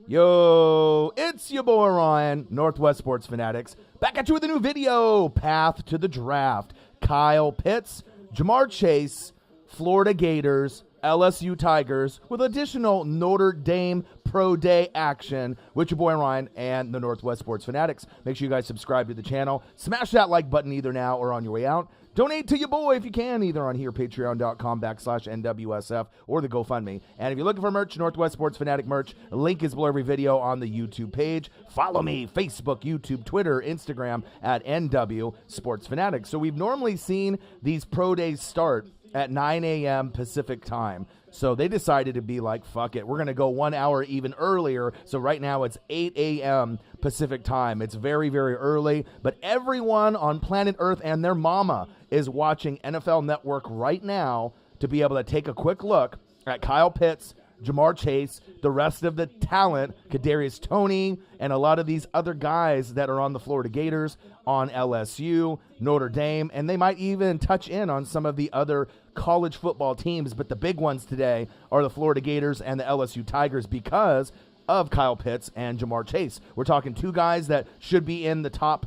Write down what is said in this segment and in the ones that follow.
Yo, it's your boy Ryan, Northwest Sports Fanatics, back at you with a new video, Path to the Draft. Kyle Pitts, Jamar Chase, Florida Gators, LSU Tigers, with additional Notre Dame Pro Day action with your boy Ryan and the Northwest Sports Fanatics. Make sure you guys subscribe to the channel. Smash that like button either now or on your way out. Donate to your boy if you can, either on here, patreon.com/NWSF, or the GoFundMe. And if you're looking for merch, Northwest Sports Fanatic merch, link is below every video on the YouTube page. Follow me, Facebook, YouTube, Twitter, Instagram, at NW Sports Fanatics. So we've normally seen these pro days start at 9 a.m. Pacific time. So they decided to be like, fuck it, we're going to go 1 hour even earlier. So right now it's 8 a.m. Pacific time. It's very, very early. But everyone on planet Earth and their mama is watching NFL Network right now to be able to take a quick look at Kyle Pitts, Jamar Chase, the rest of the talent, Kadarius Toney, and a lot of these other guys that are on the Florida Gators, on LSU, Notre Dame, and they might even touch in on some of the other college football teams. But the big ones today are the Florida Gators and the LSU Tigers because of Kyle Pitts and Jamar Chase. We're talking two guys that should be in the top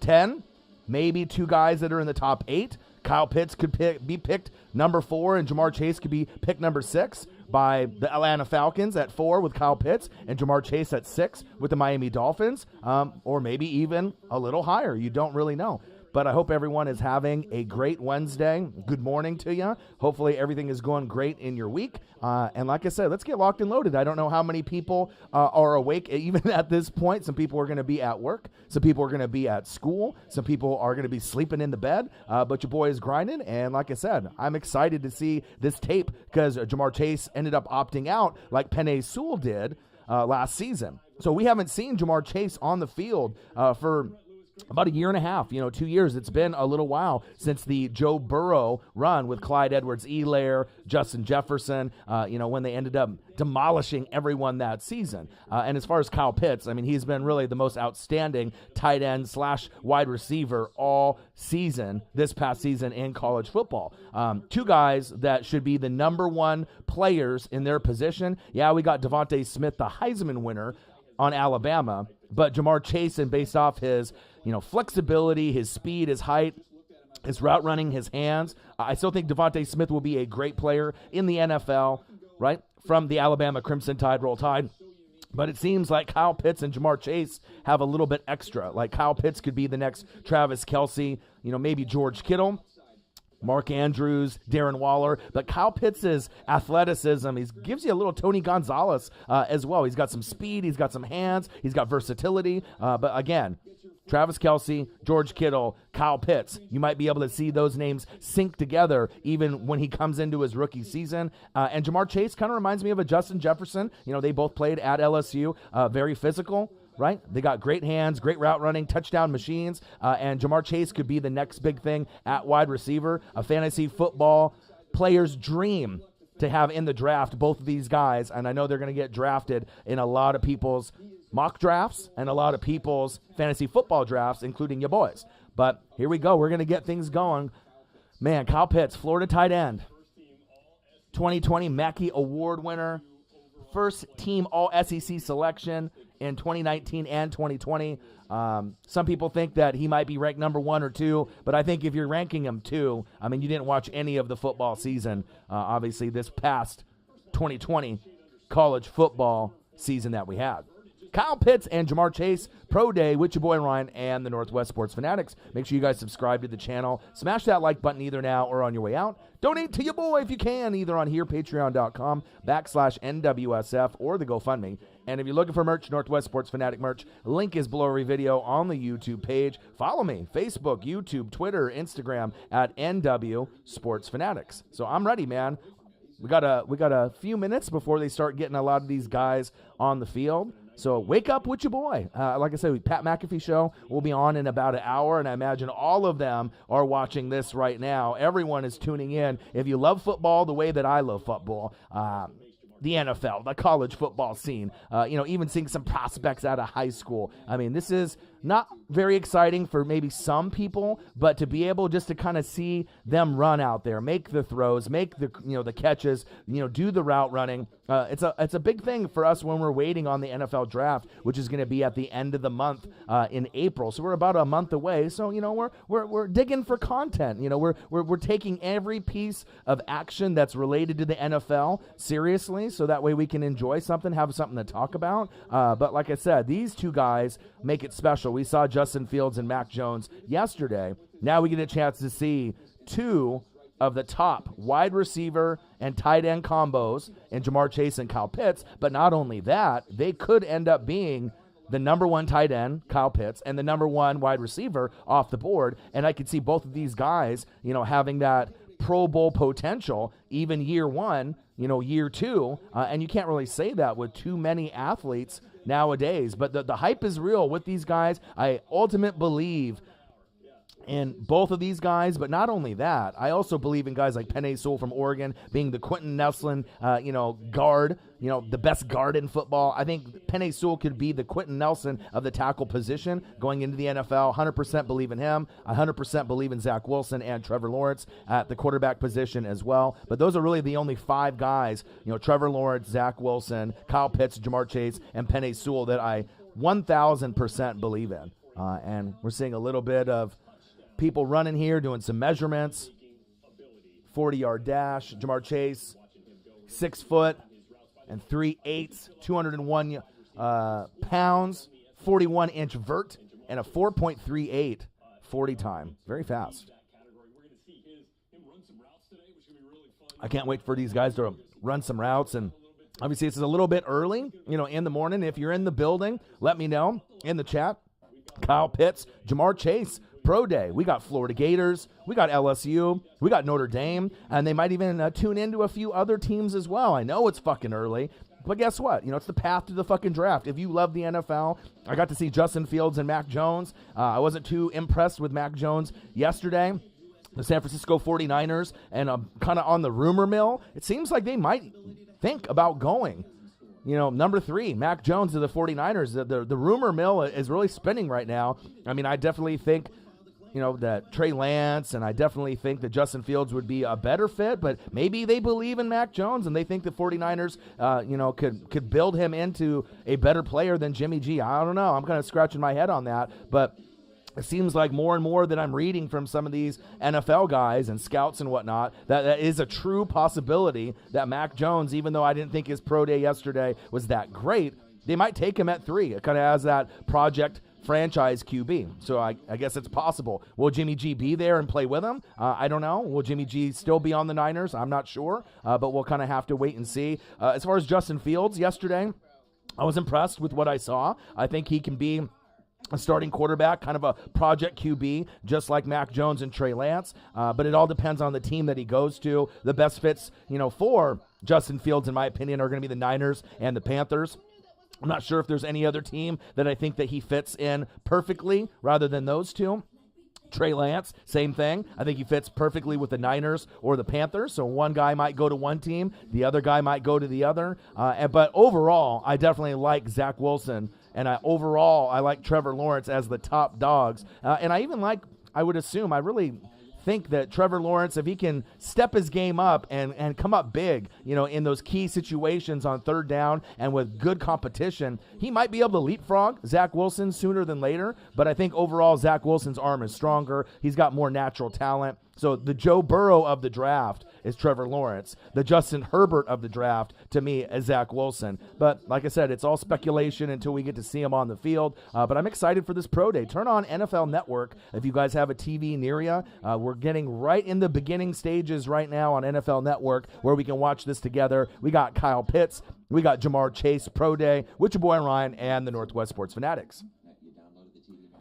10, maybe two guys that are in the top 8. Kyle Pitts could be picked number 4, and Jamar Chase could be picked number 6 by the Atlanta Falcons at 4 with Kyle Pitts, and Jamar Chase at 6 with the Miami Dolphins, or maybe even a little higher. You don't really know. But I hope everyone is having a great Wednesday. Good morning to you. Hopefully everything is going great in your week. And like I said, let's get locked and loaded. I don't know how many people are awake even at this point. Some people are going to be at work. Some people are going to be at school. Some people are going to be sleeping in the bed. But your boy is grinding. And like I said, I'm excited to see this tape because Jamar Chase ended up opting out like Penei Sewell did last season. So we haven't seen Jamar Chase on the field for about a year and a half, 2 years. It's been a little while since the Joe Burrow run with Clyde Edwards-Helaire, Justin Jefferson, when they ended up demolishing everyone that season. And as far as Kyle Pitts, I mean, he's been really the most outstanding tight end / wide receiver all season, this past season in college football. Two guys that should be the number 1 players in their position. Yeah, we got Devontae Smith, the Heisman winner, on Alabama, but Jamar Chase, and based off his flexibility, his speed, his height, his route running, his hands, I still think Devontae Smith will be a great player in the NFL, right, from the Alabama Crimson Tide, Roll Tide. But it seems like Kyle Pitts and Jamar Chase have a little bit extra. Like Kyle Pitts could be the next Travis Kelce, maybe George Kittle, Mark Andrews, Darren Waller, but Kyle Pitts' athleticism, he gives you a little Tony Gonzalez as well. He's got some speed, he's got some hands, he's got versatility, but again, Travis Kelce, George Kittle, Kyle Pitts, you might be able to see those names sync together even when he comes into his rookie season. And Jamar Chase kind of reminds me of a Justin Jefferson. They both played at LSU, very physical. Right? They got great hands, great route running, touchdown machines, and Jamar Chase could be the next big thing at wide receiver, a fantasy football player's dream to have in the draft, both of these guys, and I know they're going to get drafted in a lot of people's mock drafts and a lot of people's fantasy football drafts, including your boys. But here we go. We're going to get things going. Man, Kyle Pitts, Florida tight end, 2020 Mackey Award winner, first team All-SEC selection in 2019 and 2020. Some people think that he might be ranked number 1 or 2, but I think if you're ranking him 2, I mean, you didn't watch any of the football season, obviously this past 2020 college football season that we had. Kyle Pitts and Jamar Chase, Pro Day with your boy Ryan and the Northwest Sports Fanatics. Make sure you guys subscribe to the channel. Smash that like button either now or on your way out. Donate to your boy if you can, either on here, patreon.com/NWSF, or the GoFundMe. And if you're looking for merch, Northwest Sports Fanatic merch, link is below every video on the YouTube page. Follow me, Facebook, YouTube, Twitter, Instagram, at NW Sports Fanatics. So I'm ready, man. We got a few minutes before they start getting a lot of these guys on the field. So wake up with your boy. Like I said, Pat McAfee show will be on in about an hour, and I imagine all of them are watching this right now. Everyone is tuning in. If you love football the way that I love football, the NFL, the college football scene, even seeing some prospects out of high school. I mean, this is not very exciting for maybe some people, but to be able just to kind of see them run out there, make the throws, make the the catches, do the route running. It's a big thing for us when we're waiting on the NFL draft, which is going to be at the end of the month in April. So we're about a month away. So we're digging for content. We're taking every piece of action that's related to the NFL seriously, so that way we can enjoy something, have something to talk about. But like I said, these two guys make it special. We saw Justin Fields and Mac Jones yesterday. Now we get a chance to see two of the top wide receiver and tight end combos in Jamar Chase and Kyle Pitts. But not only that, they could end up being the number one tight end, Kyle Pitts, and the number one wide receiver off the board. And I could see both of these guys, having that Pro Bowl potential, even year one, year two. And you can't really say that with too many athletes nowadays. But the hype is real with these guys. I ultimately believe in both of these guys, but not only that, I also believe in guys like Penei Sewell from Oregon being the Quentin Nelson, guard, the best guard in football. I think Penei Sewell could be the Quentin Nelson of the tackle position going into the NFL. 100% believe in him. 100% believe in Zach Wilson and Trevor Lawrence at the quarterback position as well. But those are really the only five guys, Trevor Lawrence, Zach Wilson, Kyle Pitts, Jamar Chase, and Penei Sewell that I 1,000% believe in. And we're seeing a little bit of people running here, doing some measurements. 40-yard dash. Jamar Chase, 6 foot and 3/8, 201 pounds, 41-inch vert, and a 4.38 40 time. Very fast. I can't wait for these guys to run some routes. And obviously, this is a little bit early, in the morning. If you're in the building, let me know in the chat. Kyle Pitts, Jamar Chase, Pro Day. We got Florida Gators, we got LSU, we got Notre Dame, and they might even tune into a few other teams as well. I know it's fucking early, but guess what? It's the path to the fucking draft. If you love the NFL, I got to see Justin Fields and Mac Jones. I wasn't too impressed with Mac Jones yesterday. The San Francisco 49ers, and kind of on the rumor mill, it seems like they might think about going. Number 3, Mac Jones of the 49ers. The rumor mill is really spinning right now. I mean, I definitely think, that Trey Lance, and I definitely think that Justin Fields would be a better fit, but maybe they believe in Mac Jones, and they think the 49ers, could build him into a better player than Jimmy G. I don't know. I'm kind of scratching my head on that, but it seems like more and more that I'm reading from some of these NFL guys and scouts and whatnot, that is a true possibility that Mac Jones, even though I didn't think his pro day yesterday was that great, they might take him at 3. It kind of has that project franchise QB. So I guess it's possible. Will Jimmy G be there and play with him? I don't know. Will Jimmy G still be on the Niners? I'm not sure, but we'll kind of have to wait and see. As far as Justin Fields yesterday, I was impressed with what I saw. I think he can be a starting quarterback, kind of a project QB, just like Mac Jones and Trey Lance. But it all depends on the team that he goes to. The best fits, for Justin Fields, in my opinion, are going to be the Niners and the Panthers. I'm not sure if there's any other team that I think that he fits in perfectly rather than those two. Trey Lance, same thing. I think he fits perfectly with the Niners or the Panthers. So one guy might go to one team, the other guy might go to the other. But overall, I definitely like Zach Wilson, and I like Trevor Lawrence as the top dogs. And I even I really think that Trevor Lawrence, if he can step his game up and come up big, in those key situations on third down and with good competition, he might be able to leapfrog Zach Wilson sooner than later. But I think overall Zach Wilson's arm is stronger. He's got more natural talent. So the Joe Burrow of the draft is Trevor Lawrence. The Justin Herbert of the draft, to me, is Zach Wilson. But like I said, it's all speculation until we get to see him on the field. But I'm excited for this pro day. Turn on NFL Network if you guys have a TV near you. We're getting right in the beginning stages right now on NFL Network where we can watch this together. We got Kyle Pitts. We got Jamar Chase pro day with your boy Ryan and the Northwest Sports Fanatics.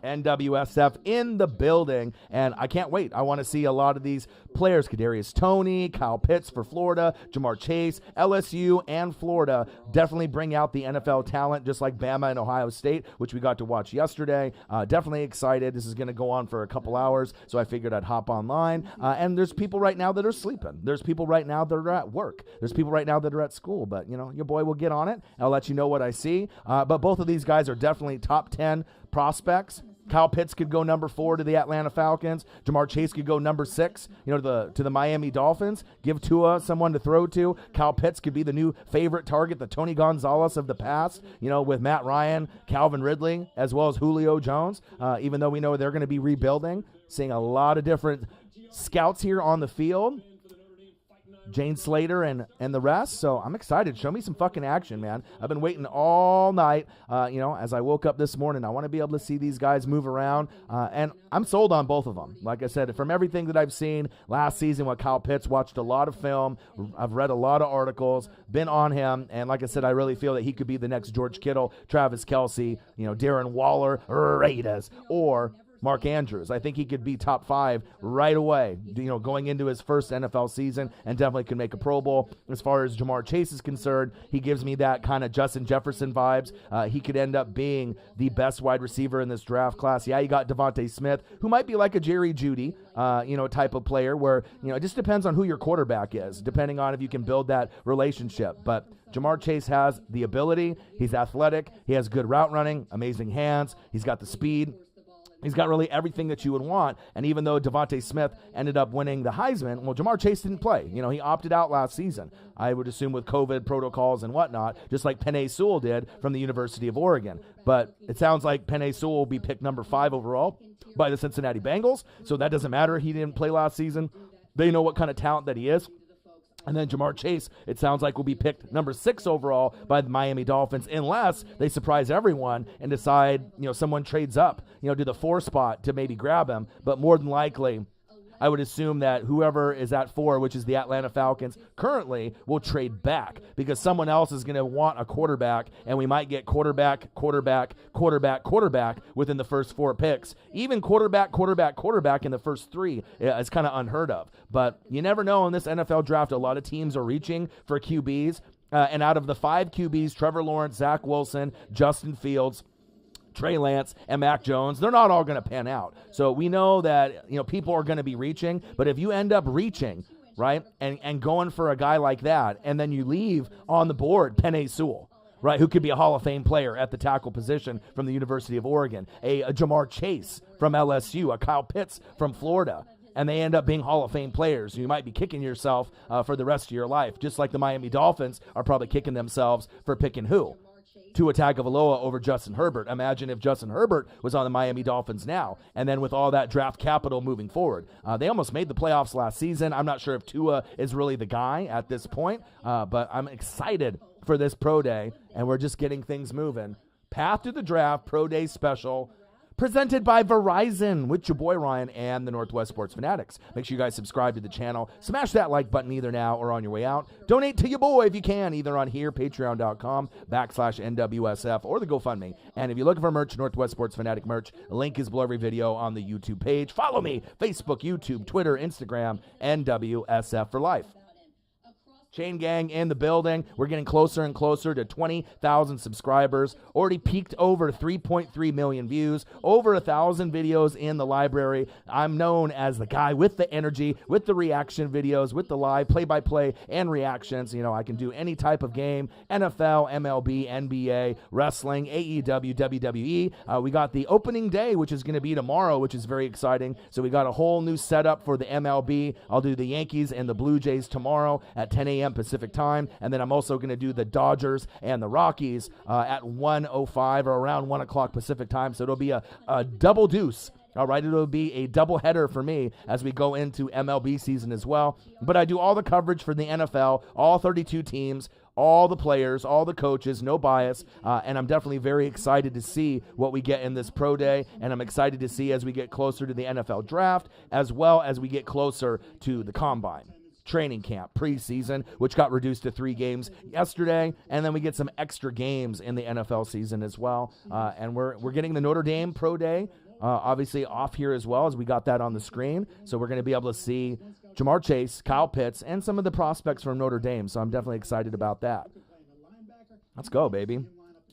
NWSF in the building, and I can't wait. I want to see a lot of these players. Kadarius Toney, Kyle Pitts for Florida, Jamar Chase, LSU, and Florida definitely bring out the NFL talent, just like Bama and Ohio State, which we got to watch yesterday. Definitely excited. This is going to go on for a couple hours, so I figured I'd hop online. And there's people right now that are sleeping. There's people right now that are at work. There's people right now that are at school, but, your boy will get on it. I'll let you know what I see. But both of these guys are definitely top 10 prospects Kyle Pitts could go number 4 to the Atlanta Falcons. Jamar Chase could go number 6, to the Miami Dolphins. Give Tua someone to throw to. Kyle Pitts could be the new favorite target, the Tony Gonzalez of the past, with Matt Ryan, Calvin Ridley, as well as Julio Jones, even though we know they're going to be rebuilding. Seeing a lot of different scouts here on the field. Jane Slater and the rest. So I'm excited. Show me some fucking action, man. I've been waiting all night, as I woke up this morning. I want to be able to see these guys move around, and I'm sold on both of them. Like I said, from everything that I've seen last season with Kyle Pitts, watched a lot of film. I've read a lot of articles, been on him, and like I said, I really feel that he could be the next George Kittle, Travis Kelce, Darren Waller, Raiders, or Mark Andrews. I think he could be top 5 right away, going into his first NFL season, and definitely could make a Pro Bowl. As far as Jamar Chase is concerned, he gives me that kind of Justin Jefferson vibes. He could end up being the best wide receiver in this draft class. Yeah, you got Devontae Smith, who might be like a Jerry Jeudy, type of player where, it just depends on who your quarterback is, depending on if you can build that relationship. But Jamar Chase has the ability. He's athletic. He has good route running, amazing hands. He's got the speed. He's got really everything that you would want. And even though Devontae Smith ended up winning the Heisman, well, Jamar Chase didn't play. He opted out last season. I would assume with COVID protocols and whatnot, just like Penei Sewell did from the University of Oregon. But it sounds like Penei Sewell will be picked number 5 overall by the Cincinnati Bengals. So that doesn't matter. He didn't play last season. They know what kind of talent that he is. And then Jamar Chase, it sounds like, will be picked number 6 overall by the Miami Dolphins, unless they surprise everyone and decide, someone trades up, to the 4 spot to maybe grab him. But more than likely, I would assume that whoever is at 4, which is the Atlanta Falcons, currently will trade back because someone else is going to want a quarterback, and we might get quarterback within the first 4 picks. Even quarterback in the first 3 is kind of unheard of. But you never know in this NFL draft. A lot of teams are reaching for QBs, and out of the 5 QBs, Trevor Lawrence, Zach Wilson, Justin Fields, Trey Lance, and Mac Jones, they're not all going to pan out. So we know that, people are going to be reaching, but if you end up reaching, right, and going for a guy like that, and then you leave on the board Penei Sewell, right, who could be a Hall of Fame player at the tackle position from the University of Oregon, a Jamar Chase from LSU, a Kyle Pitts from Florida, and they end up being Hall of Fame players, you might be kicking yourself for the rest of your life, just like the Miami Dolphins are probably kicking themselves for picking who? Tua Tagovailoa over Justin Herbert. Imagine if Justin Herbert was on the Miami Dolphins now, and then with all that draft capital moving forward. They almost made the playoffs last season. I'm not sure if Tua is really the guy at this point, but I'm excited for this Pro Day, and we're just getting things moving. Path to the Draft Pro Day special, presented by Verizon with your boy Ryan and the Northwest Sports Fanatics. Make sure you guys subscribe to the channel. Smash that like button either now or on your way out. Donate to your boy if you can, either on here, patreon.com/NWSF, or the GoFundMe. And if you're looking for merch, Northwest Sports Fanatic merch, link is below every video on the YouTube page. Follow me, Facebook, YouTube, Twitter, Instagram, NWSF for life. Chain Gang in the building. We're getting closer and closer to 20,000 subscribers. Already peaked over 3.3 million views. Over 1,000 videos in the library. I'm known as the guy with the energy, with the reaction videos, with the live play-by-play and reactions. I can do any type of game. NFL, MLB, NBA, wrestling, AEW, WWE. We got the opening day, which is going to be tomorrow, which is very exciting. So we got a whole new setup for the MLB. I'll do the Yankees and the Blue Jays tomorrow at 10 a.m. Pacific time, and then I'm also going to do the Dodgers and the Rockies at 1:05 or around 1 o'clock Pacific time, so it'll be a double deuce. All right, it'll be a doubleheader for me as we go into MLB season as well. But I do all the coverage for the NFL, all 32 teams, all the players, all the coaches, no bias, and I'm definitely very excited to see what we get in this Pro Day, and I'm excited to see as we get closer to the NFL draft, as well as we get closer to the Combine. Training camp, preseason, which got reduced to 3 games yesterday, and then we get some extra games in the NFL season as well. And we're getting the Notre Dame Pro Day, obviously off here as well, as we got that on the screen. So we're going to be able to see Jamar Chase, Kyle Pitts, and some of the prospects from Notre Dame. So I'm definitely excited about that. Let's go, baby.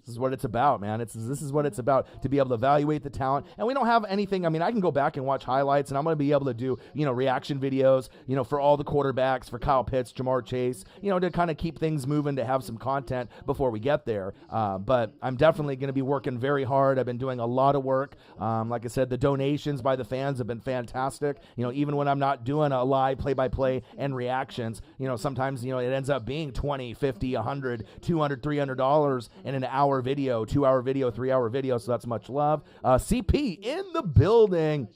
This is what it's about, man. This is what it's about, to be able to evaluate the talent. And we don't have anything. I mean, I can go back and watch highlights, and I'm going to be able to do, reaction videos, for all the quarterbacks, for Kyle Pitts, Jamar Chase, to kind of keep things moving, to have some content before we get there. But I'm definitely going to be working very hard. I've been doing a lot of work. Like I said, the donations by the fans have been fantastic. Even when I'm not doing a live play-by-play and reactions, sometimes, it ends up being $20, $50, $100, $200, $300 in an hour video, 2-hour video, 3-hour video, so that's much love. CP in the building.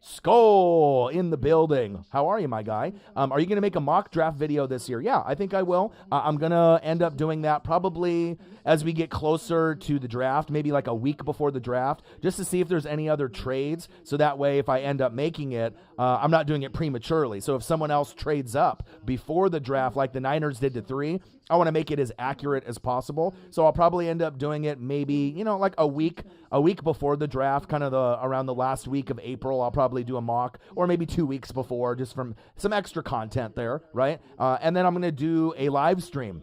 Skull in the building. How are you, my guy? Are you going to make a mock draft video this year? Yeah, I think I will. I'm going to end up doing that probably as we get closer to the draft, maybe like a week before the draft, just to see if there's any other trades. So that way, if I end up making it, I'm not doing it prematurely. So if someone else trades up before the draft, like the Niners did to 3, I want to make it as accurate as possible. So I'll probably end up doing it maybe, like a week before the draft, kind of around the last week of April. I'll probably do a mock, or maybe 2 weeks before, just from some extra content there, right? And then I'm going to do a live stream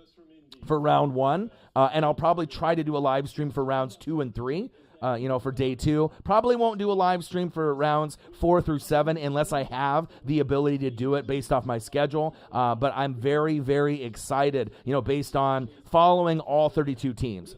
for round 1, and I'll probably try to do a live stream for rounds 2 and 3. For day 2. Probably won't do a live stream for rounds 4 through 7 unless I have the ability to do it based off my schedule. But I'm very, very excited, based on following all 32 teams.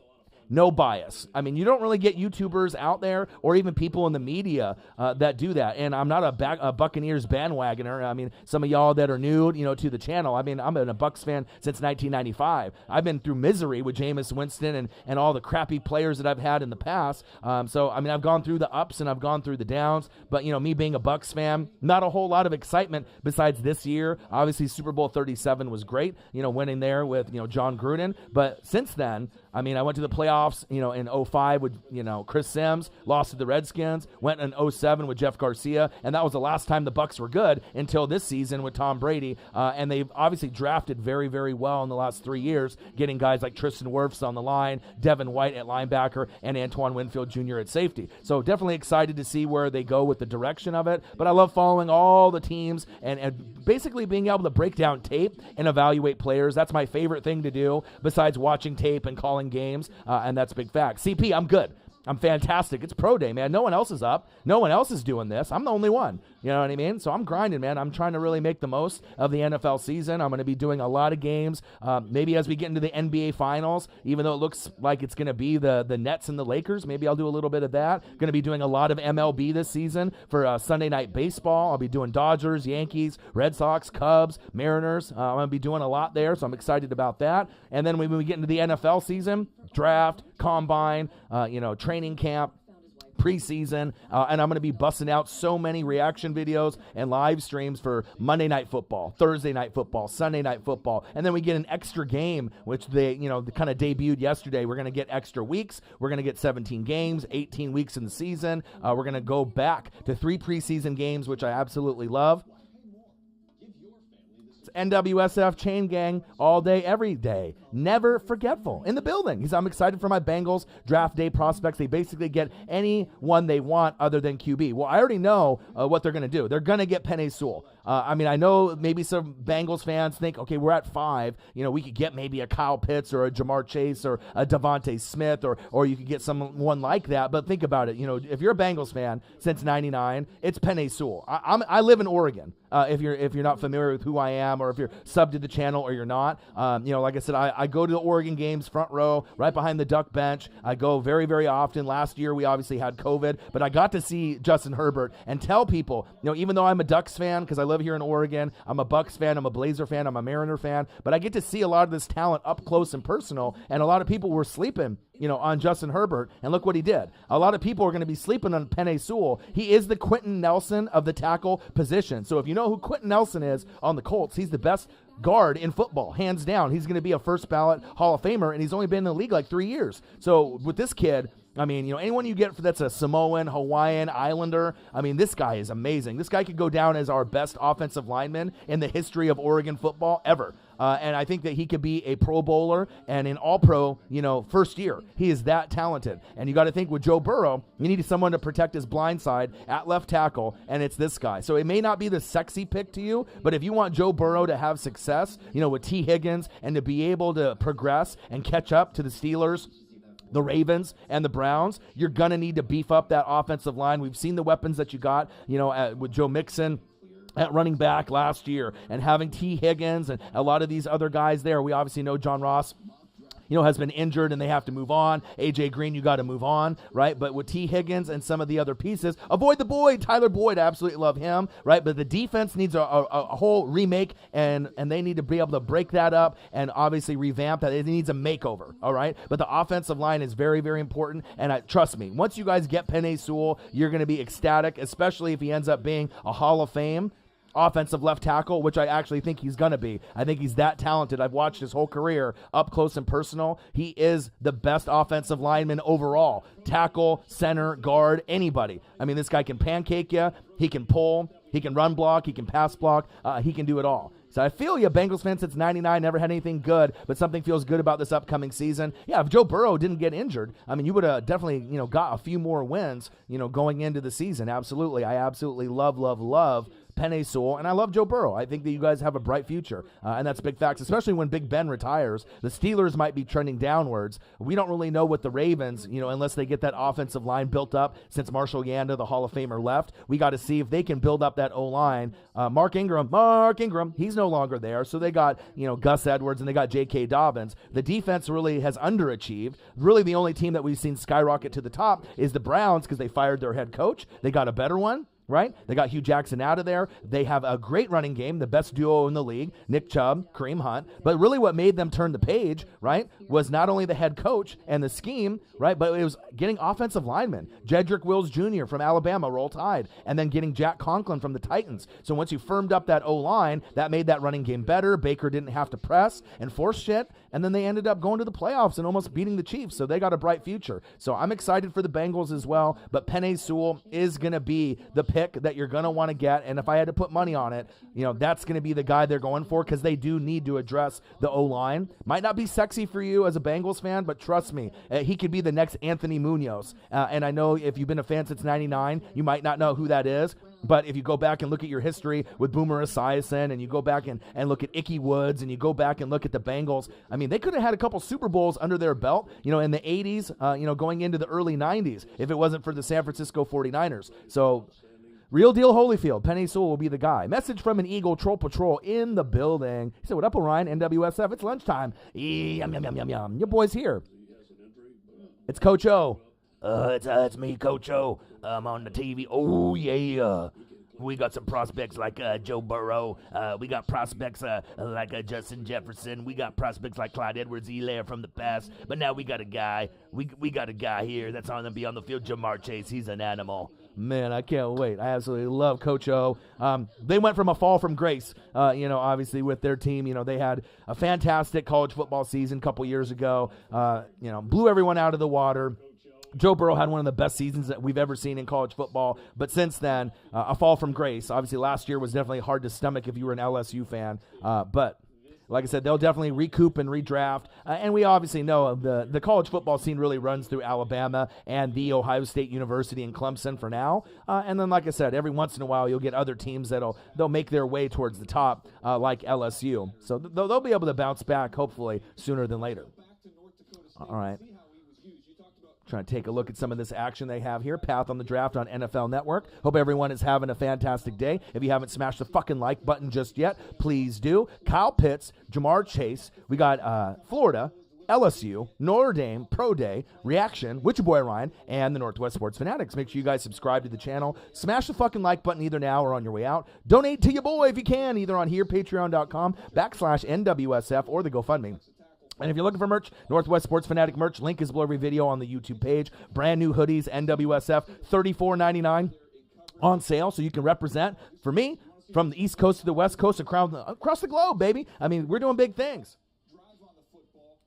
No bias. I mean, you don't really get YouTubers out there or even people in the media that do that. And I'm not a Buccaneers bandwagoner. I mean, some of y'all that are new, to the channel. I mean, I'm been a Bucs fan since 1995. I've been through misery with Jameis Winston and all the crappy players that I've had in the past. So, I mean, I've gone through the ups and I've gone through the downs. But, me being a Bucs fan, not a whole lot of excitement besides this year. Obviously, Super Bowl 37 was great, winning there with, John Gruden. But since then, I mean, I went to the playoffs, in 05 with, Chris Sims, lost to the Redskins, went in 07 with Jeff Garcia, and that was the last time the Bucs were good until this season with Tom Brady. And they've obviously drafted very, very well in the last 3 years, getting guys like Tristan Wirfs on the line, Devin White at linebacker, and Antoine Winfield Jr. at safety. So definitely excited to see where they go with the direction of it. But I love following all the teams and basically being able to break down tape and evaluate players. That's my favorite thing to do besides watching tape and calling games, and that's a big fact. CP, I'm good. I'm fantastic. It's pro day, man. No one else is up. No one else is doing this. I'm the only one. You know what I mean? So I'm grinding, man. I'm trying to really make the most of the NFL season. I'm going to be doing a lot of games. Maybe as we get into the NBA Finals, even though it looks like it's going to be the Nets and the Lakers, maybe I'll do a little bit of that. Going to be doing a lot of MLB this season for Sunday Night Baseball. I'll be doing Dodgers, Yankees, Red Sox, Cubs, Mariners. I'm going to be doing a lot there, so I'm excited about that. And then when we get into the NFL season, draft, combine, training camp, preseason, and I'm going to be busting out so many reaction videos and live streams for Monday Night Football, Thursday Night Football, Sunday Night Football, and then we get an extra game, which they kind of debuted yesterday. We're going to get extra weeks. We're going to get 17 games, 18 weeks in the season. We're going to go back to 3 preseason games, which I absolutely love. NWSF Chain Gang all day, every day. Never forgetful. In the building. I'm excited for my Bengals draft day prospects. They basically get anyone they want other than QB. Well, I already know what they're going to do. They're going to get Penei Sewell. I know maybe some Bengals fans think, okay, we're at 5. We could get maybe a Kyle Pitts or a Jamar Chase or a Devontae Smith or you could get someone like that. But think about it. If you're a Bengals fan since 99, it's Penei Sewell. I live in Oregon. If you're not familiar with who I am, or if you're subbed to the channel or you're not, like I said, I go to the Oregon games front row, right behind the duck bench. I go very, very often. Last year we obviously had COVID, but I got to see Justin Herbert and tell people, even though I'm a Ducks fan because I live here in Oregon, I'm a Bucks fan, I'm a Blazer fan, I'm a Mariner fan, but I get to see a lot of this talent up close and personal, and a lot of people were sleeping on Justin Herbert, and look what he did. A lot of people are going to be sleeping on Penei Sewell. He is the Quentin Nelson of the tackle position. So if you know who Quentin Nelson is on the Colts, he's the best guard in football, hands down. He's going to be a first ballot Hall of Famer, and he's only been in the league like 3 years. So with this kid, anyone you get that's a Samoan, Hawaiian, Islander, this guy is amazing. This guy could go down as our best offensive lineman in the history of Oregon football ever. And I think that he could be a Pro Bowler and an All-Pro, first year. He is that talented. And you got to think with Joe Burrow, you need someone to protect his blind side at left tackle, and it's this guy. So it may not be the sexy pick to you, but if you want Joe Burrow to have success, with T. Higgins and to be able to progress and catch up to the Steelers, the Ravens and the Browns, you're going to need to beef up that offensive line. We've seen the weapons that you got, with Joe Mixon at running back last year, and having T. Higgins and a lot of these other guys there. We obviously know John Ross has been injured and they have to move on. A.J. Green, you got to move on, right? But with T. Higgins and some of the other pieces, avoid the Boyd, Tyler Boyd, I absolutely love him, right? But the defense needs a whole remake, and they need to be able to break that up and obviously revamp that. It needs a makeover, all right? But the offensive line is very, very important, and trust me, once you guys get Penei Sewell, you're going to be ecstatic, especially if he ends up being a Hall of Fame offensive left tackle, which I actually think he's going to be. I think he's that talented. I've watched his whole career up close and personal. He is the best offensive lineman overall. Tackle, center, guard, anybody. I mean, this guy can pancake you. He can pull. He can run block. He can pass block. He can do it all. So I feel you, Bengals fans, since 99, never had anything good, but something feels good about this upcoming season. Yeah, if Joe Burrow didn't get injured, I mean, you would have definitely, got a few more wins, going into the season. Absolutely. I absolutely love Penei Sewell, and I love Joe Burrow. I think that you guys have a bright future, and that's big facts, especially when Big Ben retires. The Steelers might be trending downwards. We don't really know what the Ravens, unless they get that offensive line built up since Marshall Yanda, the Hall of Famer, left. We got to see if they can build up that O-line. Mark Ingram, he's no longer there, so they got, Gus Edwards, and they got J.K. Dobbins. The defense really has underachieved. Really, the only team that we've seen skyrocket to the top is the Browns because they fired their head coach. They got a better one. Right? They got Hugh Jackson out of there. They have a great running game, the best duo in the league, Nick Chubb, Kareem Hunt. But really what made them turn the page, right, was not only the head coach and the scheme, right, but it was getting offensive linemen. Jedrick Wills Jr. from Alabama, Roll Tide, and then getting Jack Conklin from the Titans. So once you firmed up that O-line, that made that running game better. Baker didn't have to press and force shit, and then they ended up going to the playoffs and almost beating the Chiefs. So they got a bright future. So I'm excited for the Bengals as well, but Penei Sewell is going to be the pick that you're going to want to get, and if I had to put money on it, that's going to be the guy they're going for because they do need to address the O-line. Might not be sexy for you as a Bengals fan, but trust me, he could be the next Anthony Munoz, and I know if you've been a fan since 99, you might not know who that is, but if you go back and look at your history with Boomer Esiason, and you go back and look at Ickey Woods, and you go back and look at the Bengals, I mean, they could have had a couple Super Bowls under their belt, in the 80s, going into the early 90s, if it wasn't for the San Francisco 49ers. So real deal Holyfield, Penei Sewell will be the guy. Message from an Eagle Troll Patrol in the building. He said, what up, Orion, NWSF? It's lunchtime. Yum, yum, yum, yum, yum. Your boy's here. It's Coach O. It's me, Coach O. I'm on the TV. Oh, yeah. We got some prospects like Joe Burrow. We got prospects like Justin Jefferson. We got prospects like Clyde Edwards-Helaire from the past. But now we got a guy. We got a guy here that's on to be on the field, Jamar Chase. He's an animal. Man, I can't wait. I absolutely love Coach O. They went from a fall from grace, obviously with their team. They had a fantastic college football season a couple years ago. Blew everyone out of the water. Joe Burrow had one of the best seasons that we've ever seen in college football, but since then, a fall from grace. Obviously, last year was definitely hard to stomach if you were an LSU fan, but like I said, they'll definitely recoup and redraft, and we obviously know the college football scene really runs through Alabama and the Ohio State University and Clemson for now, and then like I said, every once in a while you'll get other teams they'll make their way towards the top, like LSU, so they'll be able to bounce back hopefully sooner than later. All right. Trying to take a look at some of this action they have here. Path on the Draft on NFL Network. Hope everyone is having a fantastic day. If you haven't smashed the fucking like button just yet, please do. Kyle Pitts, Jamar Chase. We got Florida, LSU, Notre Dame Pro Day, Reaction, with your boy Ryan, and the Northwest Sports Fanatics. Make sure you guys subscribe to the channel. Smash the fucking like button either now or on your way out. Donate to your boy if you can, either on here, patreon.com/NWSF, or the GoFundMe. And if you're looking for merch, Northwest Sports Fanatic merch, link is below every video on the YouTube page. Brand new hoodies, NWSF, $34.99 on sale, so you can represent, for me, from the East Coast to the West Coast, across the globe, baby. I mean, we're doing big things.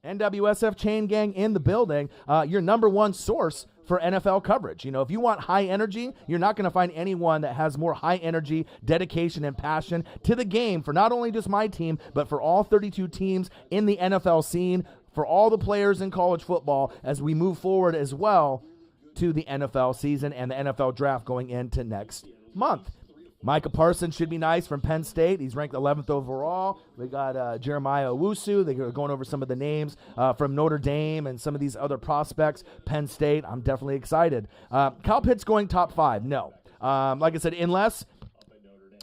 NWSF Chain Gang in the building, your number one source for NFL coverage. If you want high energy, you're not going to find anyone that has more high energy, dedication, and passion to the game for not only just my team, but for all 32 teams in the NFL scene, for all the players in college football as we move forward as well to the NFL season and the NFL draft going into next month. Micah Parsons should be nice from Penn State. He's ranked 11th overall. We got Jeremiah Owusu. They're going over some of the names from Notre Dame and some of these other prospects. Penn State, I'm definitely excited. Kyle Pitts going top 5? No. Like I said, unless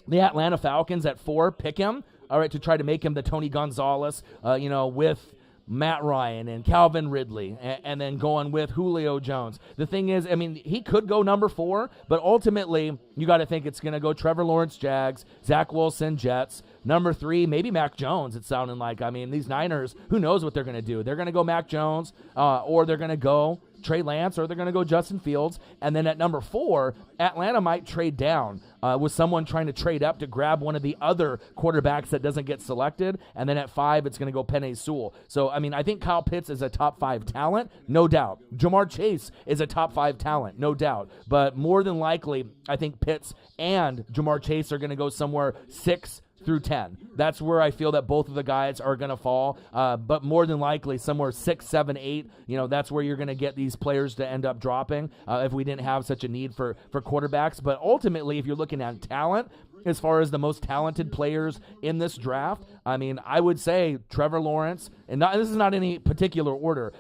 the Atlanta Falcons at 4 pick him, all right, to try to make him the Tony Gonzalez, with Matt Ryan and Calvin Ridley, and then going with Julio Jones. The thing is, I mean, he could go number 4, but ultimately, you got to think it's going to go Trevor Lawrence, Jags, Zach Wilson, Jets. Number 3, maybe Mac Jones, it's sounding like. I mean, these Niners, who knows what they're going to do? They're going to go Mac Jones, or they're going to go Trey Lance, or they're going to go Justin Fields. And then at number 4, Atlanta might trade down with someone trying to trade up to grab one of the other quarterbacks that doesn't get selected. And then at 5, it's going to go Penei Sewell. So, I mean, I think Kyle Pitts is a top 5 talent, no doubt. Jamar Chase is a top 5 talent, no doubt. But more than likely, I think Pitts and Jamar Chase are going to go somewhere 6 through 10. That's where I feel that both of the guys are going to fall. But more than likely, somewhere 6, 7, 8, that's where you're going to get these players to end up dropping if we didn't have such a need for quarterbacks. But ultimately, if you're looking at talent, as far as the most talented players in this draft, I mean, I would say Trevor Lawrence, and this is not any particular order,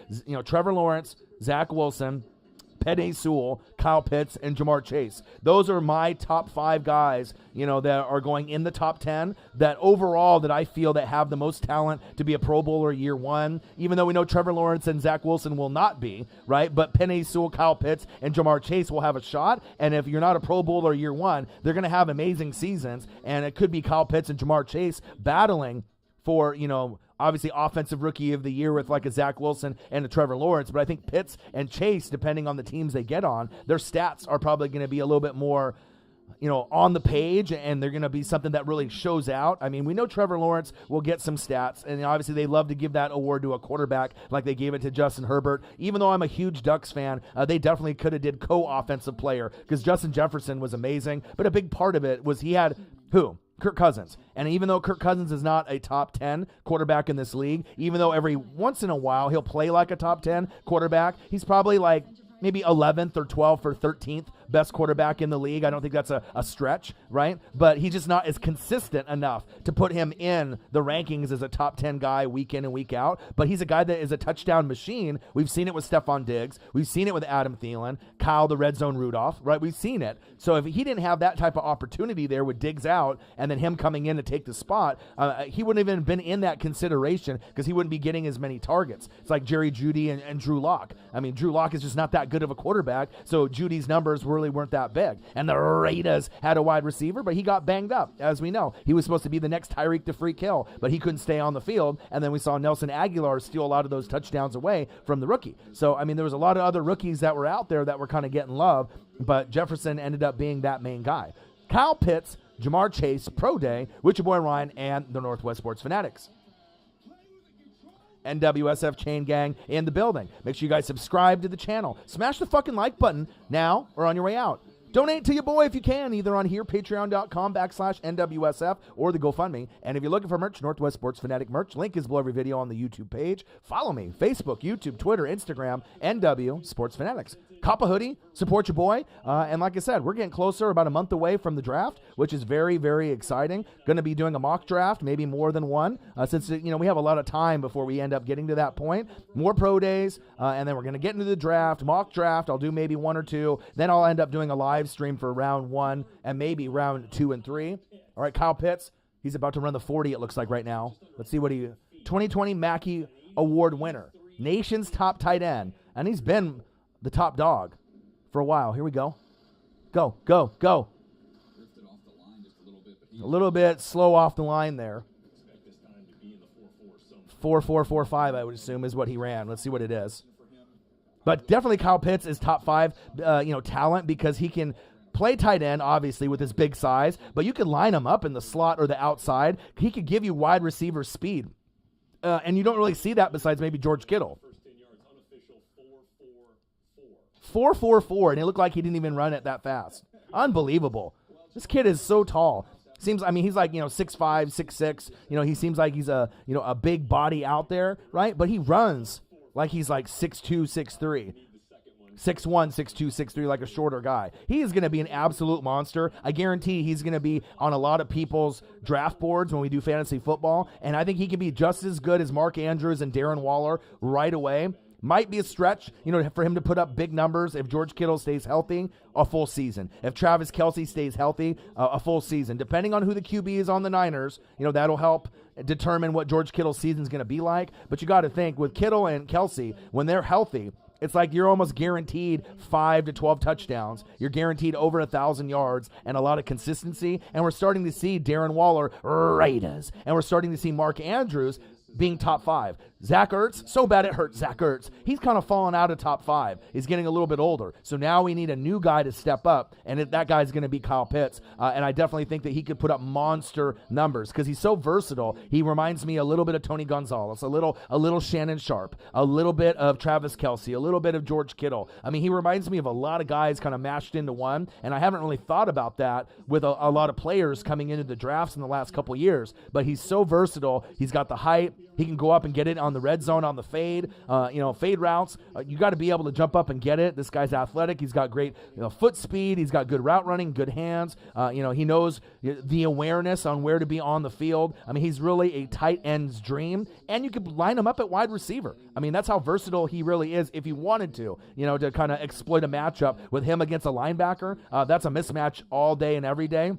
Trevor Lawrence, Zach Wilson, Penei Sewell, Kyle Pitts, and Jamar Chase. Those are my top 5 guys, that are going in the top 10 that overall that I feel that have the most talent to be a Pro Bowler year 1, even though we know Trevor Lawrence and Zach Wilson will not be, right? But Penei Sewell, Kyle Pitts, and Jamar Chase will have a shot, and if you're not a Pro Bowler year 1, they're going to have amazing seasons, and it could be Kyle Pitts and Jamar Chase battling for, obviously offensive rookie of the year with like a Zach Wilson and a Trevor Lawrence. But I think Pitts and Chase, depending on the teams they get on, their stats are probably going to be a little bit more, on the page, and they're going to be something that really shows out. I mean, we know Trevor Lawrence will get some stats, and obviously they love to give that award to a quarterback like they gave it to Justin Herbert. Even though I'm a huge Ducks fan, they definitely could have did co-offensive player because Justin Jefferson was amazing, but a big part of it was he had who? Kirk Cousins. And even though Kirk Cousins is not a top 10 quarterback in this league, even though every once in a while he'll play like a top 10 quarterback, he's probably like maybe 11th or 12th or 13th best quarterback in the league. I don't think that's a stretch, right? But he's just not as consistent enough to put him in the rankings as a top 10 guy week in and week out. But he's a guy that is a touchdown machine. We've seen it with Stephon Diggs. We've seen it with Adam Thielen, Kyle the Red Zone Rudolph, right? We've seen it. So if he didn't have that type of opportunity there with Diggs out and then him coming in to take the spot, he wouldn't have even been in that consideration because he wouldn't be getting as many targets. It's like Jerry Jeudy and Drew Lock. I mean, Drew Lock is just not that good of a quarterback, so Judy's numbers really weren't that big. And the Raiders had a wide receiver, but he got banged up, as we know. He was supposed to be the next Tyreek to freak Hill, but he couldn't stay on the field, and then we saw Nelson Aguilar steal a lot of those touchdowns away from the rookie. So, I mean, there was a lot of other rookies that were out there that were kind of getting love, but Jefferson ended up being that main guy. Kyle Pitts, Jamar Chase, Pro Day, with your boy Ryan and the Northwest Sports Fanatics. NWSF Chain Gang in the building. Make sure you guys subscribe to the channel. Smash the fucking like button now or on your way out. Donate to your boy if you can, either on here, patreon.com/NWSF, or the GoFundMe. And if you're looking for merch, Northwest Sports Fanatic merch, link is below every video on the YouTube page. Follow me, Facebook, YouTube, Twitter, Instagram, NW Sports Fanatics. Cop a hoodie, support your boy. And like I said, we're getting closer, about a month away from the draft, which is very, very exciting. Going to be doing a mock draft, maybe more than one, since we have a lot of time before we end up getting to that point. More pro days, and then we're going to get into the draft, mock draft. I'll do maybe 1 or 2. Then I'll end up doing a live stream for round 1 and maybe round 2 and 3. All right, Kyle Pitts, he's about to run the 40, it looks like right now. Let's see what 2020 Mackey Award winner, nation's top tight end, and he's been the top dog for a while. Here we go. Go, go, go. A little bit slow off the line there. 4.445, I would assume, is what he ran. Let's see what it is. But definitely Kyle Pitts is top 5, talent, because he can play tight end, obviously, with his big size, but you can line him up in the slot or the outside. He could give you wide receiver speed. And you don't really see that besides maybe George Kittle. 4.44, and it looked like he didn't even run it that fast. Unbelievable. This kid is so tall. He's like, 6'5", 6'6". He seems like he's a big body out there, right? But he runs like he's like 6'2", 6'3". 6'1", 6'2", 6'3", like a shorter guy. He is going to be an absolute monster. I guarantee he's going to be on a lot of people's draft boards when we do fantasy football, and I think he can be just as good as Mark Andrews and Darren Waller right away. Might be a stretch, for him to put up big numbers if George Kittle stays healthy, a full season. If Travis Kelce stays healthy, a full season. Depending on who the QB is on the Niners, that'll help determine what George Kittle's season's going to be like. But you got to think, with Kittle and Kelce, when they're healthy, it's like you're almost guaranteed 5 to 12 touchdowns. You're guaranteed over 1,000 yards and a lot of consistency. And we're starting to see Darren Waller, Raiders. And we're starting to see Mark Andrews being top 5. Zach Ertz, so bad it hurts Zach Ertz. He's kind of fallen out of top 5. He's getting a little bit older. So now we need a new guy to step up, and that guy's going to be Kyle Pitts. And I definitely think that he could put up monster numbers because he's so versatile. He reminds me a little bit of Tony Gonzalez, a little Shannon Sharp, a little bit of Travis Kelce, a little bit of George Kittle. I mean, he reminds me of a lot of guys kind of mashed into one, and I haven't really thought about that with a lot of players coming into the drafts in the last couple years. But he's so versatile. He's got the height. He can go up and get it on the red zone on the fade, fade routes. You got to be able to jump up and get it. This guy's athletic. He's got great foot speed. He's got good route running, good hands. He knows the awareness on where to be on the field. I mean, he's really a tight end's dream, and you could line him up at wide receiver. I mean, that's how versatile he really is if you wanted to kind of exploit a matchup with him against a linebacker. That's a mismatch all day and every day,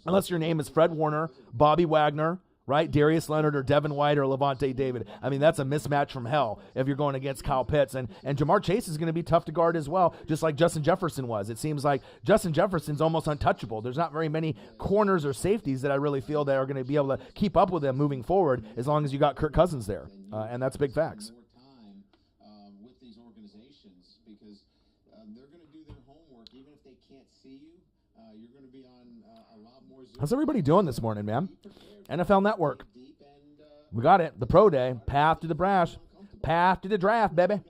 unless your name is Fred Warner, Bobby Wagner, right? Darius Leonard or Devin White or Levante David. I mean, that's a mismatch from hell if you're going against Kyle Pitts. And Jamar Chase is going to be tough to guard as well, just like Justin Jefferson was. It seems like Justin Jefferson's almost untouchable. There's not very many corners or safeties that I really feel that are going to be able to keep up with him moving forward as long as you got Kirk Cousins there. And that's big facts. With these organizations, because they're going to do their homework. Even if they can't see you, you're going to be on a lot more Zoom. How's everybody doing this morning, man? NFL Network. We got it. The Pro Day. Path to the brash. Path to the draft, baby.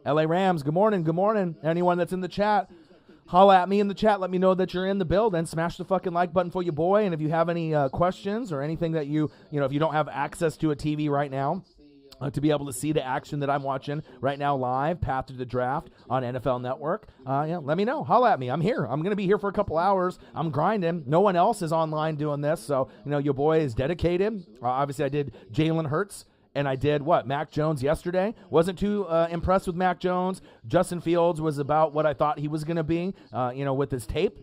LA Rams, good morning. Good morning. Anyone that's in the chat, holla at me in the chat. Let me know that you're in the building. Smash the fucking like button for your boy. And if you have any questions or anything that if you don't have access to a TV right now, to be able to see the action that I'm watching right now live, Path to the Draft on NFL Network. Let me know. Holla at me. I'm here. I'm going to be here for a couple hours. I'm grinding. No one else is online doing this, so, your boy is dedicated. Obviously, I did Jalen Hurts, and I did, Mac Jones yesterday. Wasn't too impressed with Mac Jones. Justin Fields was about what I thought he was going to be, with his tape.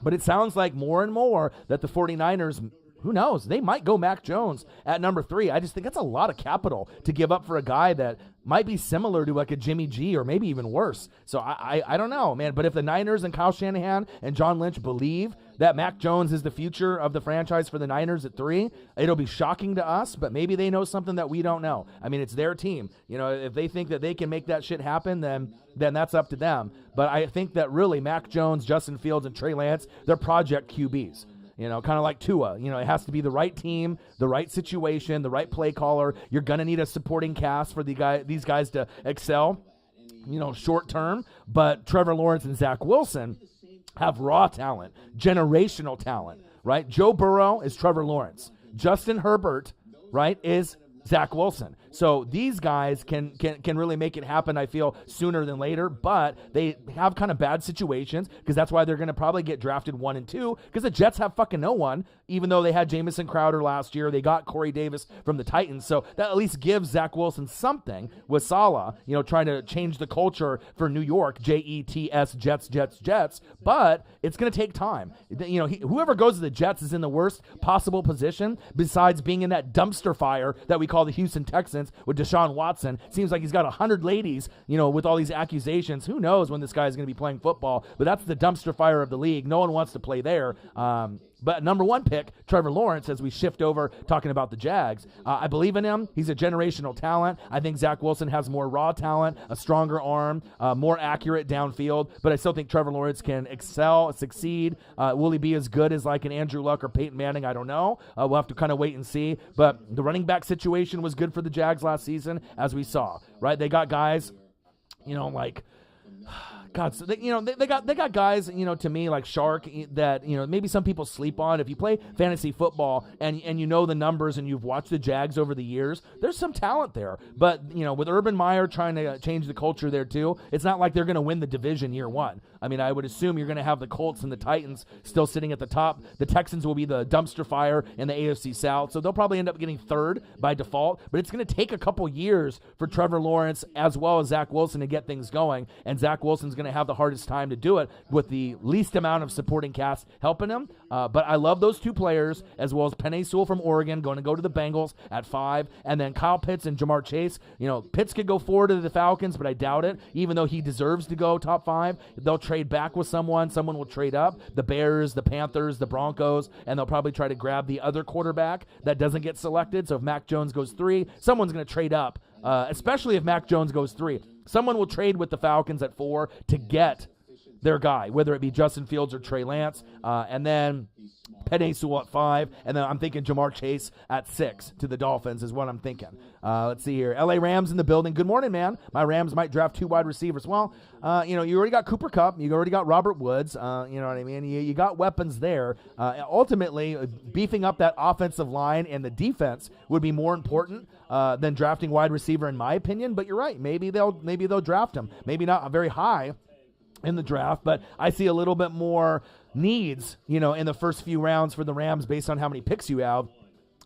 But it sounds like more and more that the 49ers, who knows? They might go Mac Jones at number 3. I just think that's a lot of capital to give up for a guy that might be similar to like a Jimmy G or maybe even worse. So I don't know, man. But if the Niners and Kyle Shanahan and John Lynch believe that Mac Jones is the future of the franchise for the Niners at 3, it'll be shocking to us, but maybe they know something that we don't know. I mean, it's their team. If they think that they can make that shit happen, then that's up to them. But I think that really Mac Jones, Justin Fields, and Trey Lance, they're project QBs. Kind of like Tua. It has to be the right team, the right situation, the right play caller. You're going to need a supporting cast for these guys to excel, short term. But Trevor Lawrence and Zach Wilson have raw talent, generational talent, right? Joe Burrow is Trevor Lawrence. Justin Herbert, right, is Zach Wilson. So these guys can really make it happen, I feel, sooner than later, but they have kind of bad situations because that's why they're going to probably get drafted 1 and 2 because the Jets have fucking no one, even though they had Jamison Crowder last year. They got Corey Davis from the Titans, so that at least gives Zach Wilson something with Saleh, trying to change the culture for New York, Jets, Jets, but it's going to take time. Whoever goes to the Jets is in the worst possible position besides being in that dumpster fire that we call the Houston Texans with Deshaun Watson. Seems like he's got 100 ladies, with all these accusations. Who knows when this guy is going to be playing football, but that's the dumpster fire of the league. No one wants to play there. But number 1 pick, Trevor Lawrence, as we shift over talking about the Jags, I believe in him. He's a generational talent. I think Zach Wilson has more raw talent, a stronger arm, more accurate downfield, but I still think Trevor Lawrence can excel, succeed. Will he be as good as like an Andrew Luck or Peyton Manning? I don't know. We'll have to kind of wait and see. But the running back situation was good for the Jags last season, as we saw, right? They got guys, like God, so they got guys, to me like Shark that maybe some people sleep on. If you play fantasy football and you know the numbers and you've watched the Jags over the years, there's some talent there. But with Urban Meyer trying to change the culture there too, it's not like they're going to win the division year one. I mean, I would assume you're going to have the Colts and the Titans still sitting at the top. The Texans will be the dumpster fire in the AFC South, so they'll probably end up getting third by default. But it's going to take a couple years for Trevor Lawrence as well as Zach Wilson to get things going, and Zach Wilson's going to have the hardest time to do it with the least amount of supporting cast helping him. But I love those two players, as well as Penei Sewell from Oregon, going to go to the Bengals at 5, and then Kyle Pitts and Jamar Chase. Pitts could go forward to the Falcons, but I doubt it, even though he deserves to go top 5. They'll trade back with someone will trade up, the Bears, the Panthers, the Broncos, and they'll probably try to grab the other quarterback that doesn't get selected. So if Mac Jones goes 3, someone's going to trade up, especially if Mac Jones goes 3. Someone will trade with the Falcons at 4 to get their guy, whether it be Justin Fields or Trey Lance, and then Penei Sewell at 5, and then I'm thinking Jamar Chase at 6 to the Dolphins is what I'm thinking. Let's see here. LA Rams in the building. Good morning, man. My Rams might draft 2 wide receivers. Well, you already got Cooper Kupp. You already got Robert Woods. You know what I mean? You got weapons there. Ultimately, beefing up that offensive line and the defense would be more important than drafting wide receiver, in my opinion. But you're right. Maybe they'll draft him. Maybe not very high in the draft, but I see a little bit more needs, in the first few rounds for the Rams based on how many picks you have,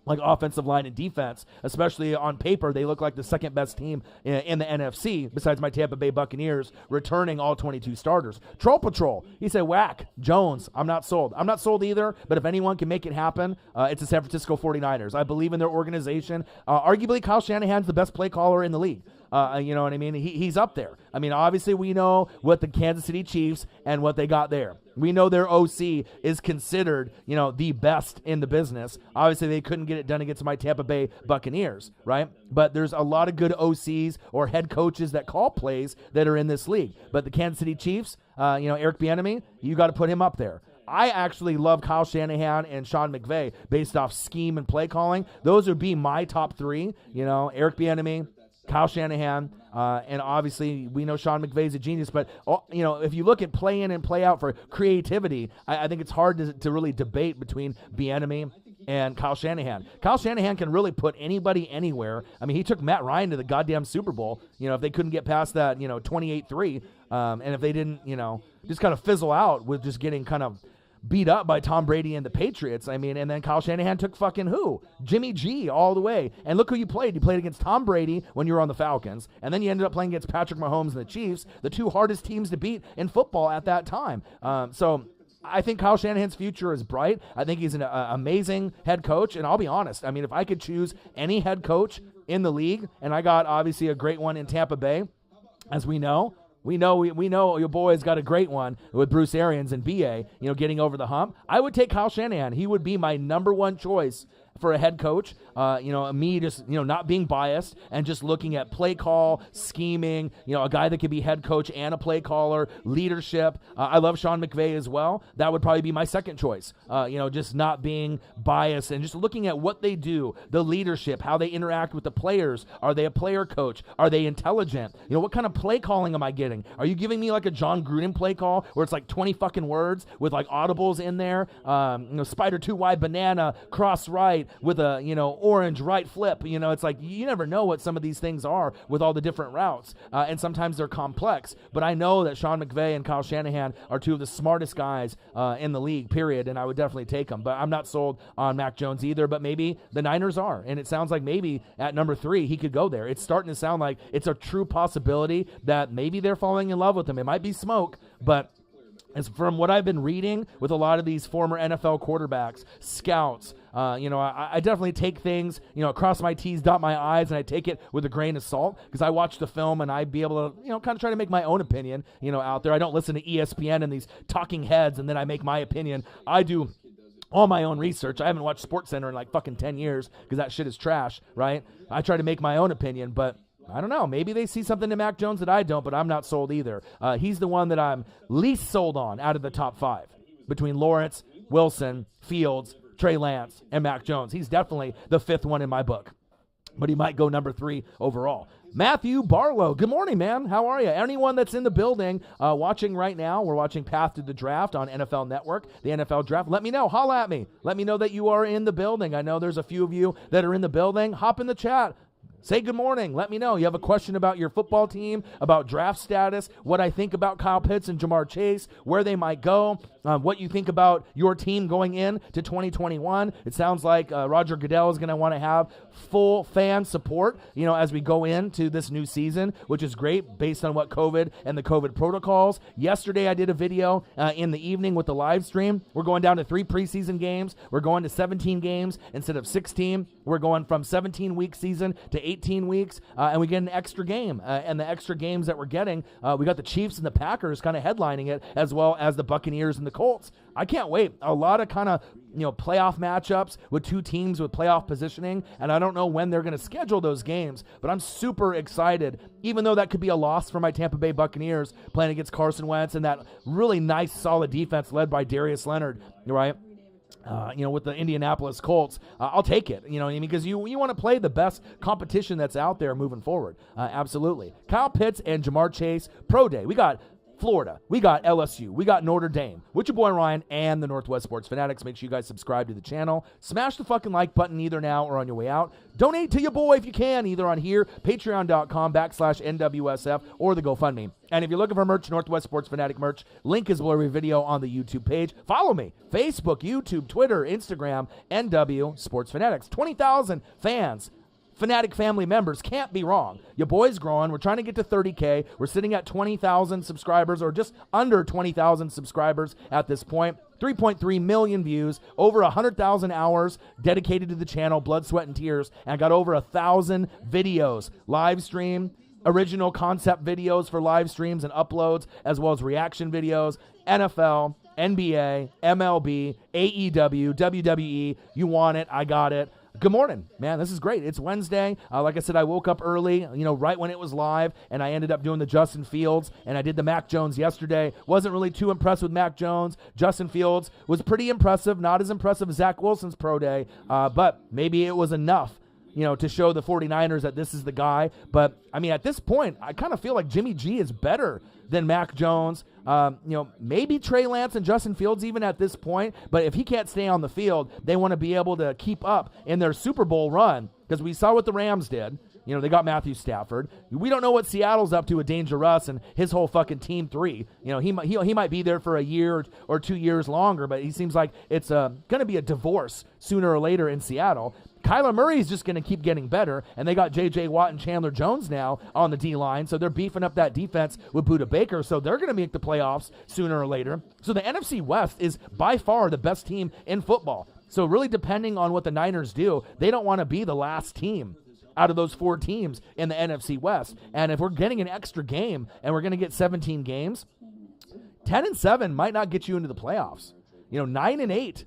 like offensive line and defense. Especially on paper, they look like the second best team in the NFC, besides my Tampa Bay Buccaneers, returning all 22 starters. Troll Patrol, he said, whack, Jones, I'm not sold. I'm not sold either, but if anyone can make it happen, it's the San Francisco 49ers. I believe in their organization. Arguably, Kyle Shanahan's the best play caller in the league. You know what I mean? He's up there. I mean, obviously we know what the Kansas City Chiefs and what they got there. We know their OC is considered, the best in the business. Obviously they couldn't get it done against my Tampa Bay Buccaneers, right? But there's a lot of good OCs or head coaches that call plays that are in this league. But the Kansas City Chiefs, Eric Bieniemy, you got to put him up there. I actually love Kyle Shanahan and Sean McVay based off scheme and play calling. Those would be my top 3, Eric Bieniemy, Kyle Shanahan, and obviously we know Sean McVay's a genius, but if you look at play in and play out for creativity, I think it's hard to really debate between Bieniemy and Kyle Shanahan. Kyle Shanahan can really put anybody anywhere. I mean, he took Matt Ryan to the goddamn Super Bowl, if they couldn't get past that, 28-3, and if they didn't, just kind of fizzle out with just getting kind of beat up by Tom Brady and the Patriots. I mean, and then Kyle Shanahan took fucking who? Jimmy G all the way. And look who you played. You played against Tom Brady when you were on the Falcons, and then you ended up playing against Patrick Mahomes and the Chiefs, the 2 hardest teams to beat in football at that time. So I think Kyle Shanahan's future is bright. I think he's an amazing head coach, and I'll be honest. I mean, if I could choose any head coach in the league, and I got obviously a great one in Tampa Bay, as we know your boy's got a great one with Bruce Arians and BA, getting over the hump. I would take Kyle Shanahan. He would be my number 1 choice for a head coach. Me just, not being biased and just looking at play call, scheming, a guy that could be head coach and a play caller, leadership. I love Sean McVay as well. That would probably be my second choice. Just not being biased and just looking at what they do, the leadership, how they interact with the players. Are they a player coach? Are they intelligent? What kind of play calling am I getting? Are you giving me like a John Gruden play call where it's like 20 fucking words with like audibles in there? Spider 2 wide banana, cross right with a, orange right flip. It's like you never know what some of these things are with all the different routes. And sometimes they're complex. But I know that Sean McVay and Kyle Shanahan are 2 of the smartest guys in the league, period. And I would definitely take them. But I'm not sold on Mac Jones either. But maybe the Niners are. And it sounds like maybe at number 3 he could go there. It's starting to sound like it's a true possibility that maybe they're falling in love with him. It might be smoke, but as from what I've been reading with a lot of these former NFL quarterbacks, scouts, I definitely take things, cross my T's, dot my I's, and I take it with a grain of salt because I watch the film and I'd be able to, kind of try to make my own opinion, out there. I don't listen to ESPN and these talking heads and then I make my opinion. I do all my own research. I haven't watched SportsCenter in like fucking 10 years because that shit is trash, right? I try to make my own opinion, but I don't know. Maybe they see something in Mac Jones that I don't, but I'm not sold either. He's the one that I'm least sold on out of the top 5 between Lawrence, Wilson, Fields, Trey Lance, and Mac Jones. He's definitely the 5th one in my book, but he might go number 3 overall. Matthew Barlow, good morning, man. How are you? Anyone that's in the building watching right now, we're watching Path to the Draft on NFL Network, the NFL Draft. Let me know. Holla at me. Let me know that you are in the building. I know there's a few of you that are in the building. Hop in the chat. Say good morning. Let me know. You have a question about your football team, about draft status, what I think about Kyle Pitts and Jamar Chase, where they might go, what you think about your team going in to 2021. It sounds like Roger Goodell is going to want to have full fan support, as we go into this new season, which is great based on what COVID and the COVID protocols. Yesterday, I did a video in the evening with the live stream. We're going down to 3 preseason games. We're going to 17 games instead of 16. We're going from 17-week season to 18 weeks, and we get an extra game. And the extra games that we're getting, we got the Chiefs and the Packers kind of headlining it, as well as the Buccaneers and the Colts. I can't wait. A lot of kind of playoff matchups with 2 teams with playoff positioning, and I don't know when they're going to schedule those games, but I'm super excited, even though that could be a loss for my Tampa Bay Buccaneers playing against Carson Wentz and that really nice, solid defense led by Darius Leonard, right? With the Indianapolis Colts, I'll take it, because you want to play the best competition that's out there moving forward. Absolutely. Kyle Pitts and Jamar Chase, Pro Day. We got Florida, we got LSU, we got Notre Dame, with your boy Ryan and the Northwest Sports Fanatics. Make sure you guys subscribe to the channel. Smash the fucking like button either now or on your way out. Donate to your boy if you can, either on here, patreon.com/NWSF, or the GoFundMe. And if you're looking for merch, Northwest Sports Fanatic merch, link is below every video on the YouTube page. Follow me, Facebook, YouTube, Twitter, Instagram, NW Sports Fanatics. 20,000 fans. Fanatic family members, can't be wrong. Your boy's growing. We're trying to get to 30K. We're sitting at 20,000 subscribers, or just under 20,000 subscribers at this point. 3.3 million views, over 100,000 hours dedicated to the channel, blood, sweat, and tears, and I got over 1,000 videos, live stream, original concept videos for live streams and uploads, as well as reaction videos, NFL, NBA, MLB, AEW, WWE. You want it, I got it. Good morning, man. This is great. It's Wednesday. Like I said, I woke up early, right when it was live, and I ended up doing the Justin Fields, and I did the Mac Jones yesterday. Wasn't really too impressed with Mac Jones. Justin Fields was pretty impressive, not as impressive as Zach Wilson's pro day, but maybe it was enough, to show the 49ers that this is the guy. But, at this point, I kind of feel like Jimmy G is better than Mac Jones. Maybe Trey Lance and Justin Fields even at this point. But if he can't stay on the field, they want to be able to keep up in their Super Bowl run, because we saw what the Rams did. They got Matthew Stafford. We don't know what Seattle's up to with Danger Russ and his whole fucking team 3. He might be there for a year or 2 years longer, but he seems like it's going to be a divorce sooner or later in Seattle. Kyler Murray's just going to keep getting better, and they got J.J. Watt and Chandler Jones now on the D-line, so they're beefing up that defense with Budda Baker, so they're going to make the playoffs sooner or later. So the NFC West is by far the best team in football. So really, depending on what the Niners do, they don't want to be the last team out of those 4 teams in the NFC West. And if we're getting an extra game and we're going to get 17 games, 10-7 might not get you into the playoffs. 9-8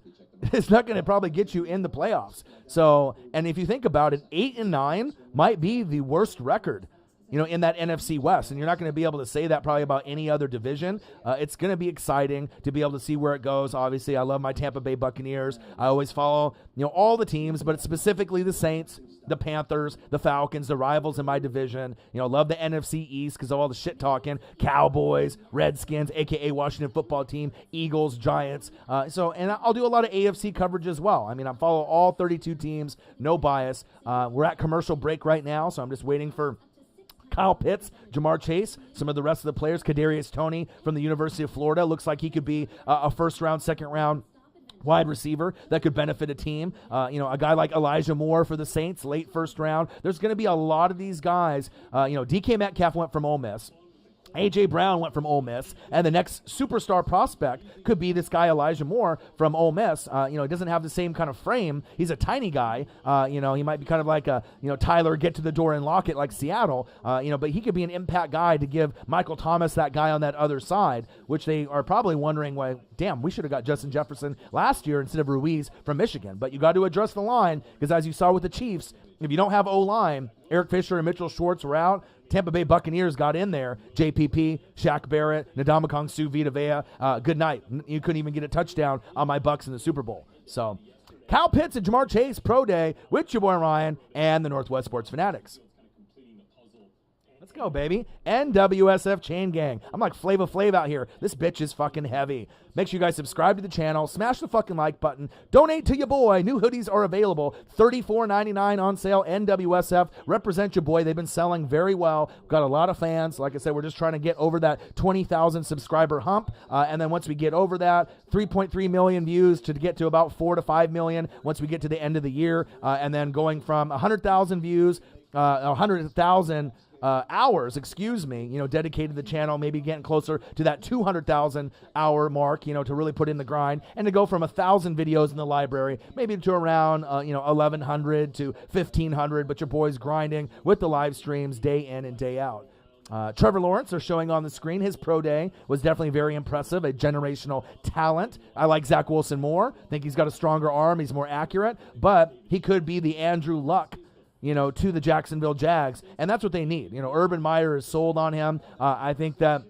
is not going to probably get you in the playoffs. So, and if you think about it, 8-9 might be the worst record, in that NFC West. And you're not going to be able to say that probably about any other division. It's going to be exciting to be able to see where it goes. Obviously, I love my Tampa Bay Buccaneers. I always follow, all the teams, but specifically the Saints, the Panthers, the Falcons, the rivals in my division. Love the NFC East because of all the shit talking. Cowboys, Redskins, a.k.a. Washington football team, Eagles, Giants. And I'll do a lot of AFC coverage as well. I follow all 32 teams, no bias. We're at commercial break right now, so I'm just waiting for Kyle Pitts, Jamar Chase, some of the rest of the players. Kadarius Toney from the University of Florida looks like he could be a first-round, second-round wide receiver that could benefit a team. A guy like Elijah Moore for the Saints, late first round. There's going to be a lot of these guys. DK Metcalf went from Ole Miss. A.J. Brown went from Ole Miss, and the next superstar prospect could be this guy Elijah Moore from Ole Miss. He doesn't have the same kind of frame. He's a tiny guy. He might be kind of like a Tyler get to the door and lock it like Seattle. But he could be an impact guy to give Michael Thomas that guy on that other side, which they are probably wondering, well, damn, we should have got Justin Jefferson last year instead of Ruiz from Michigan. But you got to address the line, because as you saw with the Chiefs, if you don't have O-line, Eric Fisher and Mitchell Schwartz were out. Tampa Bay Buccaneers got in there. JPP, Shaq Barrett, Ndamukong Suh, Vita Vea. Good night. You couldn't even get a touchdown on my Bucks in the Super Bowl. So, Kyle Pitts and Jamar Chase, Pro Day, with your boy Ryan and the Northwest Sports Fanatics. go, baby. NWSF Chain Gang. I'm like Flava Flav out here. This bitch is fucking heavy. Make sure you guys subscribe to the channel. Smash the fucking like button. Donate to your boy. New hoodies are available. $34.99 on sale. NWSF. Represent your boy. They've been selling very well. We've got a lot of fans. Like I said, we're just trying to get over that 20,000 subscriber hump. And then once we get over that, 3.3 million views to get to about 4 to 5 million once we get to the end of the year. And then going from 100,000 views, 100,000 hours, dedicated to the channel, maybe getting closer to that 200,000 hour mark, to really put in the grind, and to go from 1,000 videos in the library, maybe to around, 1,100 to 1,500, but your boy's grinding with the live streams day in and day out. Trevor Lawrence are showing on the screen. His pro day was definitely very impressive, a generational talent. I like Zach Wilson more. Think he's got a stronger arm. He's more accurate, but he could be the Andrew Luck, to the Jacksonville Jags, and that's what they need. Urban Meyer is sold on him. I think that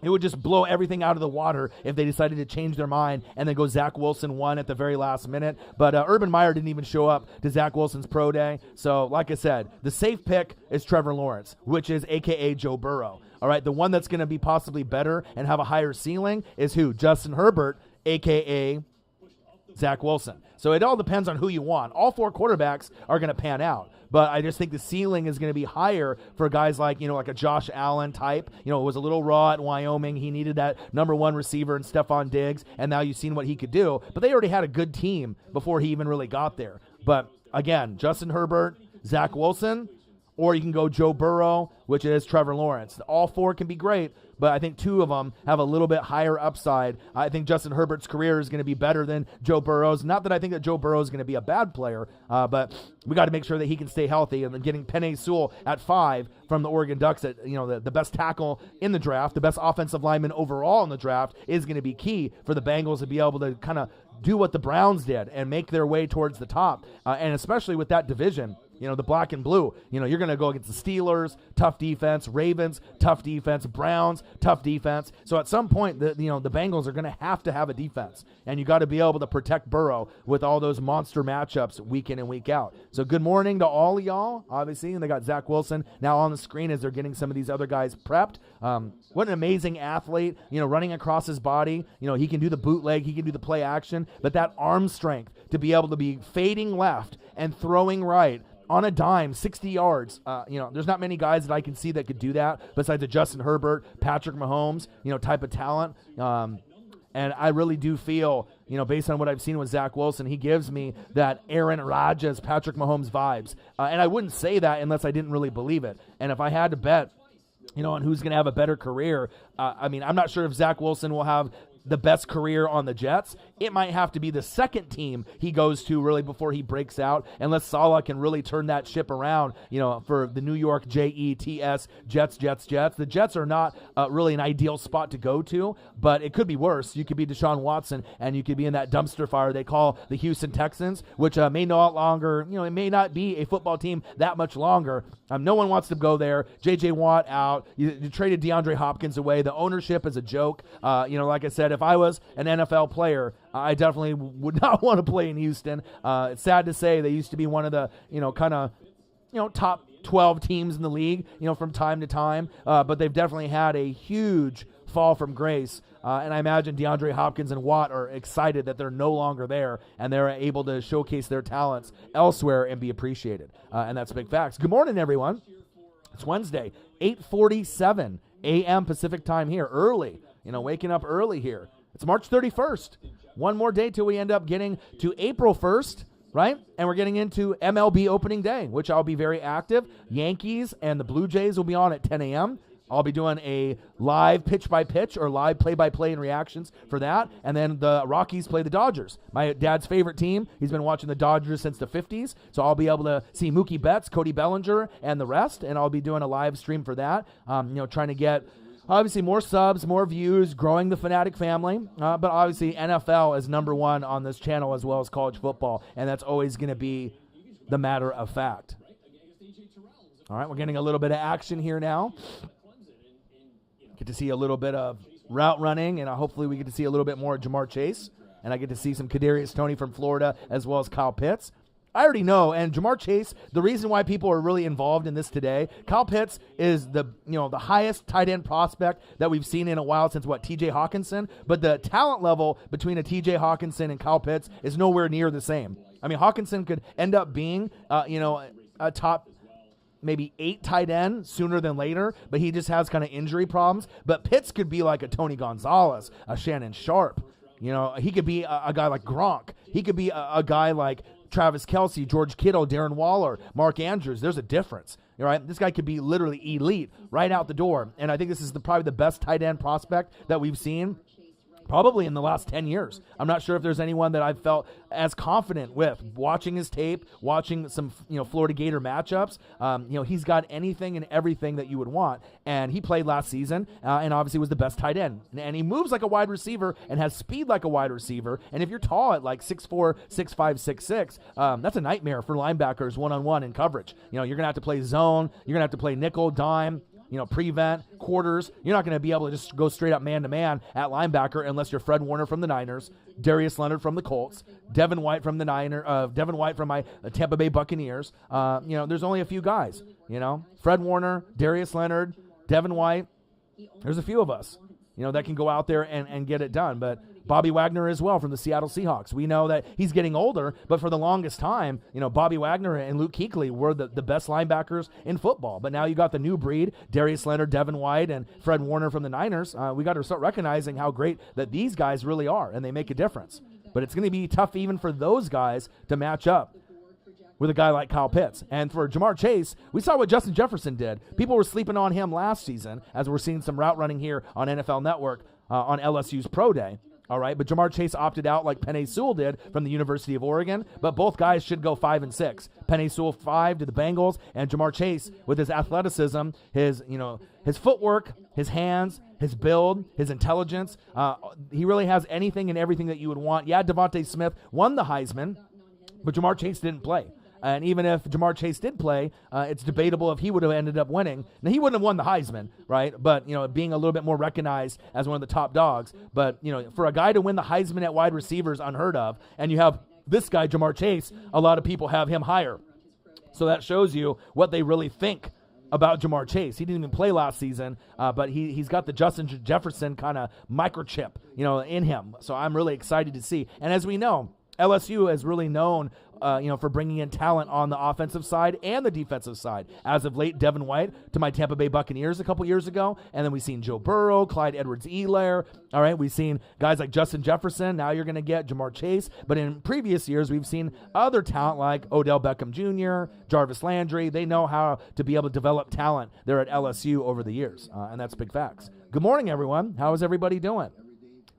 it would just blow everything out of the water if they decided to change their mind and then go Zach Wilson 1 at the very last minute. But Urban Meyer didn't even show up to Zach Wilson's pro day. So, like I said, the safe pick is Trevor Lawrence, which is a.k.a. Joe Burrow. All right, the one that's going to be possibly better and have a higher ceiling is who? Justin Herbert, a.k.a. Zach Wilson. So it all depends on who you want. All 4 quarterbacks are going to pan out. But I just think the ceiling is going to be higher for guys like, like a Josh Allen type. It was a little raw at Wyoming. He needed that number 1 receiver in Stephon Diggs, and now you've seen what he could do. But they already had a good team before he even really got there. But, again, Justin Herbert, Zach Wilson, or you can go Joe Burrow, which is Trevor Lawrence. All 4 can be great, but I think 2 of them have a little bit higher upside. I think Justin Herbert's career is going to be better than Joe Burrow's. Not that I think that Joe Burrow is going to be a bad player, but we got to make sure that he can stay healthy. And then getting Penei Sewell at 5 from the Oregon Ducks, at the best tackle in the draft, the best offensive lineman overall in the draft, is going to be key for the Bengals to be able to kind of do what the Browns did and make their way towards the top, and especially with that division. The black and blue, you're going to go against the Steelers, tough defense, Ravens, tough defense, Browns, tough defense. So at some point, the Bengals are going to have a defense, and you got to be able to protect Burrow with all those monster matchups week in and week out. So good morning to all of y'all, obviously, and they got Zach Wilson now on the screen as they're getting some of these other guys prepped. What an amazing athlete, running across his body. He can do the bootleg, he can do the play action, but that arm strength to be able to be fading left and throwing right on a dime, 60 yards. There's not many guys that I can see that could do that besides a Justin Herbert, Patrick Mahomes, type of talent. And I really do feel, based on what I've seen with Zach Wilson, he gives me that Aaron Rodgers, Patrick Mahomes vibes. And I wouldn't say that unless I didn't really believe it. And if I had to bet, on who's going to have a better career, I'm not sure if Zach Wilson will have the best career on the Jets. It might have to be the second team he goes to really before he breaks out, unless Saleh can really turn that ship around, for the New York Jets, Jets. The Jets are not really an ideal spot to go to, but it could be worse. You could be Deshaun Watson, and you could be in that dumpster fire they call the Houston Texans, which may no longer, it may not be a football team that much longer. No one wants to go there. J.J. Watt out. You traded DeAndre Hopkins away. The ownership is a joke. Like I said, if I was an NFL player, I definitely would not want to play in Houston. It's sad to say they used to be one of the, top 12 teams in the league, from time to time. But they've definitely had a huge fall from grace. And I imagine DeAndre Hopkins and Watt are excited that they're no longer there and they're able to showcase their talents elsewhere and be appreciated. And that's big facts. Good morning, everyone. It's Wednesday, 8:47 a.m. Pacific time here, early, waking up early here. It's March 31st. One more day till we end up getting to April 1st, right? And we're getting into MLB opening day, which I'll be very active. Yankees and the Blue Jays will be on at 10 a.m. I'll be doing a live pitch-by-pitch or live play-by-play and reactions for that. And then the Rockies play the Dodgers. My dad's favorite team. He's been watching the Dodgers since the 50s. So I'll be able to see Mookie Betts, Cody Bellinger, and the rest. And I'll be doing a live stream for that, trying to get obviously more subs, more views, growing the Fanatic family. But obviously NFL is number 1 on this channel as well as college football. And that's always going to be the matter of fact. All right, we're getting a little bit of action here now. Get to see a little bit of route running, and hopefully we get to see a little bit more of Jamar Chase. And I get to see some Kadarius Toney from Florida as well as Kyle Pitts. I already know. And Jamar Chase, the reason why people are really involved in this today, Kyle Pitts is the highest tight end prospect that we've seen in a while since TJ Hawkinson. But the talent level between a TJ Hawkinson and Kyle Pitts is nowhere near the same. I mean, Hawkinson could end up being, a top maybe 8 tight end sooner than later, but he just has kind of injury problems. But Pitts could be like a Tony Gonzalez, a Shannon Sharp. He could be a guy like Gronk. He could be a guy like Travis Kelce, George Kittle, Darren Waller, Mark Andrews. There's a difference. Right? This guy could be literally elite right out the door. And I think this is probably the best tight end prospect that we've seen probably in the last 10 years. I'm not sure if there's anyone that I've felt as confident with. Watching his tape, watching some Florida Gator matchups, he's got anything and everything that you would want. And he played last season and obviously was the best tight end. And he moves like a wide receiver and has speed like a wide receiver. And if you're tall at like 6'4", 6'5", 6'6", that's a nightmare for linebackers one-on-one in coverage. You're going to have to play zone. You're going to have to play nickel, dime, prevent, quarters. You're not going to be able to just go straight up man-to-man at linebacker unless you're Fred Warner from the Niners, Darius Leonard from the Colts, Devin White from my Tampa Bay Buccaneers. There's only a few guys, Fred Warner, Darius Leonard, Devin White. There's a few of us, that can go out there and get it done. But Bobby Wagner as well from the Seattle Seahawks. We know that he's getting older, but for the longest time, Bobby Wagner and Luke Kuechly were the best linebackers in football. But now you got the new breed, Darius Leonard, Devin White, and Fred Warner from the Niners. We got to start recognizing how great that these guys really are, and they make a difference. But it's going to be tough even for those guys to match up with a guy like Kyle Pitts. And for Jamar Chase, we saw what Justin Jefferson did. People were sleeping on him last season, as we're seeing some route running here on NFL Network on LSU's Pro Day. All right, but Jamar Chase opted out like Penei Sewell did from the University of Oregon, but both guys should go 5 and 6. Penei Sewell 5 to the Bengals, and Jamar Chase with his athleticism, his footwork, his hands, his build, his intelligence. He really has anything and everything that you would want. Yeah, Devontae Smith won the Heisman, but Jamar Chase didn't play. And even if Jamar Chase did play, it's debatable if he would have ended up winning. Now, he wouldn't have won the Heisman, right? But, being a little bit more recognized as one of the top dogs. But, for a guy to win the Heisman at wide receiver is unheard of. And you have this guy, Jamar Chase, a lot of people have him higher. So that shows you what they really think about Jamar Chase. He didn't even play last season, but he's got the Justin Jefferson kind of microchip, in him. So I'm really excited to see. And as we know, LSU is really known for bringing in talent on the offensive side and the defensive side. As of late, Devin White to my Tampa Bay Buccaneers a couple years ago, and then we've seen Joe Burrow, Clyde Edwards-Helaire. All right, we've seen guys like Justin Jefferson. Now you're going to get Jamar Chase. But in previous years, we've seen other talent like Odell Beckham Jr., Jarvis Landry. They know how to be able to develop talent there at LSU over the years, and that's big facts. Good morning, everyone. How is everybody doing?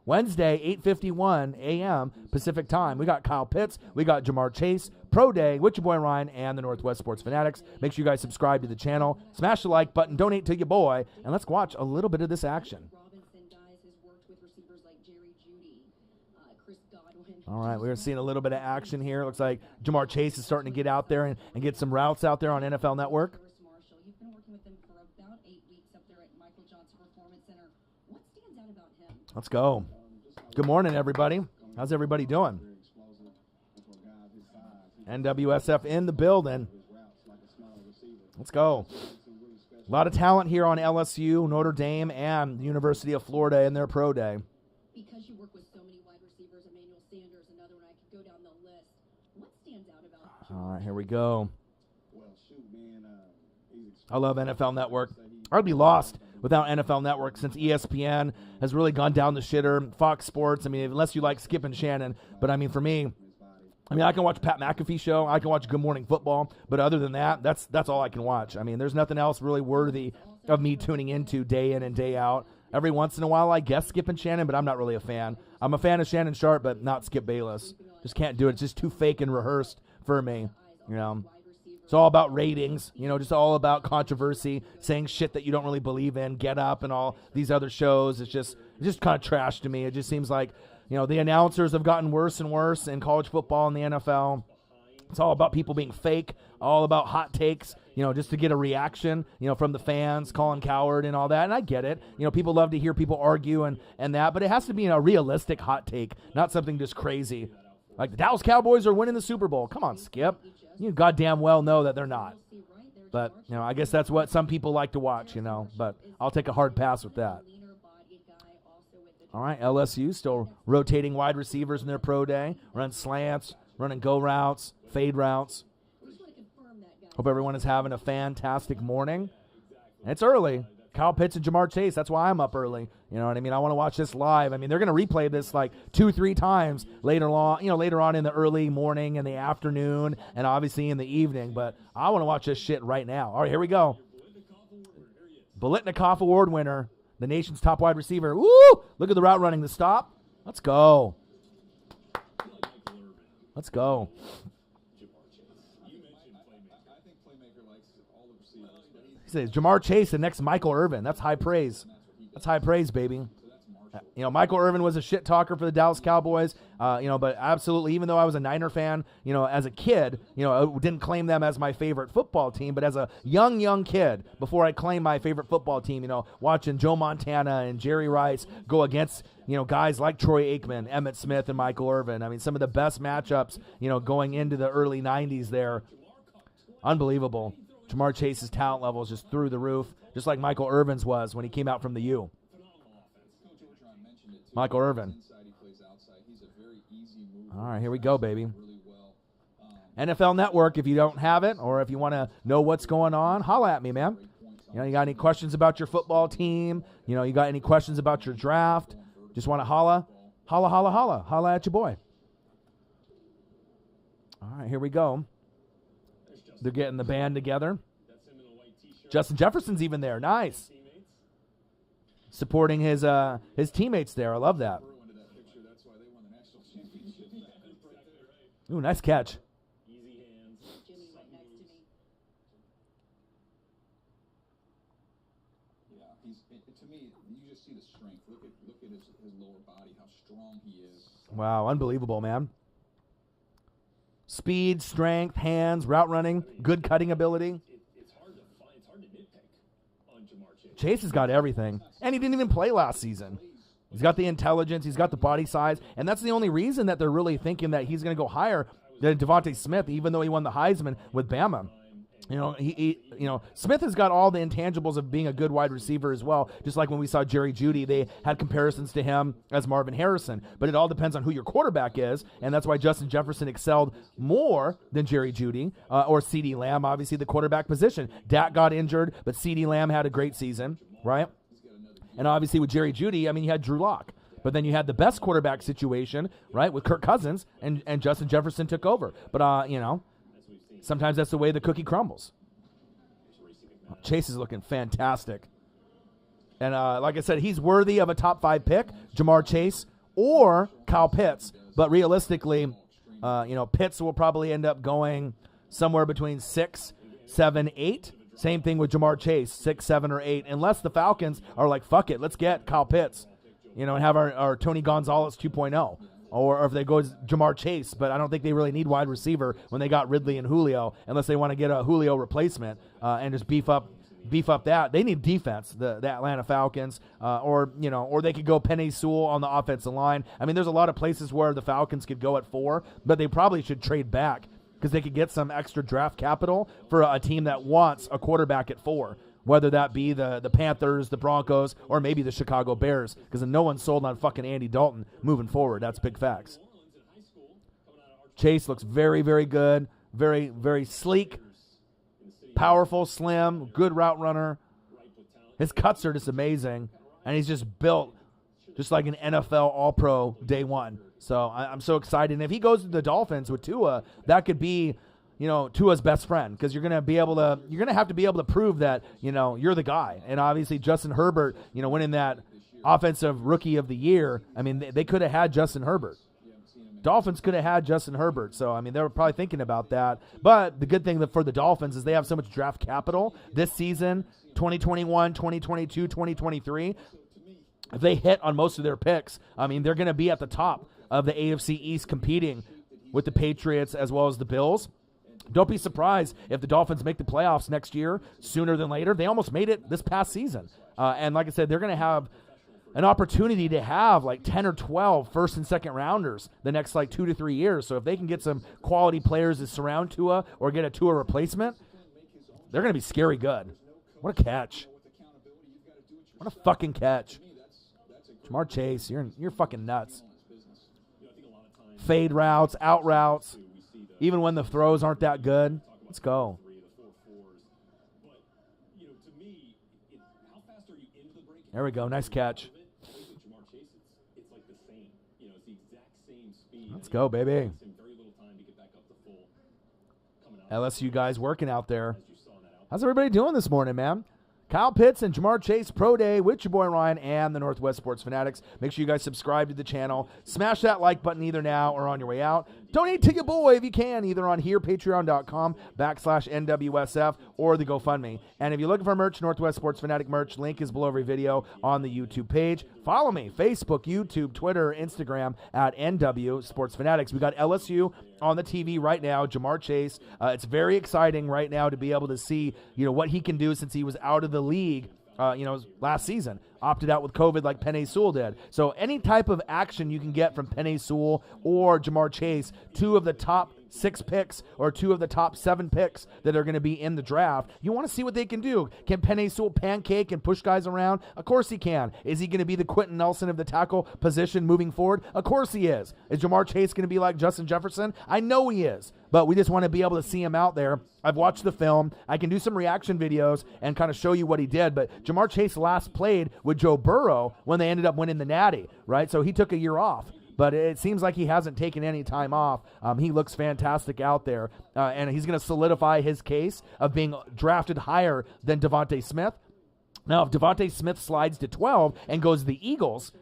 Wednesday, 8:51 a.m. Pacific time. We got Kyle Pitts. We got Jamar Chase. Pro Day with your boy Ryan and the Northwest Sports Fanatics. Make sure you guys subscribe to the channel. Smash the like button. Donate to your boy. And let's watch a little bit of this action. All right, we're seeing a little bit of action here. Looks like Jamar Chase is starting to get out there and get some routes out there on NFL Network. Let's go. Good morning, everybody. How's everybody doing? NWSF in the building. Let's go. A lot of talent here on LSU, Notre Dame, and the University of Florida in their Pro Day. Because you work with so many wide receivers, Emmanuel Sanders, another one, I could go down the list. What stands out about him? All right, here we go. I love NFL Network. I'd be lost without NFL Network since ESPN has really gone down the shitter. Fox Sports, unless you like Skip and Shannon. But, for me, I can watch Pat McAfee show. I can watch Good Morning Football. But other than that, that's all I can watch. There's nothing else really worthy of me tuning into day in and day out. Every once in a while, I guess Skip and Shannon, but I'm not really a fan. I'm a fan of Shannon Sharp, but not Skip Bayless. Just can't do it. It's just too fake and rehearsed for me, It's all about ratings, just all about controversy, saying shit that you don't really believe in, Get Up and all these other shows. It's just kind of trash to me. It just seems like, the announcers have gotten worse and worse in college football and the NFL. It's all about people being fake, all about hot takes, just to get a reaction, from the fans, Colin Cowherd and all that. And I get it. People love to hear people argue and that, but it has to be a realistic hot take, not something just crazy. Like the Dallas Cowboys are winning the Super Bowl. Come on, Skip. You goddamn well know that they're not. But, I guess that's what some people like to watch, But I'll take a hard pass with that. All right, LSU still rotating wide receivers in their pro day. Run slants, running go routes, fade routes. Hope everyone is having a fantastic morning. It's early. Kyle Pitts and Jamar Chase, that's why I'm up early. You know what I mean? I want to watch this live. I mean, they're going to replay this like 2-3 times later on in the early morning and the afternoon and obviously in the evening. But I want to watch this shit right now. All right, here we go. Biletnikoff Award winner, the nation's top wide receiver. Woo! Look at the route running, the stop. Let's go. Let's go. He says Jamar Chase, the next Michael Irvin. That's high praise. That's high praise, baby. Michael Irvin was a shit talker for the Dallas Cowboys. But absolutely, even though I was a Niner fan, as a kid, I didn't claim them as my favorite football team. But as a young kid, before I claimed my favorite football team, watching Joe Montana and Jerry Rice go against, guys like Troy Aikman, Emmitt Smith, and Michael Irvin. I mean, some of the best matchups, going into the early 90s there. Unbelievable. Jamar Chase's talent level is just through the roof, just like Michael Irvin's was when he came out from the U. Michael Irvin. All right, here we go, baby. NFL Network, if you don't have it or if you want to know what's going on, holla at me, man. You got any questions about your football team? You got any questions about your draft? Just want to holla at your boy. All right, here we go. They're getting the band together. Justin Jefferson's even there. Nice. Supporting his teammates there. I love that. Ooh, nice catch. To me, you just see the strength. Look at his lower body, how strong he is. Wow, unbelievable, man. Speed, strength, hands, route running, good cutting ability. It's hard to nitpick on Jamar Chase. Chase has got everything, and he didn't even play last season. He's got the intelligence, he's got the body size, and that's the only reason that they're really thinking that he's going to go higher than Devontae Smith, even though he won the Heisman with Bama. Smith has got all the intangibles of being a good wide receiver as well. Just like when we saw Jerry Jeudy, they had comparisons to him as Marvin Harrison. But it all depends on who your quarterback is, and that's why Justin Jefferson excelled more than Jerry Jeudy or CeeDee Lamb, obviously the quarterback position. Dak got injured, but CeeDee Lamb had a great season, right? And obviously with Jerry Jeudy, you had Drew Lock. But then you had the best quarterback situation, right, with Kirk Cousins, and Justin Jefferson took over. But, sometimes that's the way the cookie crumbles. Chase is looking fantastic. And like I said, he's worthy of a top 5 pick, Jamar Chase or Kyle Pitts. But realistically, Pitts will probably end up going somewhere between 6, 7, 8. Same thing with Jamar Chase, 6, 7, or 8. Unless the Falcons are like, fuck it, let's get Kyle Pitts, and have our Tony Gonzalez 2.0. Or if they go Jamar Chase, but I don't think they really need wide receiver when they got Ridley and Julio, unless they want to get a Julio replacement and just beef up that. They need defense, the Atlanta Falcons, or they could go Penei Sewell on the offensive line. There's a lot of places where the Falcons could go at 4, but they probably should trade back because they could get some extra draft capital for a team that wants a quarterback at 4. Whether that be the Panthers, the Broncos, or maybe the Chicago Bears, because no one's sold on fucking Andy Dalton moving forward. That's big facts. Chase looks very, very good, very, very sleek, powerful, slim, good route runner. His cuts are just amazing, and he's just built just like an NFL All-Pro day one. So I'm so excited. And if he goes to the Dolphins with Tua, that could be Tua's best friend, because you're going to have to be able to prove that, you're the guy. And obviously Justin Herbert, winning that offensive rookie of the year, they could have had Justin Herbert. Dolphins could have had Justin Herbert. So, they were probably thinking about that. But the good thing for the Dolphins is they have so much draft capital this season, 2021, 2022, 2023. If they hit on most of their picks, they're going to be at the top of the AFC East competing with the Patriots as well as the Bills. Don't be surprised if the Dolphins make the playoffs next year, sooner than later. They almost made it this past season. And like I said, they're going to have an opportunity to have like 10 or 12 first and second rounders the next like 2 to 3 years. So if they can get some quality players to surround Tua or get a Tua replacement, they're going to be scary good. What a catch. What a fucking catch. Jamar Chase, you're fucking nuts. Fade routes, out routes, even when the throws aren't that good. Let's go. There we go. Nice catch. Let's go, baby. LSU guys working out there. How's everybody doing this morning, man? Kyle Pitts and Jamar Chase Pro Day with your boy Ryan and the Northwest Sports Fanatics. Make sure you guys subscribe to the channel. Smash that like button either now or on your way out. Donate to your boy if you can, either on here, patreon.com/NWSF, or the GoFundMe. And if you're looking for merch, Northwest Sports Fanatic merch, link is below every video on the YouTube page. Follow me, Facebook, YouTube, Twitter, Instagram, at NW Sports Fanatics. We got LSU on the TV right now, Jamar Chase. It's very exciting right now to be able to see, what he can do since he was out of the league, last season. Opted out with COVID like Penei Sewell did. So any type of action you can get from Penei Sewell or Jamar Chase, 2 of the top 6 picks or 2 of the top 7 picks that are going to be in the draft, you want to see what they can do. Can Penei Sewell pancake and push guys around? Of course he can. Is he going to be the Quentin Nelson of the tackle position moving forward? Of course he is. Is Jamar Chase going to be like Justin Jefferson? I know he is, but we just want to be able to see him out there. I've watched the film. I can do some reaction videos and kind of show you what he did, but Jamar Chase last played with Joe Burrow when they ended up winning the Natty, right? So he took a year off. But it seems like he hasn't taken any time off. He looks fantastic out there, and he's going to solidify his case of being drafted higher than Devontae Smith. Now, if Devontae Smith slides to 12 and goes to the Eagles,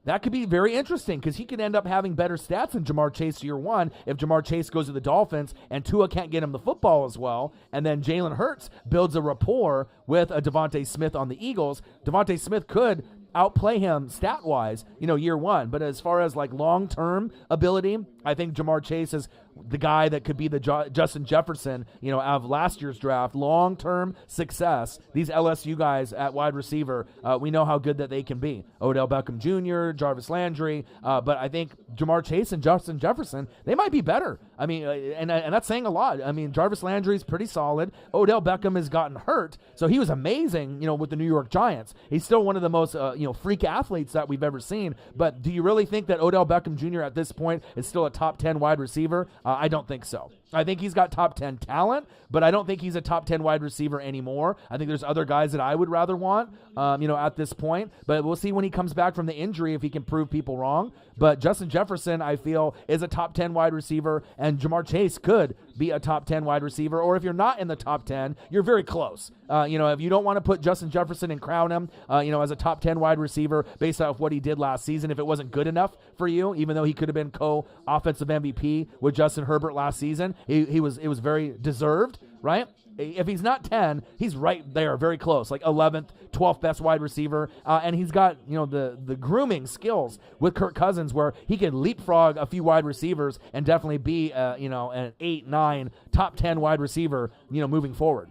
that could be very interesting because he could end up having better stats than Jamar Chase year one if Jamar Chase goes to the Dolphins and Tua can't get him the football as well, and then Jalen Hurts builds a rapport with a Devontae Smith on the Eagles. Devontae Smith could outplay him stat-wise, year one. But as far as, long-term ability, I think Jamar Chase is the guy that could be the Justin Jefferson, out of last year's draft. Long-term success. These LSU guys at wide receiver, we know how good that they can be. Odell Beckham Jr., Jarvis Landry. But I think Jamar Chase and Justin Jefferson, they might be better. I mean, and that's saying a lot. I mean, Jarvis Landry's pretty solid. Odell Beckham has gotten hurt, so he was amazing, with the New York Giants. He's still one of the most, freak athletes that we've ever seen. But do you really think that Odell Beckham Jr. at this point is still a top 10 wide receiver? I don't think so. I think he's got top 10 talent, but I don't think he's a top 10 wide receiver anymore. I think there's other guys that I would rather want, at this point. But we'll see when he comes back from the injury if he can prove people wrong. But Justin Jefferson, I feel, is a top 10 wide receiver, and Jamar Chase could be a top 10 wide receiver. Or if you're not in the top 10, you're very close. If you don't want to put Justin Jefferson and crown him, as a top 10 wide receiver based off what he did last season, if it wasn't good enough for you, even though he could have been co-offensive MVP with Justin Herbert last season, it was very deserved, right? If he's not 10, he's right there, very close, like 11th, 12th best wide receiver. And he's got, the grooming skills with Kirk Cousins where he can leapfrog a few wide receivers and definitely be, an 8, 9, top 10 wide receiver, moving forward.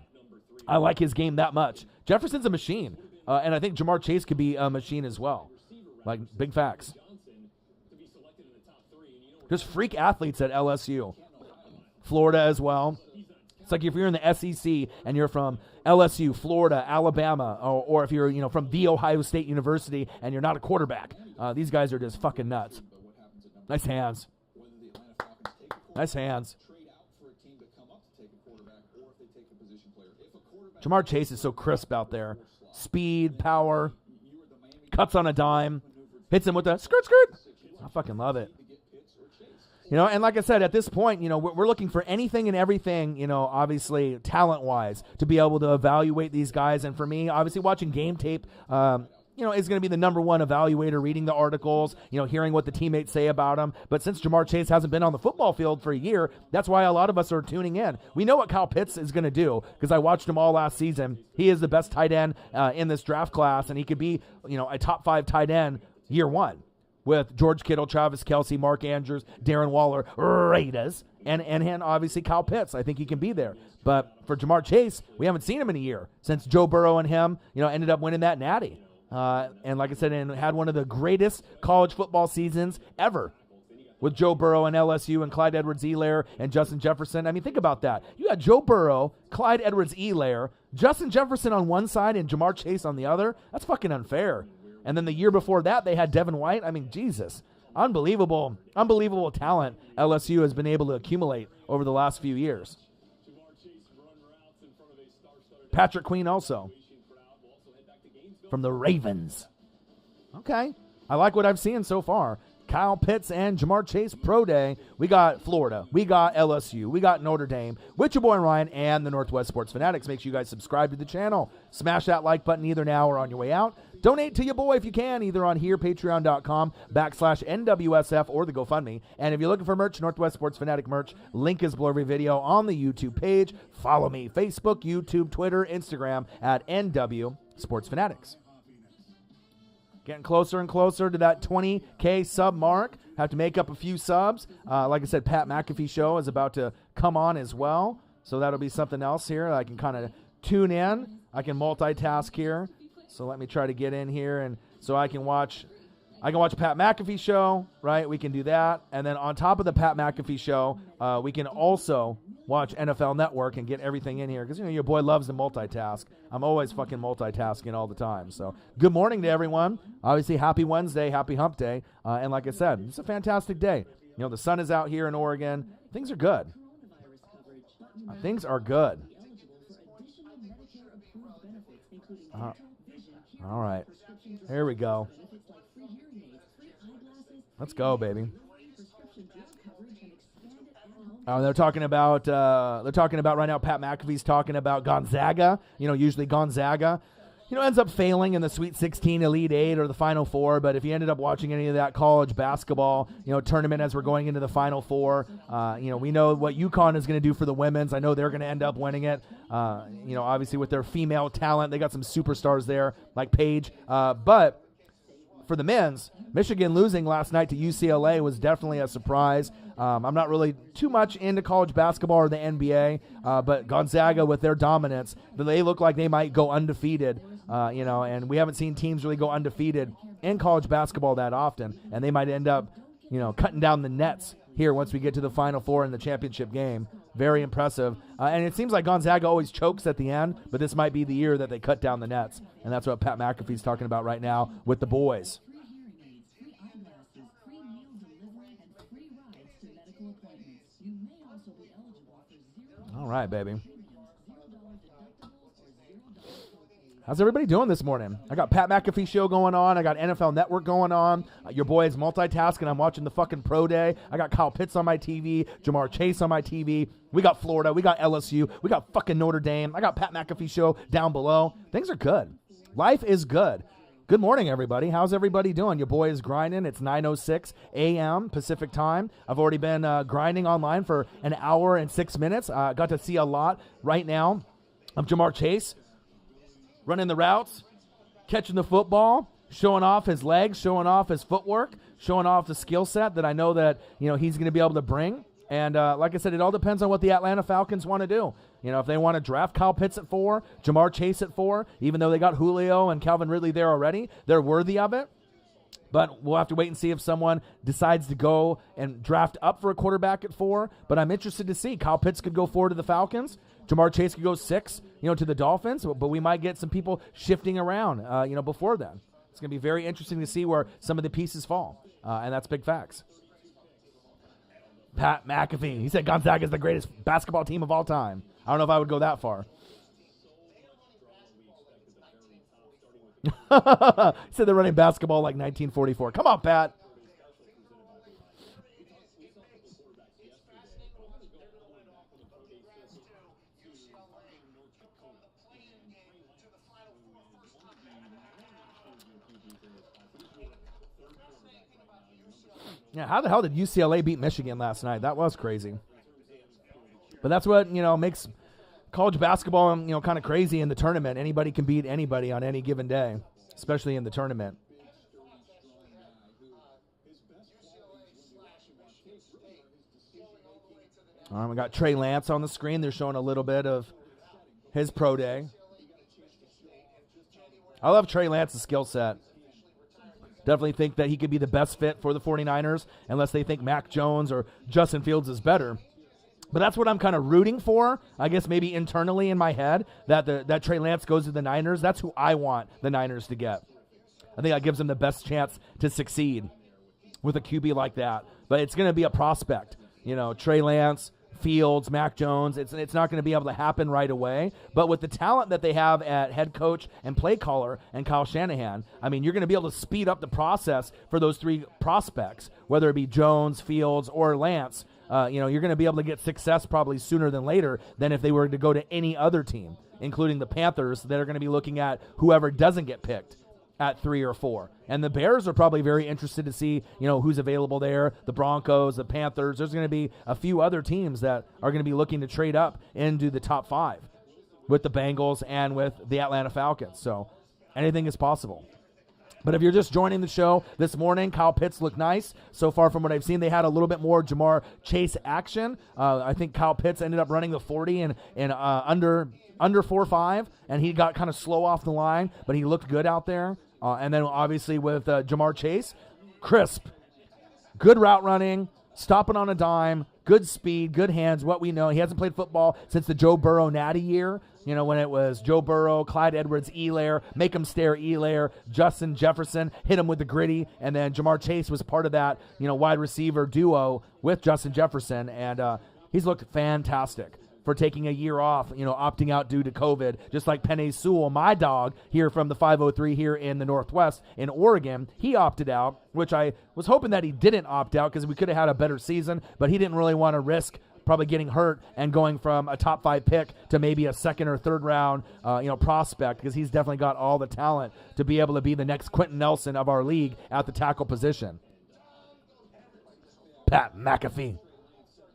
I like his game that much. Jefferson's a machine, and I think Jamar Chase could be a machine as well. Like, big facts. There's freak athletes at LSU. Florida as well. It's like if you're in the SEC and you're from LSU, Florida, Alabama, or if you're from The Ohio State University and you're not a quarterback. These guys are just fucking nuts. Nice hands. Nice hands. Jamar Chase is so crisp out there. Speed, power, cuts on a dime, hits him with a skirt. I fucking love it. And like I said, at this point, we're looking for anything and everything, obviously talent-wise, to be able to evaluate these guys. And for me, obviously watching game tape, is going to be the number one evaluator, reading the articles, hearing what the teammates say about him. But since Jamar Chase hasn't been on the football field for a year, that's why a lot of us are tuning in. We know what Kyle Pitts is going to do because I watched him all last season. He is the best tight end in this draft class, and he could be, a top 5 tight end year one with George Kittle, Travis Kelce, Mark Andrews, Darren Waller, Raiders, and obviously Kyle Pitts. I think he can be there. But for Jamar Chase, we haven't seen him in a year since Joe Burrow and him, ended up winning that Natty. And like I said, and had one of the greatest college football seasons ever with Joe Burrow and LSU and Clyde Edwards-Helaire and Justin Jefferson. I mean, think about that. You had Joe Burrow, Clyde Edwards-Helaire, Justin Jefferson on one side and Jamar Chase on the other. That's fucking unfair. And then the year before that, they had Devin White. I mean, Jesus. Unbelievable talent LSU has been able to accumulate over the last few years. Patrick Queen also from the Ravens. Okay. I like what I've seen so far. Kyle Pitts and Jamar Chase Pro Day. We got Florida. We got LSU. We got Notre Dame. With your boy Ryan and the Northwest Sports Fanatics. Make sure you guys subscribe to the channel. Smash that like button either now or on your way out. Donate to your boy if you can, either on here, patreon.com/NWSF or the GoFundMe. And if you're looking for merch, Northwest Sports Fanatic merch, link is below every video on the YouTube page. Follow me, Facebook, YouTube, Twitter, Instagram at NW Sports Fanatics. Getting closer and closer to that 20K sub mark. Have to make up a few subs. Like I said, Pat McAfee show is about to come on as well. So that'll be something else here. I can kind of tune in. I can multitask here. So let me try to get in here, and so I can watch Pat McAfee show, right? We can do that. And then on top of the Pat McAfee show, we can also watch NFL Network and get everything in here. Because, you know, your boy loves to multitask. I'm always fucking multitasking all the time. So good morning to everyone. Obviously, happy Wednesday, happy hump day. And like I said, it's a fantastic day. You know, the sun is out here in Oregon. Things are good. Things are good. All right. Here we go. Let's go, baby. They're talking about right now. Pat McAfee's talking about Gonzaga. You know, usually Gonzaga, you know, ends up failing in the Sweet 16, Elite 8, or the Final Four. But if you ended up watching any of that college basketball, you know, tournament as we're going into the Final Four, you know, we know what UConn is going to do for the women's. I know they're going to end up winning it. You know, obviously with their female talent, they got some superstars there like Paige. But for the men's, Michigan losing last night to UCLA was definitely a surprise. I'm not really too much into college basketball or the NBA, but Gonzaga with their dominance, they look like they might go undefeated, you know, and we haven't seen teams really go undefeated in college basketball that often, and they might end up, you know, cutting down the nets here once we get to the Final Four in the championship game. Very impressive. And it seems like Gonzaga always chokes at the end, but this might be the year that they cut down the nets, and that's what Pat McAfee's talking about right now with the boys. All right, baby. How's everybody doing this morning? I got Pat McAfee show going on. I got NFL Network going on. Your boy is multitasking. I'm watching the fucking Pro Day. I got Kyle Pitts on my TV, Jamar Chase on my TV. We got Florida. We got LSU. We got fucking Notre Dame. I got Pat McAfee show down below. Things are good. Life is good. Good morning, everybody. How's everybody doing? Your boy is grinding. It's 9:06 a.m. Pacific time. I've already been grinding online for an hour and 6 minutes. Got to see a lot right now of Jamar Chase running the routes, catching the football, showing off his legs, showing off his footwork, showing off the skill set that I know that, you know, he's going to be able to bring. And like I said, it all depends on what the Atlanta Falcons want to do. You know, if they want to draft Kyle Pitts at 4, Jamar Chase at 4, even though they got Julio and Calvin Ridley there already, they're worthy of it. But we'll have to wait and see if someone decides to go and draft up for a quarterback at 4. But I'm interested to see. Kyle Pitts could go 4 to the Falcons. Jamar Chase could go 6, you know, to the Dolphins. But we might get some people shifting around, you know, before then. It's going to be very interesting to see where some of the pieces fall. And that's big facts. Pat McAfee. He said Gonzaga is the greatest basketball team of all time. I don't know if I would go that far. He said they're running basketball like 1944. Come on, Pat. Yeah, how the hell did UCLA beat Michigan last night? That was crazy. But that's what, you know, makes college basketball, you know, kind of crazy in the tournament. Anybody can beat anybody on any given day, especially in the tournament. We got Trey Lance on the screen. They're showing a little bit of his pro day. I love Trey Lance's skill set. Definitely think that he could be the best fit for the 49ers, unless they think Mac Jones or Justin Fields is better. But that's what I'm kind of rooting for, I guess maybe internally in my head, that Trey Lance goes to the Niners. That's who I want the Niners to get. I think that gives them the best chance to succeed with a QB like that. But it's going to be a prospect. You know, Trey Lance, Fields, Mac Jones, it's not going to be able to happen right away. But with the talent that they have at head coach and play caller and Kyle Shanahan, I mean, you're going to be able to speed up the process for those three prospects, whether it be Jones, Fields, or Lance. You're going to be able to get success probably sooner than later than if they were to go to any other team, including the Panthers that are going to be looking at whoever doesn't get picked at 3 or 4. And the Bears are probably very interested to see, who's available there. The Broncos, the Panthers. There's going to be a few other teams that are going to be looking to trade up into the top 5 with the Bengals and with the Atlanta Falcons. So anything is possible. But if you're just joining the show this morning, Kyle Pitts looked nice. So far from what I've seen, they had a little bit more Jamar Chase action. I think Kyle Pitts ended up running the 40 and under 4.5, and he got kind of slow off the line, but he looked good out there. And then obviously with Jamar Chase, crisp, good route running, stopping on a dime, good speed, good hands, what we know. He hasn't played football since the Joe Burrow natty year. When it was Joe Burrow, Clyde Edwards-Helaire, make him stare Helaire, Justin Jefferson, hit him with the gritty, and then Jamar Chase was part of that, wide receiver duo with Justin Jefferson, and he's looked fantastic for taking a year off, opting out due to COVID, just like Penei Sewell, my dog, here from the 503 here in the Northwest in Oregon. He opted out, which I was hoping that he didn't opt out because we could have had a better season, but he didn't really want to risk probably getting hurt and going from a top 5 pick to maybe a second or third round, prospect, because he's definitely got all the talent to be able to be the next Quentin Nelson of our league at the tackle position. Pat McAfee.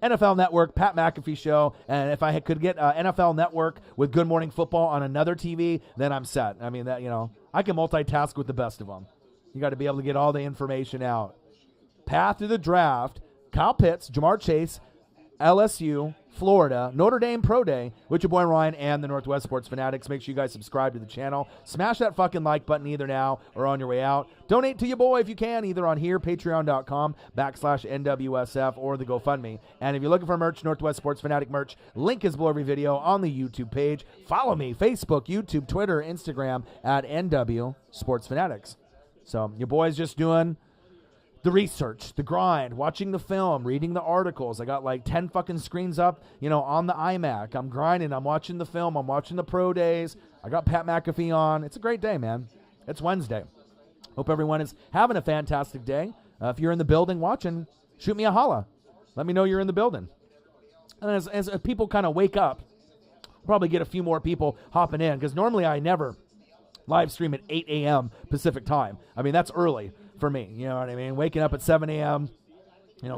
NFL Network, Pat McAfee Show, and if I could get NFL Network with Good Morning Football on another TV, then I'm set. I mean, that I can multitask with the best of them. You got to be able to get all the information out. Path to the draft, Kyle Pitts, Jamar Chase, LSU, Florida, Notre Dame Pro Day with your boy Ryan and the Northwest Sports Fanatics. Make sure you guys subscribe to the channel. Smash that fucking like button either now or on your way out. Donate to your boy if you can, either on here, patreon.com/NWSF, or the GoFundMe. And if you're looking for merch, Northwest Sports Fanatic merch, link is below every video on the YouTube page. Follow me, Facebook, YouTube, Twitter, Instagram at NW Sports Fanatics. So your boy's just doing the research, the grind, watching the film, reading the articles. I got like 10 fucking screens up, on the iMac. I'm grinding. I'm watching the film. I'm watching the pro days. I got Pat McAfee on. It's a great day, man. It's Wednesday. Hope everyone is having a fantastic day. If you're in the building watching, shoot me a holla. Let me know you're in the building. And as people kind of wake up, probably get a few more people hopping in, because normally I never live stream at 8 a.m. Pacific time. I mean, that's early for me, you know what I mean? Waking up at 7 a.m.,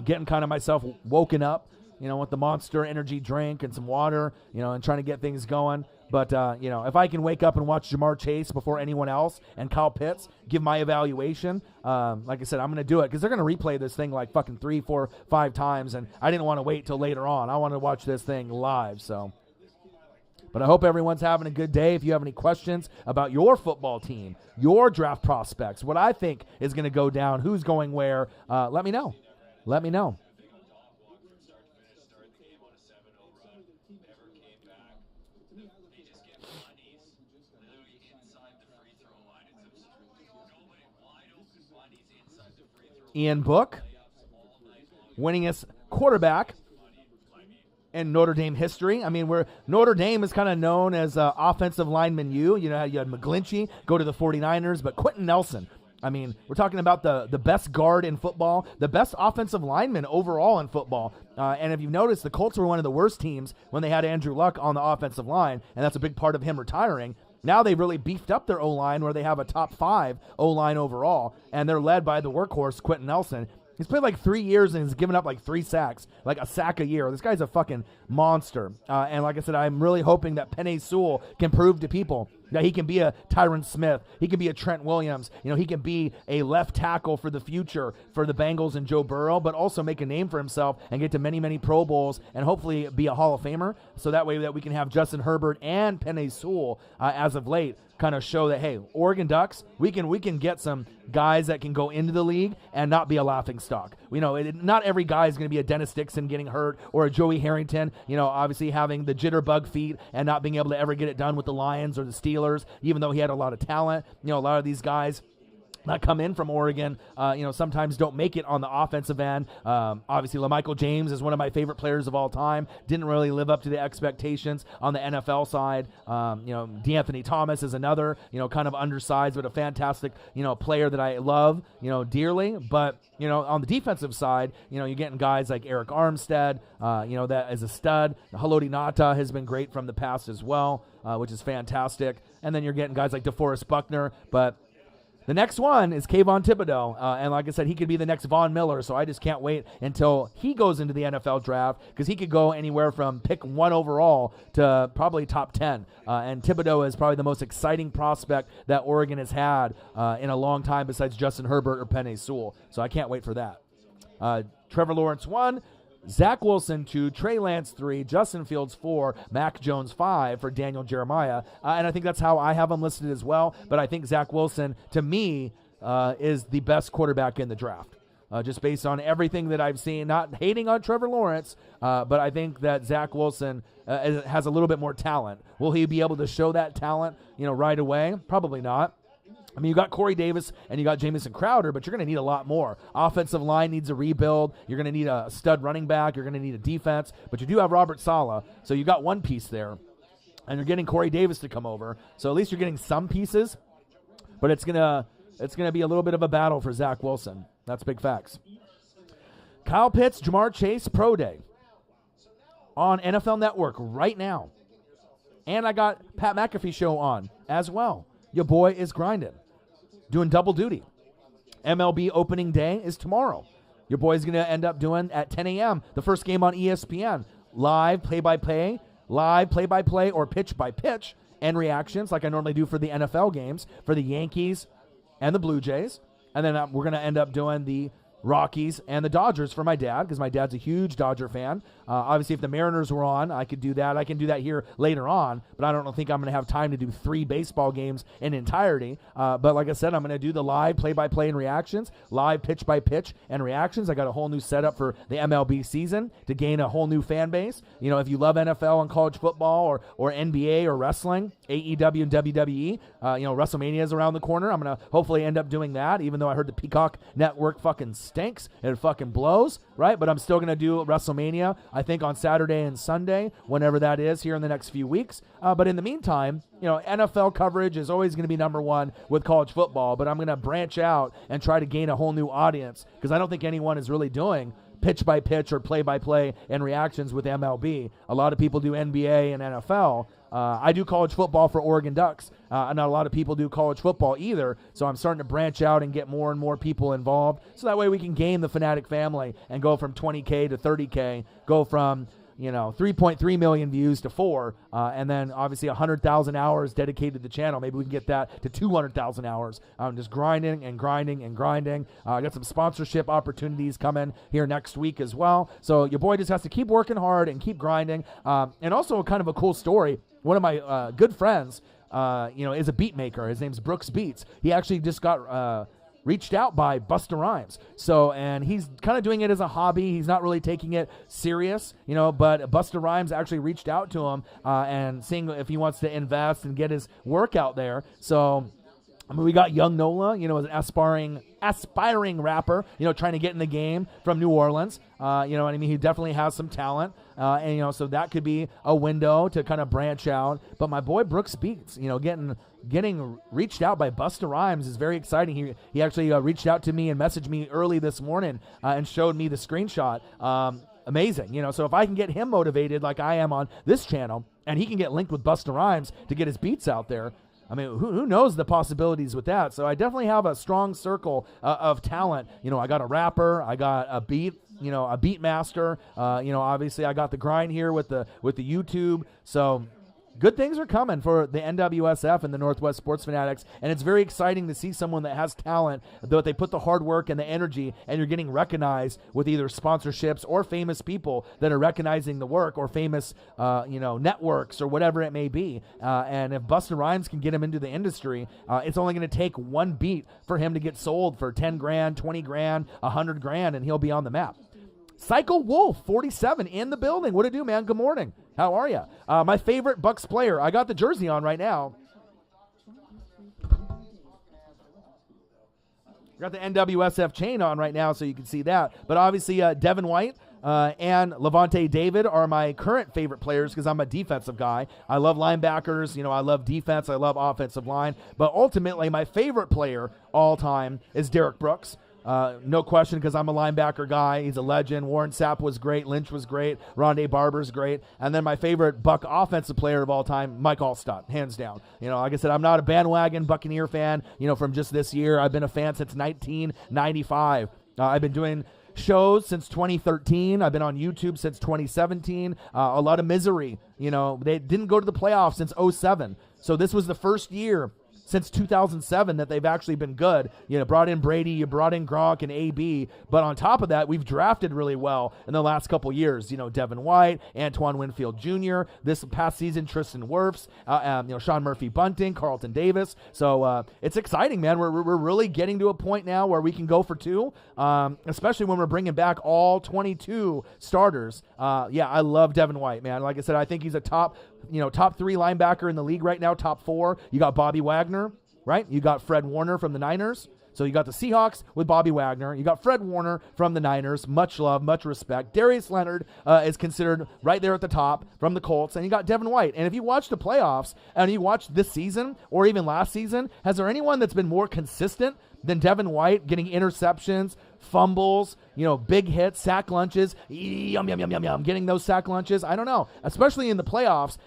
getting kind of myself woken up, with the Monster energy drink and some water, and trying to get things going. But, if I can wake up and watch Jamar Chase before anyone else and Kyle Pitts give my evaluation, like I said, I'm going to do it because they're going to replay this thing like fucking 3, 4, 5 times, and I didn't want to wait till later on. I want to watch this thing live, so. But I hope everyone's having a good day. If you have any questions about your football team, your draft prospects, what I think is going to go down, who's going where, let me know. Let me know. Ian Book, winningest quarterback in Notre Dame history. I mean, Notre Dame is kind of known as offensive lineman U. You had McGlinchey go to the 49ers, but Quentin Nelson, I mean, we're talking about the best guard in football, the best offensive lineman overall in football. And if you've noticed, the Colts were one of the worst teams when they had Andrew Luck on the offensive line, and that's a big part of him retiring. Now they've really beefed up their O-line where they have a top 5 O-line overall, and they're led by the workhorse, Quentin Nelson. He's played like 3 years and he's given up like 3 sacks, like a sack a year. This guy's a fucking monster. And like I said, I'm really hoping that Penei Sewell can prove to people that he can be a Tyron Smith. He can be a Trent Williams. He can be a left tackle for the future for the Bengals and Joe Burrow, but also make a name for himself and get to many, many Pro Bowls and hopefully be a Hall of Famer. So that way that we can have Justin Herbert and Penei Sewell as of late kind of show that, hey, Oregon Ducks, we can get some guys that can go into the league and not be a laughing stock. Not every guy is going to be a Dennis Dixon getting hurt or a Joey Harrington, obviously having the jitterbug feet and not being able to ever get it done with the Lions or the Steelers, even though he had a lot of talent. A lot of these guys that come in from Oregon, sometimes don't make it on the offensive end. Obviously, LaMichael James is one of my favorite players of all time. Didn't really live up to the expectations on the NFL side. DeAnthony Thomas is another, kind of undersized, but a fantastic, player that I love, dearly. But, on the defensive side, you're getting guys like Eric Armstead, that is a stud. Haloti Ngata has been great from the past as well, which is fantastic. And then you're getting guys like DeForest Buckner, but the next one is Kayvon Thibodeau, and like I said, he could be the next Von Miller, so I just can't wait until he goes into the NFL draft, because he could go anywhere from pick 1 overall to probably top 10, and Thibodeau is probably the most exciting prospect that Oregon has had in a long time besides Justin Herbert or Penei Sewell, so I can't wait for that. Trevor Lawrence 1, Zach Wilson 2, Trey Lance 3, Justin Fields 4, Mac Jones 5 for Daniel Jeremiah. And I think that's how I have them listed as well. But I think Zach Wilson, to me, is the best quarterback in the draft. Just based on everything that I've seen, not hating on Trevor Lawrence, but I think that Zach Wilson has a little bit more talent. Will he be able to show that talent, right away? Probably not. I mean, you got Corey Davis and you got Jamison Crowder, but you're going to need a lot more. Offensive line needs a rebuild. You're going to need a stud running back. You're going to need a defense. But you do have Robert Saleh, so you got one piece there. And you're getting Corey Davis to come over. So at least you're getting some pieces. But it's gonna be a little bit of a battle for Zach Wilson. That's big facts. Kyle Pitts, Jamar Chase, Pro Day on NFL Network right now. And I got Pat McAfee show on as well. Your boy is grinding, doing double duty. MLB opening day is tomorrow. Your boy's going to end up doing at 10 a.m. the first game on ESPN. Live play-by-play, or pitch-by-pitch, and reactions like I normally do for the NFL games for the Yankees and the Blue Jays. And then we're going to end up doing the Rockies and the Dodgers for my dad, because my dad's a huge Dodger fan. Obviously, if the Mariners were on, I could do that. I can do that here later on, but I don't think I'm going to have time to do 3 baseball games in entirety. But like I said, I'm going to do the live play-by-play and reactions, live pitch-by-pitch and reactions. I got a whole new setup for the MLB season to gain a whole new fan base. If you love NFL and college football or NBA or wrestling, AEW and WWE, WrestleMania is around the corner. I'm going to hopefully end up doing that, even though I heard the Peacock Network fucking stinks and it fucking blows, right? But I'm still going to do WrestleMania, I think, on Saturday and Sunday, whenever that is here in the next few weeks. But in the meantime, NFL coverage is always going to be number one with college football, but I'm going to branch out and try to gain a whole new audience, because I don't think anyone is really doing pitch-by-pitch or play-by-play and reactions with MLB. A lot of people do NBA and NFL. I do college football for Oregon Ducks. Not a lot of people do college football either, so I'm starting to branch out and get more and more people involved, so that way we can gain the Fanatic family and go from 20K to 30K, go from 3.3 million views to 4, and then obviously 100,000 hours dedicated to the channel. Maybe we can get that to 200,000 hours. I'm just grinding and grinding and grinding. I got some sponsorship opportunities coming here next week as well. So your boy just has to keep working hard and keep grinding. And also kind of a cool story. One of my good friends, is a beat maker. His name's Brooks Beats. He actually just got reached out by Busta Rhymes. And he's kind of doing it as a hobby. He's not really taking it serious, but Busta Rhymes actually reached out to him and seeing if he wants to invest and get his work out there. So, we got Young Nola, as an aspiring rapper, trying to get in the game from New Orleans. He definitely has some talent. So that could be a window to kind of branch out. But my boy Brooks Beats, getting reached out by Busta Rhymes is very exciting. He actually reached out to me and messaged me early this morning and showed me the screenshot. Amazing. So if I can get him motivated like I am on this channel, and he can get linked with Busta Rhymes to get his beats out there, I mean, who knows the possibilities with that? So I definitely have a strong circle of talent. I got a rapper, I got a beat master. Obviously I got the grind here with the YouTube. So good things are coming for the NWSF and the Northwest Sports Fanatics, and it's very exciting to see someone that has talent, that they put the hard work and the energy, and you're getting recognized with either sponsorships or famous people that are recognizing the work, or famous, networks or whatever it may be. And if Busta Rhymes can get him into the industry, it's only going to take one beat for him to get sold for 10 grand, 20 grand, 100 grand, and he'll be on the map. Psycho Wolf, 47, in the building. What it do, man? Good morning. How are you? My favorite Bucks player. I got the jersey on right now. Got the NWSF chain on right now, so you can see that. But obviously, Devin White and Levante David are my current favorite players because I'm a defensive guy. I love linebackers. I love defense. I love offensive line. But ultimately, my favorite player all time is Derek Brooks. No question, because I'm a linebacker guy. He's a legend. Warren Sapp was great. Lynch was great. Rondé Barber's great. And then my favorite Buck offensive player of all time, Mike Allstott, hands down. Like I said, I'm not a bandwagon Buccaneer fan, from just this year. I've been a fan since 1995. I've been doing shows since 2013. I've been on YouTube since 2017. A lot of misery. They didn't go to the playoffs since 2007. So this was the first year since 2007 that they've actually been good. Brought in Brady, you brought in Gronk and AB, but on top of that, we've drafted really well in the last couple years. Devin White, Antoine Winfield Jr., this past season, Tristan Wirfs, Sean Murphy-Bunting, Carlton Davis. So it's exciting, man. We're really getting to a point now where we can go for two, especially when we're bringing back all 22 starters. I love Devin White, man. Like I said, I think he's a top 3 linebacker in the league right now, top 4. You got Bobby Wagner, right? You got Fred Warner from the Niners. So you got the Seahawks with Bobby Wagner. You got Fred Warner from the Niners. Much love, much respect. Darius Leonard is considered right there at the top from the Colts. And you got Devin White. And if you watch the playoffs and you watch this season or even last season, has there anyone that's been more consistent than Devin White, getting interceptions, fumbles, big hits, sack lunches, getting those sack lunches? I don't know. Especially in the playoffs,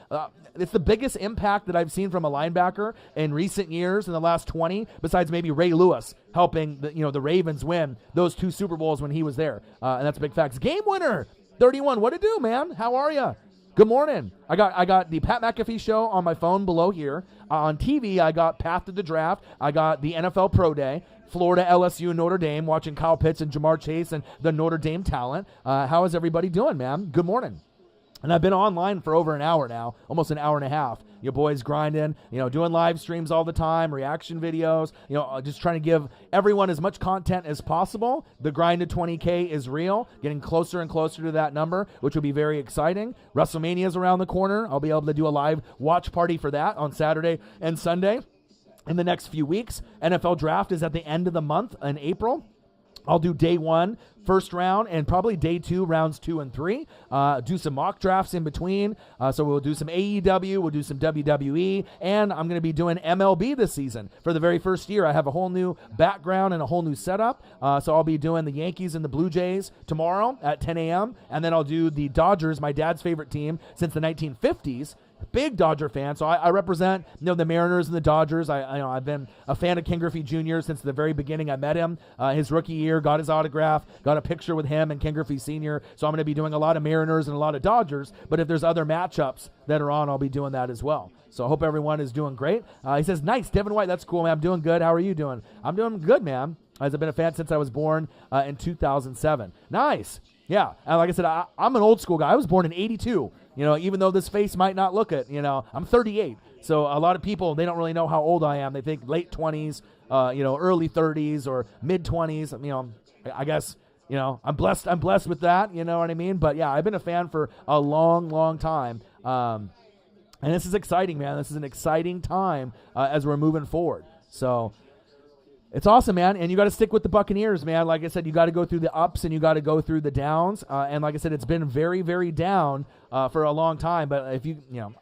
it's the biggest impact that I've seen from a linebacker in recent years, in the last 20, besides maybe Ray Lewis helping the Ravens win those 2 Super Bowls when he was there. And that's big facts. Game winner, 31. What it do, man? How are you? Good morning. I got the Pat McAfee show on my phone below here. On TV, I got Path to the Draft. I got the NFL Pro Day, Florida, LSU, Notre Dame, watching Kyle Pitts and Jamar Chase and the Notre Dame talent. How is everybody doing, man? Good morning. And I've been online for over an hour now, almost an hour and a half. Your boy's grinding, doing live streams all the time, reaction videos, just trying to give everyone as much content as possible. The grind to 20K is real, getting closer and closer to that number, which will be very exciting. WrestleMania is around the corner. I'll be able to do a live watch party for that on Saturday and Sunday in the next few weeks. NFL Draft is at the end of the month in April. I'll do day 1, first round, and probably day 2, rounds 2 and 3. Do some mock drafts in between. So we'll do some AEW, we'll do some WWE, and I'm going to be doing MLB this season for the very first year. I have a whole new background and a whole new setup. So I'll be doing the Yankees and the Blue Jays tomorrow at 10 a.m., and then I'll do the Dodgers, my dad's favorite team since the 1950s. Big Dodger fan, so I represent the Mariners and the Dodgers. I've been a fan of Ken Griffey Jr. since the very beginning. I met him his rookie year, got his autograph, got a picture with him and Ken Griffey Sr. So I'm going to be doing a lot of Mariners and a lot of Dodgers, but if there's other matchups that are on, I'll be doing that as well. So I hope everyone is doing great. He says, nice, Devin White, that's cool, man. I'm doing good. How are you doing? I'm doing good, man. I've been a fan since I was born in 2007. Nice. Yeah, and like I said, I'm an old school guy. I was born in 82. Even though this face might not look it, I'm 38. So a lot of people, they don't really know how old I am. They think late 20s, early 30s or mid 20s. I guess, I'm blessed with that, you know what I mean? But yeah, I've been a fan for a long, long time. And this is exciting, man. This is an exciting time as we're moving forward. So it's awesome, man, and you got to stick with the Buccaneers, man. Like I said, you got to go through the ups and you got to go through the downs. And like I said, it's been very, very down for a long time. But if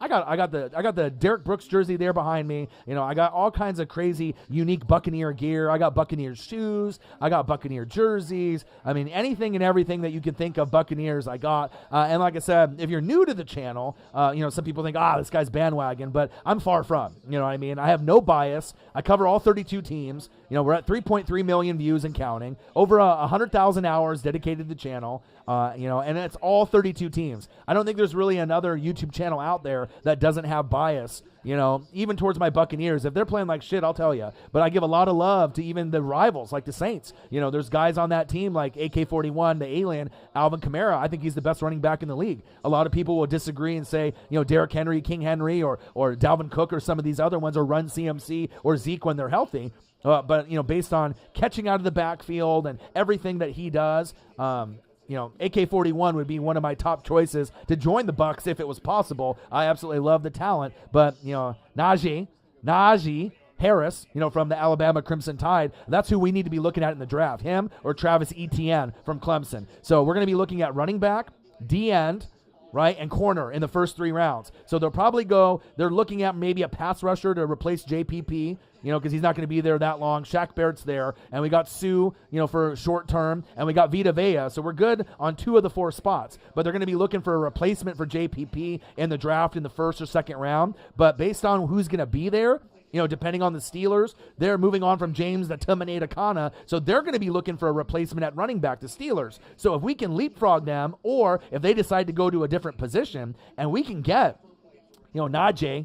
I got the Derek Brooks jersey there behind me. I got all kinds of crazy, unique Buccaneer gear. I got Buccaneer shoes. I got Buccaneer jerseys. I mean, anything and everything that you can think of Buccaneers, I got. And like I said, if you're new to the channel, some people think, this guy's bandwagon, but I'm far from. You know what I mean? I have no bias. I cover all 32 teams. we're at 3.3 million views and counting, over 100,000 hours dedicated to the channel, and it's all 32 teams. I don't think there's really another YouTube channel out there that doesn't have bias, even towards my Buccaneers. If they're playing like shit, I'll tell you. But I give a lot of love to even the rivals, like the Saints. There's guys on that team like AK-41, the alien, Alvin Kamara. I think he's the best running back in the league. A lot of people will disagree and say, Derrick Henry, King Henry, or Dalvin Cook, or some of these other ones, or Run CMC, or Zeke when they're healthy. But based on catching out of the backfield and everything that he does, AK-41 would be one of my top choices to join the Bucs if it was possible. I absolutely love the talent, but Najee Harris, from the Alabama Crimson Tide, that's who we need to be looking at in the draft. Him or Travis Etienne from Clemson. So we're going to be looking at running back, D-end, right, and corner in the first 3 rounds. So they're looking at maybe a pass rusher to replace JPP, because he's not going to be there that long. Shaq Barrett's there, and we got Sue, for short term, and we got Vita Vea. So we're good on 2 of the 4 spots. But they're going to be looking for a replacement for JPP in the draft in the first or second round. But based on who's going to be there, depending on the Steelers, they're moving on from James the Terminator Kana, so they're going to be looking for a replacement at running back, the Steelers. So if we can leapfrog them, or if they decide to go to a different position, and we can get, Najee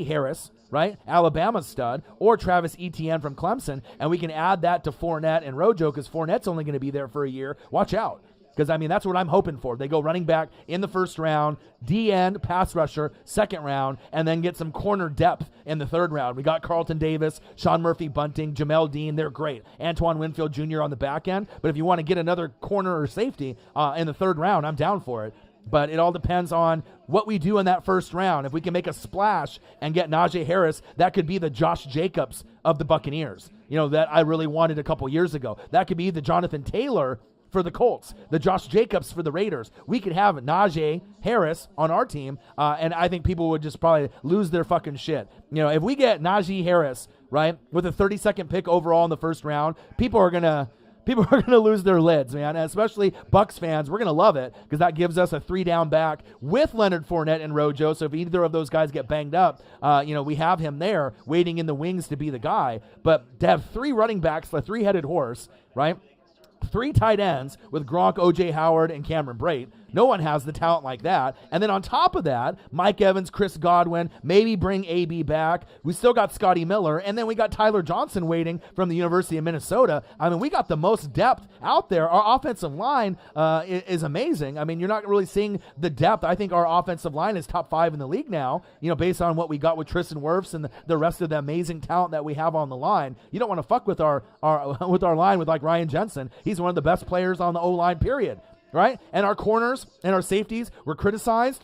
Harris, right, Alabama stud, or Travis Etienne from Clemson, and we can add that to Fournette and Rojo, because Fournette's only going to be there for a year. Watch out. Because, that's what I'm hoping for. They go running back in the first round, D-end, pass rusher, second round, and then get some corner depth in the third round. We got Carlton Davis, Sean Murphy-Bunting, Jamel Dean. They're great. Antoine Winfield Jr. on the back end. But if you want to get another corner or safety in the third round, I'm down for it. But it all depends on what we do in that first round. If we can make a splash and get Najee Harris, that could be the Josh Jacobs of the Buccaneers, that I really wanted a couple years ago. That could be the Jonathan Taylor for the Colts, the Josh Jacobs for the Raiders. We could have Najee Harris on our team, and I think people would just probably lose their fucking shit. If we get Najee Harris, right, with a 32nd pick overall in the first round, people are gonna lose their lids, man, and especially Bucs fans. We're going to love it because that gives us a 3-down back with Leonard Fournette and Rojo. So if either of those guys get banged up, we have him there waiting in the wings to be the guy. But to have 3 running backs, a 3-headed horse, right? 3 tight ends with Gronk, O.J. Howard, and Cameron Brate. No one has the talent like that. And then on top of that, Mike Evans, Chris Godwin, maybe bring A.B. back. We still got Scotty Miller. And then we got Tyler Johnson waiting from the University of Minnesota. We got the most depth out there. Our offensive line is amazing. You're not really seeing the depth. I think our offensive line is top 5 in the league now, based on what we got with Tristan Wirfs and the rest of the amazing talent that we have on the line. You don't want to fuck with our line with like Ryan Jensen. He's one of the best players on the O-line, period. Right? And our corners and our safeties were criticized.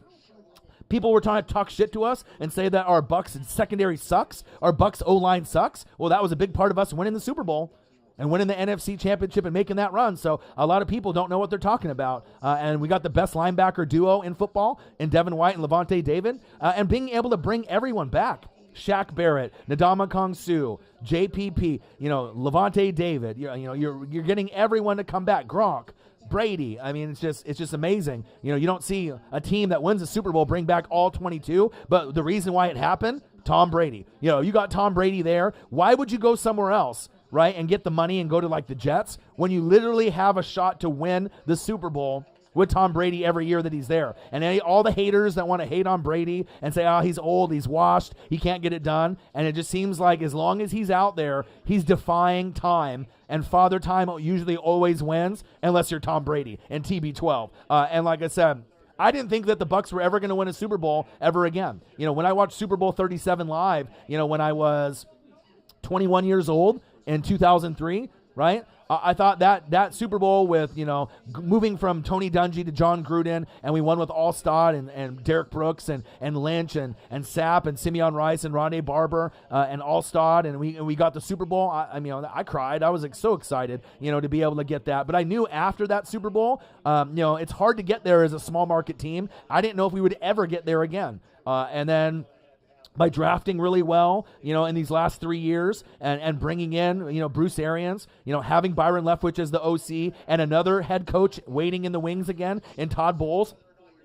People were trying to talk shit to us and say that our Bucs secondary sucks. Our Bucs O-line sucks. Well, that was a big part of us winning the Super Bowl and winning the NFC Championship and making that run. So a lot of people don't know what they're talking about. And we got the best linebacker duo in football in Devin White and Levante David. And being able to bring everyone back. Shaq Barrett, Ndamukong Kong Suh, JPP, Levante David. You're getting everyone to come back. Gronk. Brady. It's just amazing. You don't see a team that wins a Super Bowl bring back all 22, but the reason why it happened, Tom Brady. You got Tom Brady there. Why would you go somewhere else, right, and get the money and go to like the Jets when you literally have a shot to win the Super Bowl with Tom Brady every year that he's there? And all the haters that want to hate on Brady and say, he's old, he's washed, he can't get it done. And it just seems like as long as he's out there, he's defying time. And Father Time usually always wins unless you're Tom Brady and TB12. And like I said, I didn't think that the Bucs were ever going to win a Super Bowl ever again. When I watched Super Bowl 37 live, when I was 21 years old in 2003, right? I thought that Super Bowl with, moving from Tony Dungy to John Gruden, and we won with Allstott and Derek Brooks and Lynch and Sapp and Simeon Rice and Rondé Barber and Allstott, and we got the Super Bowl. I cried. I was so excited, to be able to get that. But I knew after that Super Bowl, it's hard to get there as a small market team. I didn't know if we would ever get there again. And then by drafting really well, in these last 3 years and bringing in, Bruce Arians, having Byron Leftwich as the OC and another head coach waiting in the wings again in Todd Bowles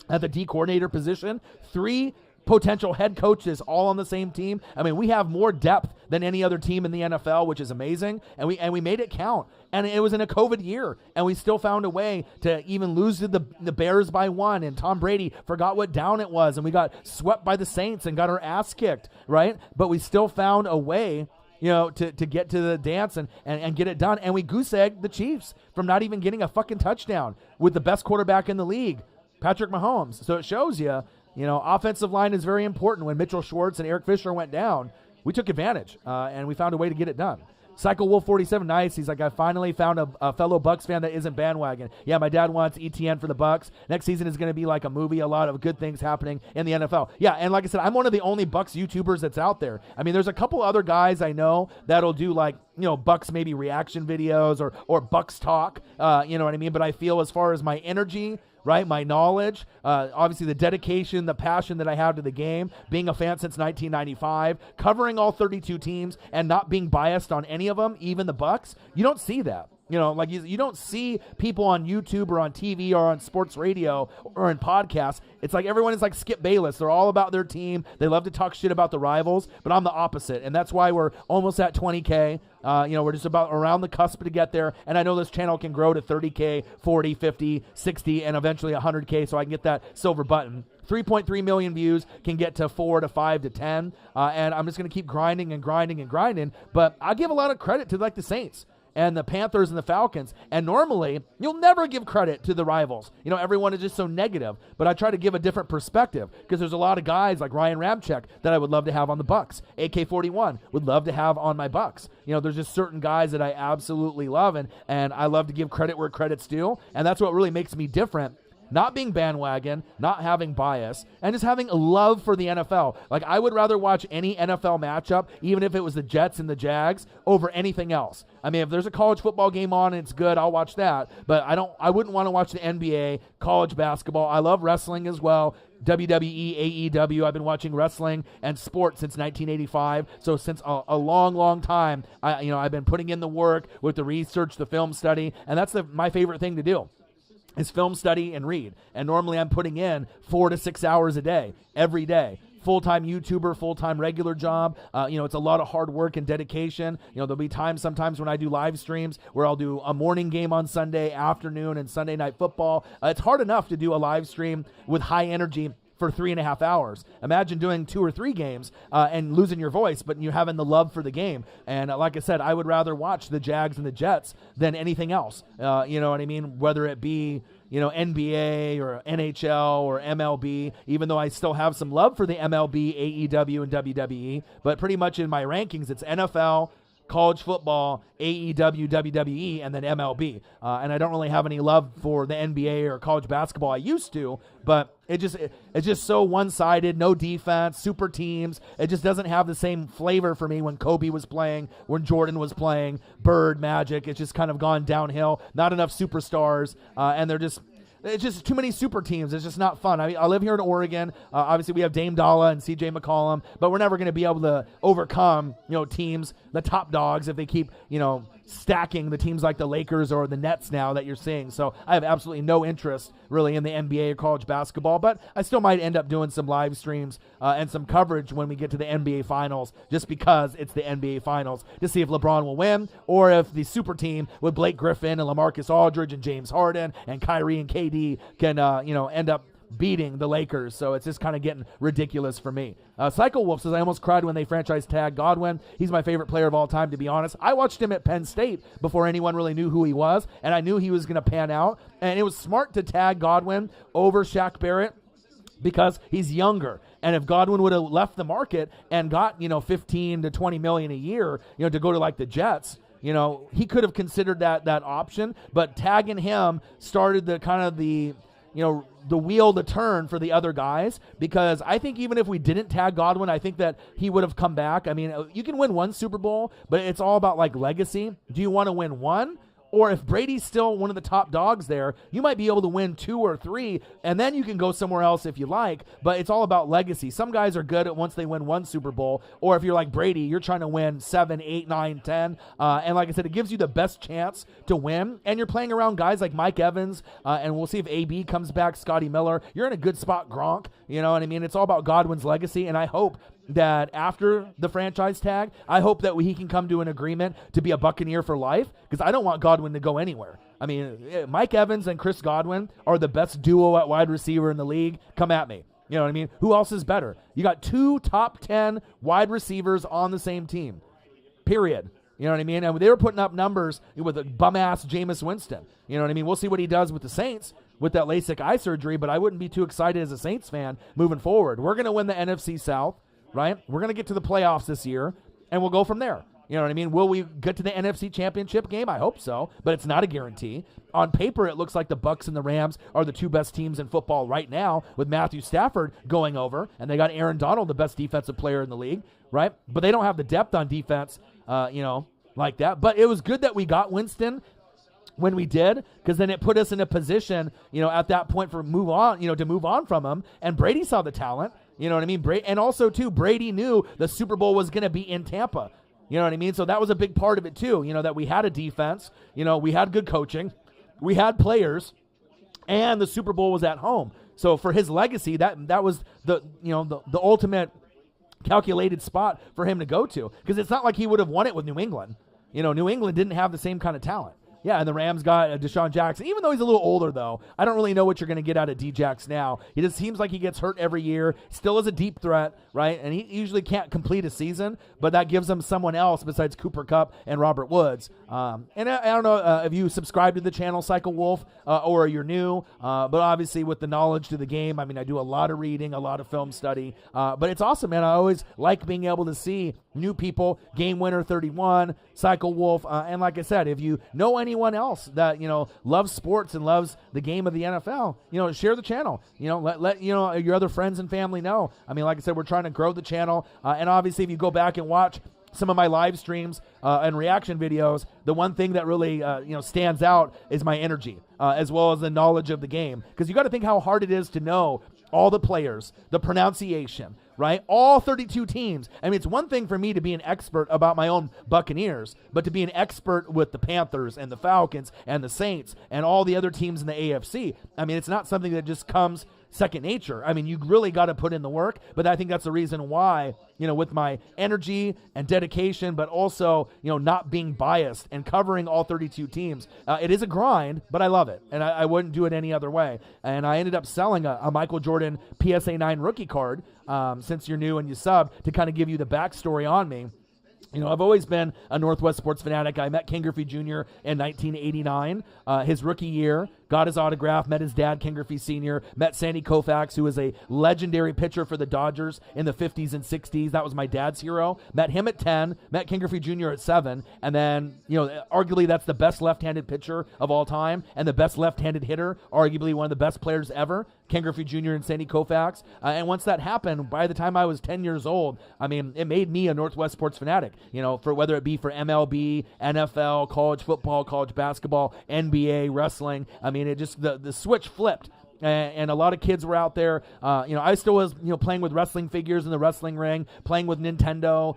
at the D coordinator position, 3 potential head coaches all on the same team. I mean, we have more depth than any other team in the NFL, which is amazing, and we made it count. And it was in a COVID year, and we still found a way to even lose to the Bears by 1, and Tom Brady forgot what down it was, and we got swept by the Saints and got our ass kicked, right? But we still found a way, to get to the dance and get it done. And we goose-egged the Chiefs from not even getting a fucking touchdown with the best quarterback in the league, Patrick Mahomes. So it shows you, offensive line is very important. When Mitchell Schwartz and Eric Fisher went down, we took advantage, and we found a way to get it done. Cycle Wolf 47, nice. He's like, I finally found a fellow Bucks fan that isn't bandwagon. Yeah, my dad wants ETN for the Bucks. Next season is going to be like a movie, a lot of good things happening in the NFL. Yeah, and like I said, I'm one of the only Bucks YouTubers that's out there. I mean, there's a couple other guys I know that'll do like, Bucks maybe reaction videos or Bucks talk, you know what I mean? But I feel as far as my energy, right, my knowledge, obviously the dedication, the passion that I have to the game, being a fan since 1995, covering all 32 teams and not being biased on any of them, even the Bucks, you don't see that. Like you don't see people on YouTube or on TV or on sports radio or in podcasts. It's like everyone is like Skip Bayless. They're all about their team. They love to talk shit about the rivals, but I'm the opposite. And that's why we're almost at 20K. We're just about around the cusp to get there. And I know this channel can grow to 30K, 40, 50, 60, and eventually 100K so I can get that silver button. 3.3 million views can get to 4 to 5 to 10. And I'm just going to keep grinding and grinding and grinding. But I give a lot of credit to like the Saints and the Panthers and the Falcons. And normally, you'll never give credit to the rivals. Everyone is just so negative. But I try to give a different perspective because there's a lot of guys like Ryan Ramczyk that I would love to have on the Bucks. AK-41 would love to have on my Bucks. There's just certain guys that I absolutely love, and I love to give credit where credit's due. And that's what really makes me different. Not being bandwagon, not having bias, and just having a love for the NFL. Like, I would rather watch any NFL matchup, even if it was the Jets and the Jags, over anything else. I mean, if there's a college football game on and it's good, I'll watch that. But I wouldn't want to watch the NBA, college basketball. I love wrestling as well. WWE, AEW. I've been watching wrestling and sports since 1985. So since a long, long time, I've been putting in the work with the research, the film study, and that's my favorite thing to do. Is film study and read. And normally I'm putting in 4 to 6 hours a day, every day. Full-time YouTuber, full-time regular job. It's a lot of hard work and dedication. There'll be times sometimes when I do live streams where I'll do a morning game on Sunday afternoon and Sunday night football. It's hard enough to do a live stream with high energy for 3.5 hours. Imagine doing 2 or 3 games and losing your voice, but you having the love for the game. And like I said, I would rather watch the Jags and the Jets than anything else. You know what I mean? Whether it be NBA or NHL or MLB, even though I still have some love for the MLB, AEW, and WWE. But pretty much in my rankings, it's NFL, college football, AEW, WWE, and then MLB. And I don't really have any love for the NBA or college basketball. I used to, but it's just so one-sided, no defense, super teams. It just doesn't have the same flavor for me when Kobe was playing, when Jordan was playing, Bird, Magic. It's just kind of gone downhill. Not enough superstars, and it's just too many super teams. It's just not fun. I live here in Oregon. Obviously, we have Dame Dalla and CJ McCollum, but we're never going to be able to overcome, teams, the top dogs, if they keep, stacking the teams like the Lakers or the Nets now that you're seeing. So I have absolutely no interest really in the NBA or college basketball, but I still might end up doing some live streams and some coverage when we get to the NBA Finals, just because it's the NBA Finals, to see if LeBron will win or if the super team with Blake Griffin and LaMarcus Aldridge and James Harden and Kyrie and KD can, end up beating the Lakers. So it's just kind of getting ridiculous for me. Cycle Wolf says, I almost cried when they franchise tagged Godwin. He's my favorite player of all time, to be honest. I watched him at Penn State before anyone really knew who he was, and I knew he was going to pan out. And it was smart to tag Godwin over Shaq Barrett because he's younger. And if Godwin would have left the market and got, 15 to 20 million a year, to go to like the Jets, he could have considered that option. But tagging him started the wheel to turn for the other guys, because I think even if we didn't tag Godwin, I think that he would have come back. I mean, you can win one Super Bowl, but it's all about like legacy. Do you want to win one, Or if Brady's still one of the top dogs there, you might be able to win 2 or 3, and then you can go somewhere else if you like. But it's all about legacy. Some guys are good at once they win 1 Super Bowl, or if you're like Brady, you're trying to win 7, 8, 9, 10. And like I said, it gives you the best chance to win. And you're playing around guys like Mike Evans, and we'll see if AB comes back, Scotty Miller. You're in a good spot, Gronk. You know what I mean? It's all about Godwin's legacy, and I hope that after the franchise tag, I hope that he can come to an agreement to be a Buccaneer for life, because I don't want Godwin to go anywhere. I mean, Mike Evans and Chris Godwin are the best duo at wide receiver in the league. Come at me. You know what I mean? Who else is better? You got 2 top 10 wide receivers on the same team, period. You know what I mean? And they were putting up numbers with a bum-ass Jameis Winston. You know what I mean? We'll see what he does with the Saints with that LASIK eye surgery, but I wouldn't be too excited as a Saints fan moving forward. We're going to win the NFC South. Right? We're going to get to the playoffs this year, and we'll go from there. You know what I mean? Will we get to the NFC Championship game? I hope so, but it's not a guarantee. On paper, it looks like the Bucs and the Rams are the 2 best teams in football right now, with Matthew Stafford going over, and they got Aaron Donald, the best defensive player in the league, right? But they don't have the depth on defense, like that. But it was good that we got Winston when we did, because then it put us in a position, at that point to move on from him. And Brady saw the talent. You know what I mean? And also, too, Brady knew the Super Bowl was going to be in Tampa. You know what I mean? So that was a big part of it, too, that we had a defense. We had good coaching. We had players. And the Super Bowl was at home. So for his legacy, that was the ultimate calculated spot for him to go to. Because it's not like he would have won it with New England. New England didn't have the same kind of talent. Yeah, and the Rams got Deshaun Jackson. Even though he's a little older, though, I don't really know what you're going to get out of D-Jax now. He just seems like he gets hurt every year. Still is a deep threat, right? And he usually can't complete a season, but that gives him someone else besides Cooper Kupp and Robert Woods. And I don't know if you subscribe to the channel, Cycle Wolf, or you're new, but obviously with the knowledge to the game, I mean, I do a lot of reading, a lot of film study, but it's awesome, man. I always like being able to see new people, Game Winner 31, Cycle Wolf, and like I said, if you know anyone else that loves sports and loves the game of the NFL, share the channel. Let your other friends and family know. I mean, like I said, we're trying to grow the channel, and obviously, if you go back and watch some of my live streams and reaction videos, the one thing that really stands out is my energy, as well as the knowledge of the game. Because you got to think how hard it is to know all the players, the pronunciation, right? All 32 teams. I mean, it's one thing for me to be an expert about my own Buccaneers, but to be an expert with the Panthers and the Falcons and the Saints and all the other teams in the AFC, I mean, it's not something that just comes second nature. I mean, you really got to put in the work, but I think that's the reason why, with my energy and dedication, but also, not being biased and covering all 32 teams, it is a grind, but I love it, and I wouldn't do it any other way. And I ended up selling a Michael Jordan PSA 9 rookie card, since you're new and you sub, to kind of give you the backstory on me. I've always been a Northwest sports fanatic. I met Ken Griffey Jr. in 1989, his rookie year, got his autograph, met his dad, Ken Griffey Sr., met Sandy Koufax, who was a legendary pitcher for the Dodgers in the 50s and 60s. That was my dad's hero. Met him at 10, met Ken Griffey Jr. at 7, and then, arguably that's the best left-handed pitcher of all time and the best left-handed hitter, arguably one of the best players ever, Ken Griffey Jr. and Sandy Koufax. And once that happened, by the time I was 10 years old, I mean, it made me a Northwest sports fanatic, for whether it be for MLB, NFL, college football, college basketball, NBA, wrestling. I mean, it just, the switch flipped. And a lot of kids were out there. I still was, playing with wrestling figures in the wrestling ring, playing with Nintendo,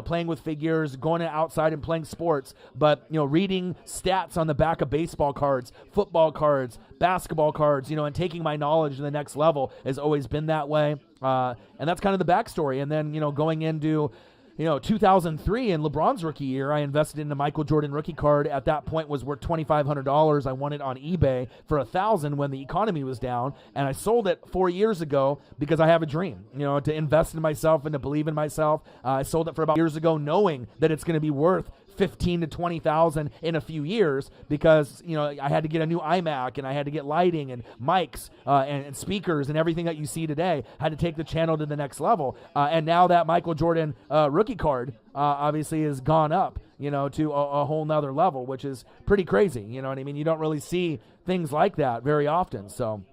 playing with figures, going outside and playing sports. But, reading stats on the back of baseball cards, football cards, basketball cards, and taking my knowledge to the next level has always been that way. And that's kind of the backstory. And then, going into 2003 in LeBron's rookie year, I invested in the Michael Jordan rookie card. At that point was worth $2,500. I won it on eBay for $1,000 when the economy was down, and I sold it 4 years ago because I have a dream, to invest in myself and to believe in myself. I sold it for about years ago, knowing that it's going to be worth $15,000 to $20,000 in a few years, because I had to get a new iMac, and I had to get lighting and mics and speakers and everything that you see today. I had to take the channel to the next level, and now that Michael Jordan rookie card obviously has gone up to a whole nother level, which is pretty crazy. You know what I mean? You don't really see things like that very often. So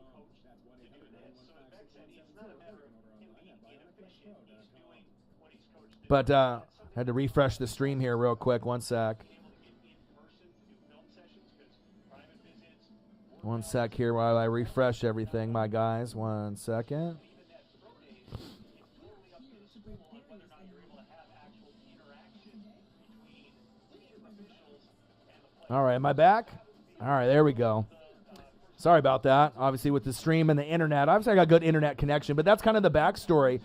but had to refresh the stream here real quick. One sec. One sec here while I refresh everything, my guys. 1 second. All right, am I back? All right, there we go. Sorry about that. Obviously, with the stream and the internet, obviously I got good internet connection, but that's kind of the backstory,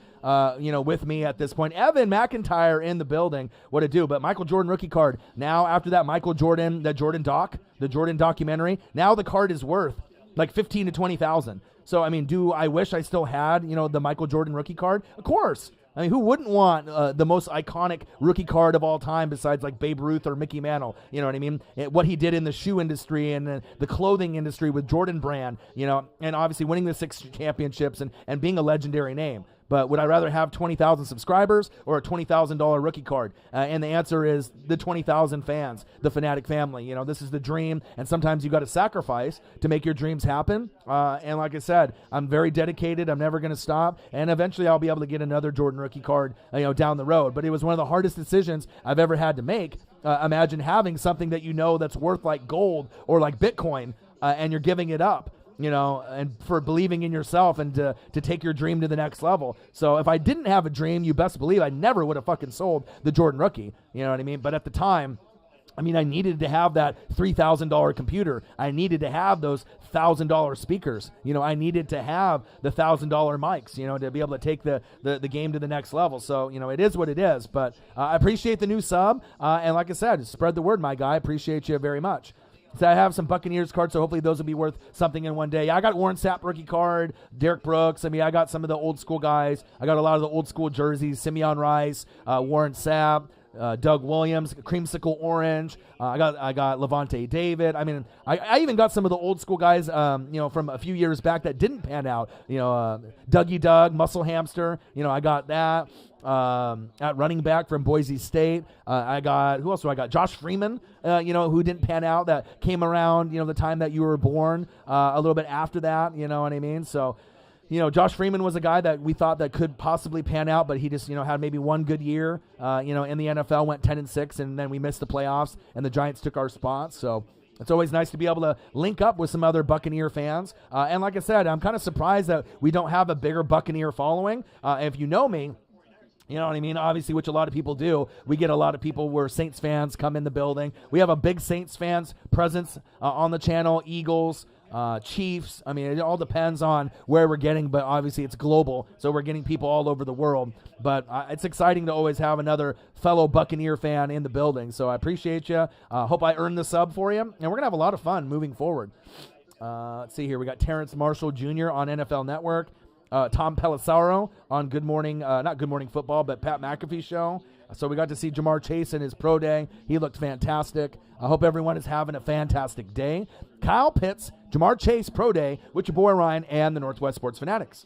with me at this point. Evan McIntyre in the building. What to do? But Michael Jordan rookie card. Now, after that Michael Jordan, the Jordan documentary, now the card is worth like 15 to 20,000. So, I mean, do I wish I still had, the Michael Jordan rookie card? Of course. I mean, who wouldn't want the most iconic rookie card of all time besides like Babe Ruth or Mickey Mantle? You know what I mean? What he did in the shoe industry and the clothing industry with Jordan Brand, and obviously winning the 6 championships and being a legendary name. But would I rather have 20,000 subscribers or a $20,000 rookie card? And the answer is the 20,000 fans, the Fanatic family. This is the dream, and sometimes you got to sacrifice to make your dreams happen. And like I said, I'm very dedicated. I'm never going to stop, and eventually I'll be able to get another Jordan rookie card, down the road. But it was one of the hardest decisions I've ever had to make. Imagine having something that that's worth like gold or like Bitcoin, and you're giving it up. And for believing in yourself and to take your dream to the next level. So if I didn't have a dream, you best believe I never would have fucking sold the Jordan rookie. You know what I mean? But at the time, I needed to have that $3,000 computer. I needed to have those $1,000 speakers. I needed to have the $1,000 mics, to be able to take the game to the next level. So, it is what it is. But I appreciate the new sub. And like I said, spread the word, my guy. I appreciate you very much. So I have some Buccaneers cards, so hopefully those will be worth something in one day. I got Warren Sapp rookie card, Derek Brooks. I got some of the old school guys. I got a lot of the old school jerseys, Simeon Rice, Warren Sapp, Doug Williams, Creamsicle Orange. I got Levante David. I even got some of the old school guys, from a few years back that didn't pan out. Dougie Doug, Muscle Hamster. I got that. At running back from Boise State. Who else do I got? Josh Freeman, who didn't pan out, that came around, the time that you were born, a little bit after that, you know what I mean? So, Josh Freeman was a guy that we thought that could possibly pan out, but he just, had maybe one good year, in the NFL, went 10-6, and then we missed the playoffs, and the Giants took our spot. So it's always nice to be able to link up with some other Buccaneer fans. And like I said, I'm kind of surprised that we don't have a bigger Buccaneer following. If you know me, you know what I mean? Obviously, which a lot of people do. We get a lot of people where Saints fans come in the building. We have a big Saints fans presence on the channel, Eagles, Chiefs. It all depends on where we're getting, but obviously it's global, so we're getting people all over the world. But it's exciting to always have another fellow Buccaneer fan in the building, so I appreciate you. Hope I earned the sub for you, and we're going to have a lot of fun moving forward. Let's see here. We got Terrence Marshall Jr. on NFL Network. Tom Pelissaro on Good Morning, not Good Morning Football, but Pat McAfee show. So we got to see Jamar Chase in his pro day. He looked fantastic. I hope everyone is having a fantastic day. Kyle Pitts, Jamar Chase pro day with your boy Ryan and the Northwest Sports Fanatics.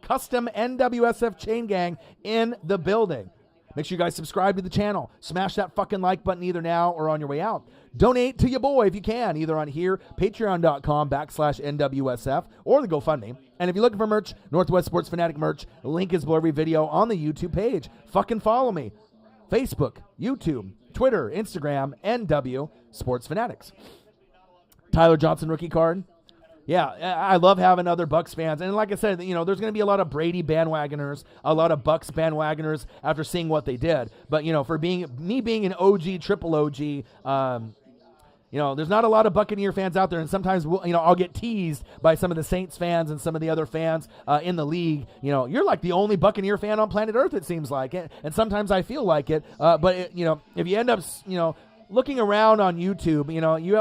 Custom NWSF Chain Gang in the building. Make sure you guys subscribe to the channel. Smash that fucking like button either now or on your way out. Donate to your boy if you can, either on here, patreon.com/NWSF, or the GoFundMe. And if you're looking for merch, Northwest Sports Fanatic merch, link is below every video on the YouTube page. Fucking follow me. Facebook, YouTube, Twitter, Instagram, NW Sports Fanatics. Tyler Johnson rookie card. Yeah, I love having other Bucs fans. And like I said, there's going to be a lot of Brady bandwagoners, a lot of Bucs bandwagoners after seeing what they did. But, for being an OG, triple OG, there's not a lot of Buccaneer fans out there. And sometimes, I'll get teased by some of the Saints fans and some of the other fans in the league. You're like the only Buccaneer fan on planet Earth, it seems like. And sometimes I feel like it. But, if you end up, looking around on YouTube,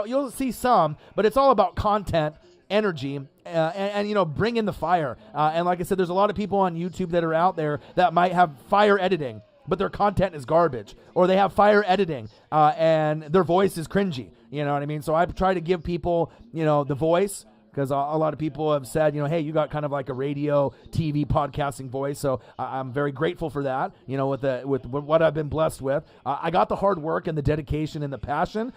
you'll see some. But it's all about content, energy, and bring in the fire. And like I said, there's a lot of people on YouTube that are out there that might have fire editing, but their content is garbage, or they have fire editing and their voice is cringy. You know what I mean? So I try to give people, the voice, because a lot of people have said, hey, you got kind of like a radio, TV, podcasting voice. So I'm very grateful for that, with what I've been blessed with. I got the hard work and the dedication and the passion,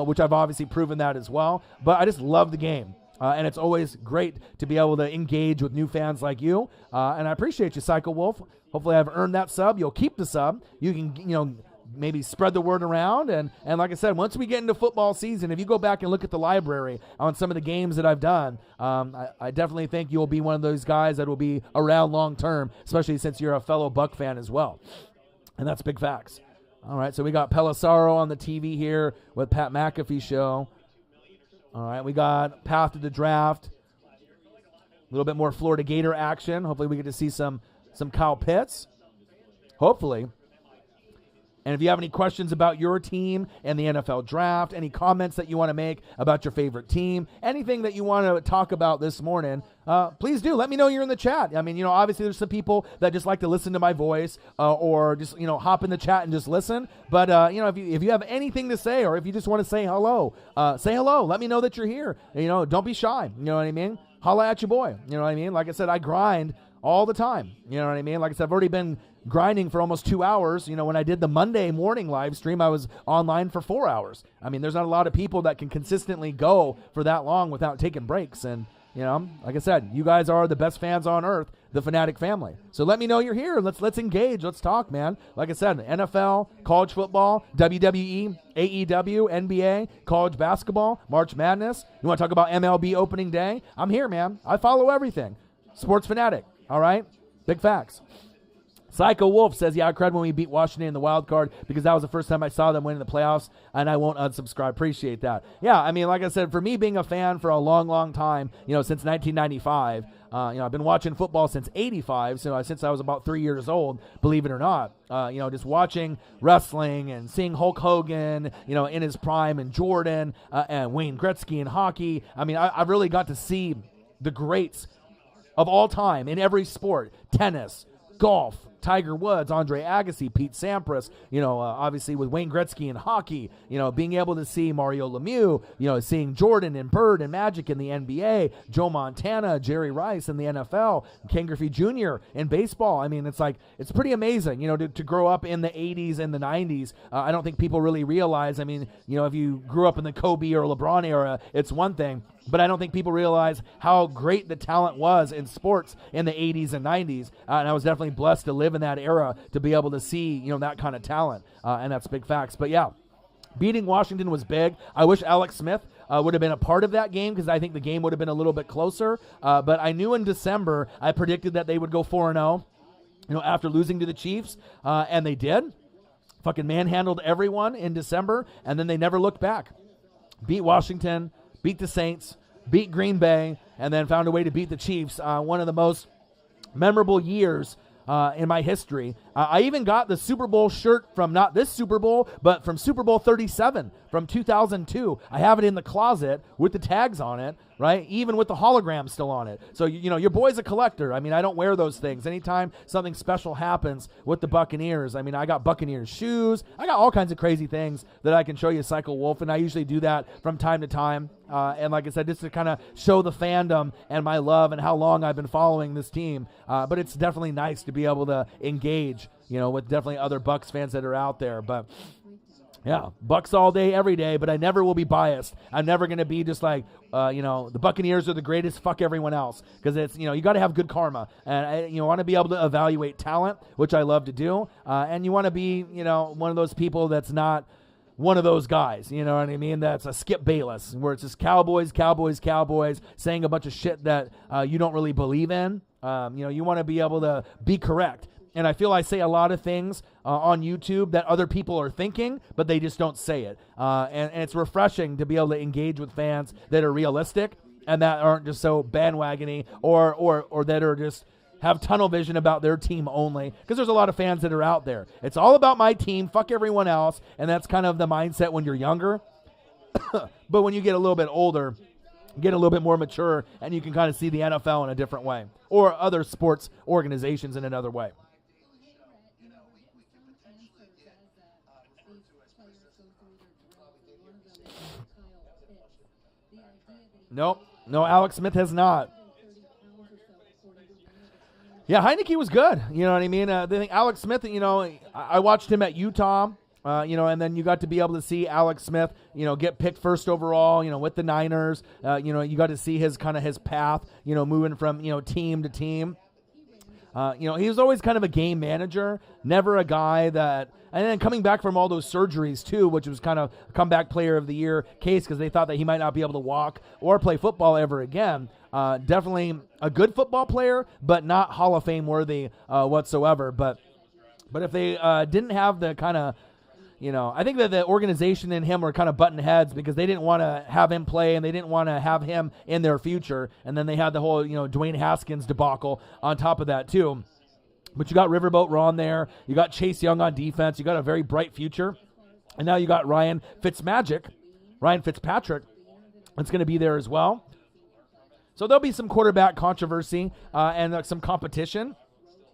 which I've obviously proven that as well. But I just love the game. And it's always great to be able to engage with new fans like you. And I appreciate you, Psycho Wolf. Hopefully I've earned that sub. You'll keep the sub. You can, maybe spread the word around. And like I said, once we get into football season, if you go back and look at the library on some of the games that I've done, I definitely think you'll be one of those guys that will be around long term, especially since you're a fellow Buck fan as well. And that's big facts. All right, so we got Pelissaro on the TV here with Pat McAfee show. All right, we got Path to the Draft. A little bit more Florida Gator action. Hopefully we get to see some Kyle Pitts. Hopefully. And if you have any questions about your team and the NFL draft, any comments that you want to make about your favorite team, anything that you want to talk about this morning, please do. Let me know you're in the chat. I mean, obviously there's some people that just like to listen to my voice or just, hop in the chat and just listen. But, if you have anything to say or if you just want to say hello, say hello. Let me know that you're here. Don't be shy. You know what I mean? Holla at your boy. You know what I mean? Like I said, I grind all the time. You know what I mean? Like I said, I've already been grinding for almost 2 hours. When I did the Monday morning live stream, I was online for 4 hours. I mean, there's not a lot of people that can consistently go for that long without taking breaks. And, like I said, you guys are the best fans on earth, the Fanatic family. So let me know you're here. Let's engage. Let's talk, man. Like I said, NFL, college football, WWE, AEW, NBA, college basketball, March Madness. You want to talk about MLB opening day? I'm here, man. I follow everything. Sports Fanatic. All right? Big facts. Psycho Wolf says, yeah, I cried when we beat Washington in the wild card because that was the first time I saw them win in the playoffs, and I won't unsubscribe. Appreciate that. Yeah, I mean, like I said, for me being a fan for a long, long time, since 1995, I've been watching football since 85, so since I was about 3 years old, believe it or not. Just watching wrestling and seeing Hulk Hogan, in his prime, and Jordan and Wayne Gretzky in hockey. I mean, I really got to see the greats of all time in every sport: tennis, golf, Tiger Woods, Andre Agassi, Pete Sampras, obviously with Wayne Gretzky in hockey, being able to see Mario Lemieux, seeing Jordan and Bird and Magic in the NBA, Joe Montana, Jerry Rice in the NFL, Ken Griffey Jr. in baseball. I mean, it's pretty amazing, to grow up in the 80s and the 90s. I don't think people really realize, I mean, if you grew up in the Kobe or LeBron era, it's one thing. But I don't think people realize how great the talent was in sports in the 80s and 90s. And I was definitely blessed to live in that era to be able to see, that kind of talent. And that's big facts. But, yeah, beating Washington was big. I wish Alex Smith would have been a part of that game because I think the game would have been a little bit closer. But I knew in December I predicted that they would go 4-0, after losing to the Chiefs. And they did. Fucking manhandled everyone in December. And then they never looked back. Beat Washington, beat the Saints, beat Green Bay, and then found a way to beat the Chiefs. One of the most memorable years in my history. I even got the Super Bowl shirt from not this Super Bowl, but from Super Bowl 37 from 2002. I have it in the closet with the tags on it, right? Even with the hologram still on it. So, your boy's a collector. I mean, I don't wear those things. Anytime something special happens with the Buccaneers, I mean, I got Buccaneers shoes. I got all kinds of crazy things that I can show you, Cycle Wolf, and I usually do that from time to time. And like I said, just to kind of show the fandom and my love and how long I've been following this team. But it's definitely nice to be able to engage, with definitely other Bucs fans that are out there. But yeah, Bucs all day, every day, but I never will be biased. I'm never going to be just like, the Buccaneers are the greatest, fuck everyone else. Because it's, you got to have good karma. And you want to be able to evaluate talent, which I love to do. And you want to be, one of those people that's not one of those guys, you know what I mean? That's a Skip Bayless, where it's just Cowboys, Cowboys, Cowboys, saying a bunch of shit that you don't really believe in. You want to be able to be correct. And I feel I say a lot of things on YouTube that other people are thinking, but they just don't say it. And it's refreshing to be able to engage with fans that are realistic and that aren't just so bandwagony or that are just have tunnel vision about their team only, because there's a lot of fans that are out there. It's all about my team, fuck everyone else, and that's kind of the mindset when you're younger. But when you get a little bit older, get a little bit more mature, and you can kind of see the NFL in a different way, or other sports organizations in another way. Nope. No, Alex Smith has not. Yeah, Heineke was good. You know what I mean? The thing, Alex Smith, I watched him at Utah, and then you got to be able to see Alex Smith, get picked first overall, with the Niners. You got to see his path, moving from, team to team. He was always kind of a game manager, never a guy that. And then coming back from all those surgeries too, which was kind of a comeback player of the year case because they thought that he might not be able to walk or play football ever again. Definitely a good football player, but not Hall of Fame worthy whatsoever. But if they didn't have the kind of, I think that the organization and him were kind of butting heads because they didn't want to have him play and they didn't want to have him in their future. And then they had the whole, Dwayne Haskins debacle on top of that too. But you got Riverboat Ron there. You got Chase Young on defense. You got a very bright future. And now you got Ryan Fitzpatrick. That's going to be there as well. So there'll be some quarterback controversy and some competition,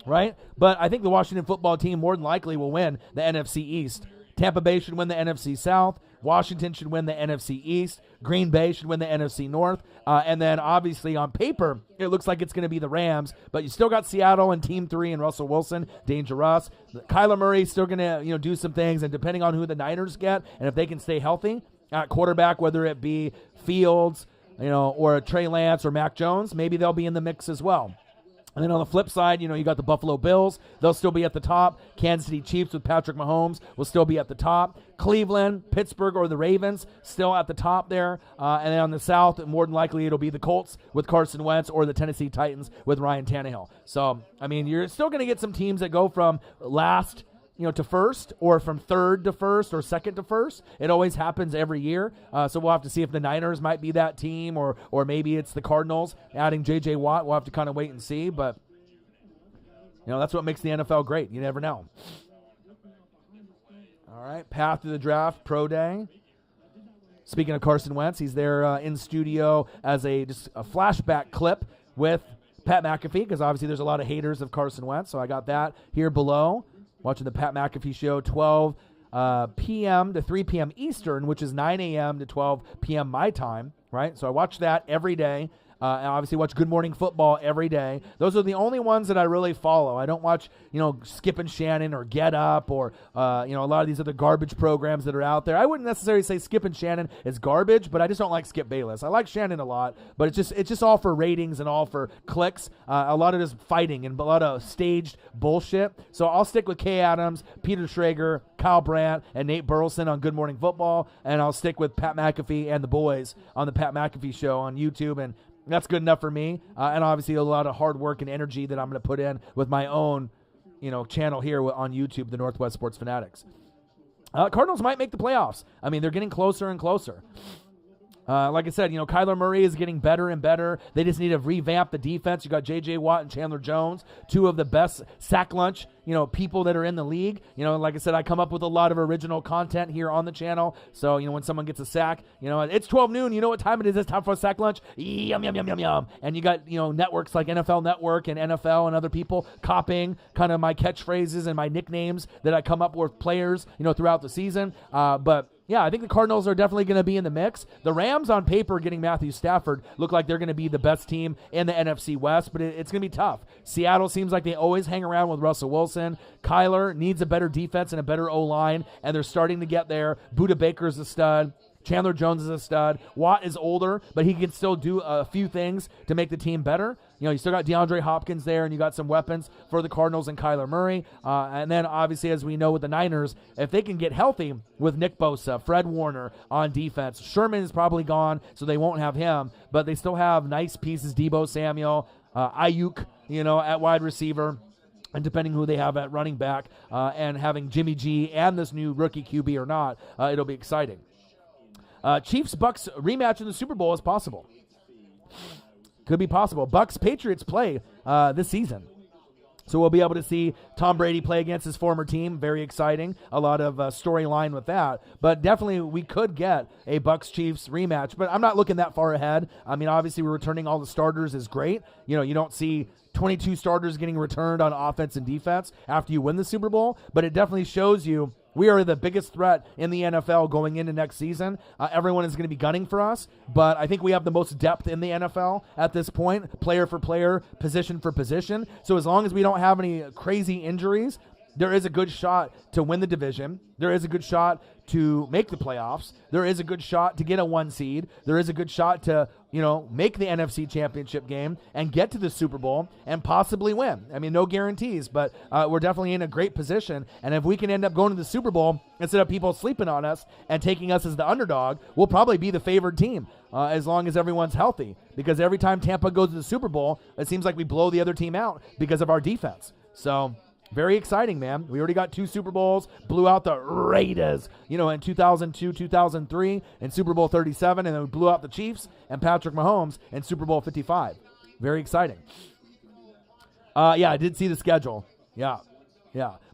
right? But I think the Washington football team more than likely will win the NFC East. Tampa Bay should win the NFC South. Washington should win the NFC East. Green Bay should win the NFC North. And then obviously on paper, it looks like it's going to be the Rams, but you still got Seattle and Team 3 and Russell Wilson, dangerous. Kyler Murray's still going to do some things, and depending on who the Niners get and if they can stay healthy at quarterback, whether it be Fields, or Trey Lance or Mac Jones, maybe they'll be in the mix as well. And then on the flip side, you got the Buffalo Bills. They'll still be at the top. Kansas City Chiefs with Patrick Mahomes will still be at the top. Cleveland, Pittsburgh, or the Ravens still at the top there. And then on the South, more than likely it'll be the Colts with Carson Wentz or the Tennessee Titans with Ryan Tannehill. So, you're still going to get some teams that go from last to first, or from third to first, or second to first. It always happens every year. So we'll have to see if the Niners might be that team, or maybe it's the Cardinals adding J.J. Watt. We'll have to kind of wait and see. But, that's what makes the NFL great. You never know. All right, path to the draft, pro day. Speaking of Carson Wentz, he's there in studio as just a flashback clip with Pat McAfee, because obviously there's a lot of haters of Carson Wentz. So I got that here below. Watching the Pat McAfee show, 12 p.m. to 3 p.m. Eastern, which is 9 a.m. to 12 p.m. my time, right? So I watch that every day. And obviously watch Good Morning Football every day. Those are the only ones that I really follow. I don't watch, Skip and Shannon or Get Up or, a lot of these other garbage programs that are out there. I wouldn't necessarily say Skip and Shannon is garbage, but I just don't like Skip Bayless. I like Shannon a lot, but it's just all for ratings and all for clicks. A lot of this fighting and a lot of staged bullshit. So I'll stick with Kay Adams, Peter Schrager, Kyle Brandt, and Nate Burleson on Good Morning Football, and I'll stick with Pat McAfee and the boys on the Pat McAfee show on YouTube, and that's good enough for me, and obviously a lot of hard work and energy that I'm going to put in with my own, channel here on YouTube, the Northwest Sports Fanatics. Cardinals might make the playoffs. They're getting closer and closer. Like I said, Kyler Murray is getting better and better. They just need to revamp the defense. You got J.J. Watt and Chandler Jones, two of the best sack lunch, people that are in the league. Like I said, I come up with a lot of original content here on the channel. So, when someone gets a sack, it's 12 noon. You know what time it is? It's time for a sack lunch. Yum, yum, yum, yum, yum. And you got, networks like NFL Network and NFL and other people copying kind of my catchphrases and my nicknames that I come up with players, throughout the season. But yeah, I think the Cardinals are definitely going to be in the mix. The Rams, on paper, getting Matthew Stafford, look like they're going to be the best team in the NFC West, but it's going to be tough. Seattle seems like they always hang around with Russell Wilson. Kyler needs a better defense and a better O-line, and they're starting to get there. Budda Baker's a stud. Chandler Jones is a stud. Watt is older, but he can still do a few things to make the team better. You still got DeAndre Hopkins there, and you got some weapons for the Cardinals and Kyler Murray. And then, obviously, as we know with the Niners, if they can get healthy with Nick Bosa, Fred Warner on defense, Sherman is probably gone, so they won't have him, but they still have nice pieces, Deebo Samuel, Ayuk, at wide receiver, and depending who they have at running back, and having Jimmy G and this new rookie QB or not, it'll be exciting. Chiefs-Bucks rematch in the Super Bowl is possible. Could be possible. Bucks-Patriots play this season. So we'll be able to see Tom Brady play against his former team. Very exciting. A lot of storyline with that. But definitely we could get a Bucks-Chiefs rematch. But I'm not looking that far ahead. Obviously we're returning all the starters is great. You don't see 22 starters getting returned on offense and defense after you win the Super Bowl. But it definitely shows you we are the biggest threat in the NFL going into next season. Everyone is going to be gunning for us, but I think we have the most depth in the NFL at this point, player for player, position for position. So as long as we don't have any crazy injuries, there is a good shot to win the division. There is a good shot to make the playoffs. There is a good shot to get a 1 seed. There is a good shot to, make the NFC Championship game and get to the Super Bowl and possibly win. I mean, no guarantees, but we're definitely in a great position. And if we can end up going to the Super Bowl instead of people sleeping on us and taking us as the underdog, we'll probably be the favored team as long as everyone's healthy. Because every time Tampa goes to the Super Bowl, it seems like we blow the other team out because of our defense. So very exciting, man. We already got 2 Super Bowls, blew out the Raiders, in 2002, 2003, in Super Bowl 37, and then we blew out the Chiefs and Patrick Mahomes in Super Bowl 55. Very exciting. Yeah, I did see the schedule. Yeah.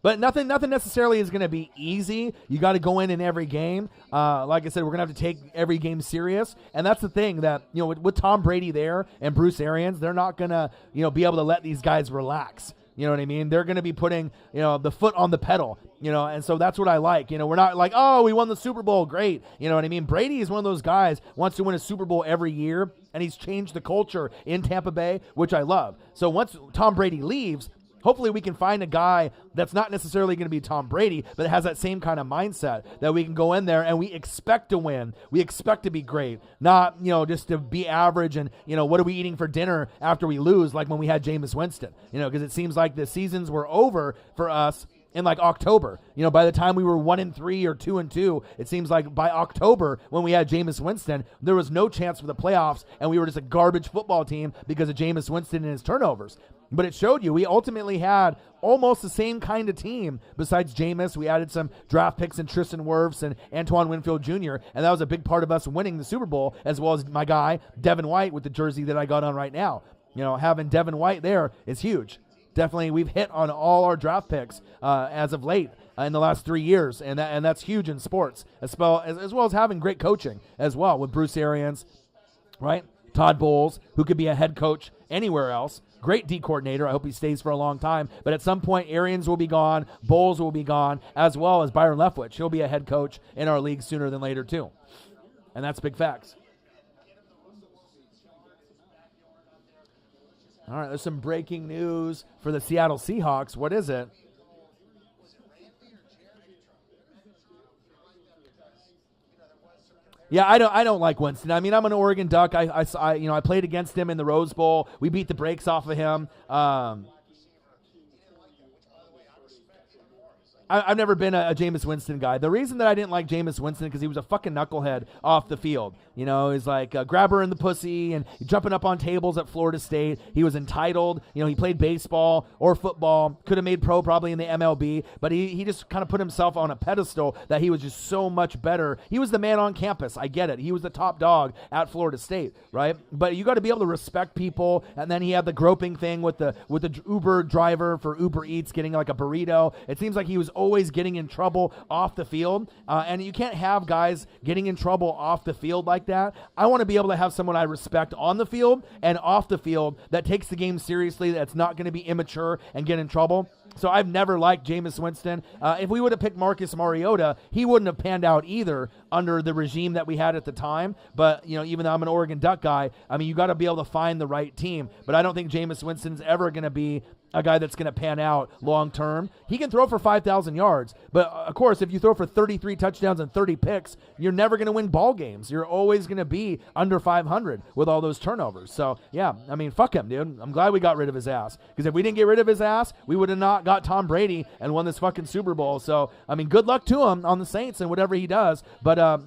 But nothing necessarily is going to be easy. You got to go in every game. Like I said, we're going to have to take every game serious. And that's the thing that, with Tom Brady there and Bruce Arians, they're not going to, be able to let these guys relax. You know what I mean? They're going to be putting, the foot on the pedal, and so that's what I like. We're not like, oh, we won the Super Bowl. Great. You know what I mean? Brady is one of those guys wants to win a Super Bowl every year, and he's changed the culture in Tampa Bay, which I love. So once Tom Brady leaves, hopefully we can find a guy that's not necessarily going to be Tom Brady, but has that same kind of mindset that we can go in there and we expect to win. We expect to be great, not, just to be average and, what are we eating for dinner after we lose, like when we had Jameis Winston, because it seems like the seasons were over for us in like October. By the time we were 1-3 or 2-2, it seems like by October when we had Jameis Winston, there was no chance for the playoffs and we were just a garbage football team because of Jameis Winston and his turnovers. But it showed you we ultimately had almost the same kind of team besides Jameis. We added some draft picks in Tristan Wirfs and Antoine Winfield Jr., and that was a big part of us winning the Super Bowl, as well as my guy, Devin White, with the jersey that I got on right now. Having Devin White there is huge. Definitely, we've hit on all our draft picks as of late in the last 3 years, and that's huge in sports, as well as having great coaching as well with Bruce Arians, right? Todd Bowles, who could be a head coach anywhere else. Great D coordinator. I hope he stays for a long time. But at some point, Arians will be gone, Bowles will be gone, as well as Byron Leftwich. He'll be a head coach in our league sooner than later, too. And that's big facts. All right, there's some breaking news for the Seattle Seahawks. What is it? Yeah, I don't like Winston. I mean, I'm an Oregon Duck. I played against him in the Rose Bowl. We beat the brakes off of him. I've never been a Jameis Winston guy. The reason that I didn't like Jameis Winston because he was a fucking knucklehead off the field. He's like a grabber in the pussy and jumping up on tables at Florida State. He was entitled. He played baseball or football. Could have made pro probably in the MLB, but he just kind of put himself on a pedestal that he was just so much better. He was the man on campus. I get it. He was the top dog at Florida State, right? But you got to be able to respect people. And then he had the groping thing with the Uber driver for Uber Eats getting like a burrito. It seems like he was always getting in trouble off the field, and you can't have guys getting in trouble off the field like that. I want to be able to have someone I respect on the field and off the field that takes the game seriously, that's not going to be immature and get in trouble. So I've never liked Jameis Winston. If we would have picked Marcus Mariota, he wouldn't have panned out either under the regime that we had at the time. But, even though I'm an Oregon Duck guy, I mean, you got to be able to find the right team. But I don't think Jameis Winston's ever going to be a guy that's going to pan out long term. He can throw for 5,000 yards, but of course, if you throw for 33 touchdowns and 30 picks, you're never going to win ball games. You're always going to be under 500 with all those turnovers. So yeah, I mean, fuck him, dude. I'm glad we got rid of his ass, because if we didn't get rid of his ass, we would have not got Tom Brady and won this fucking Super Bowl. So I mean, good luck to him on the Saints and whatever he does. But a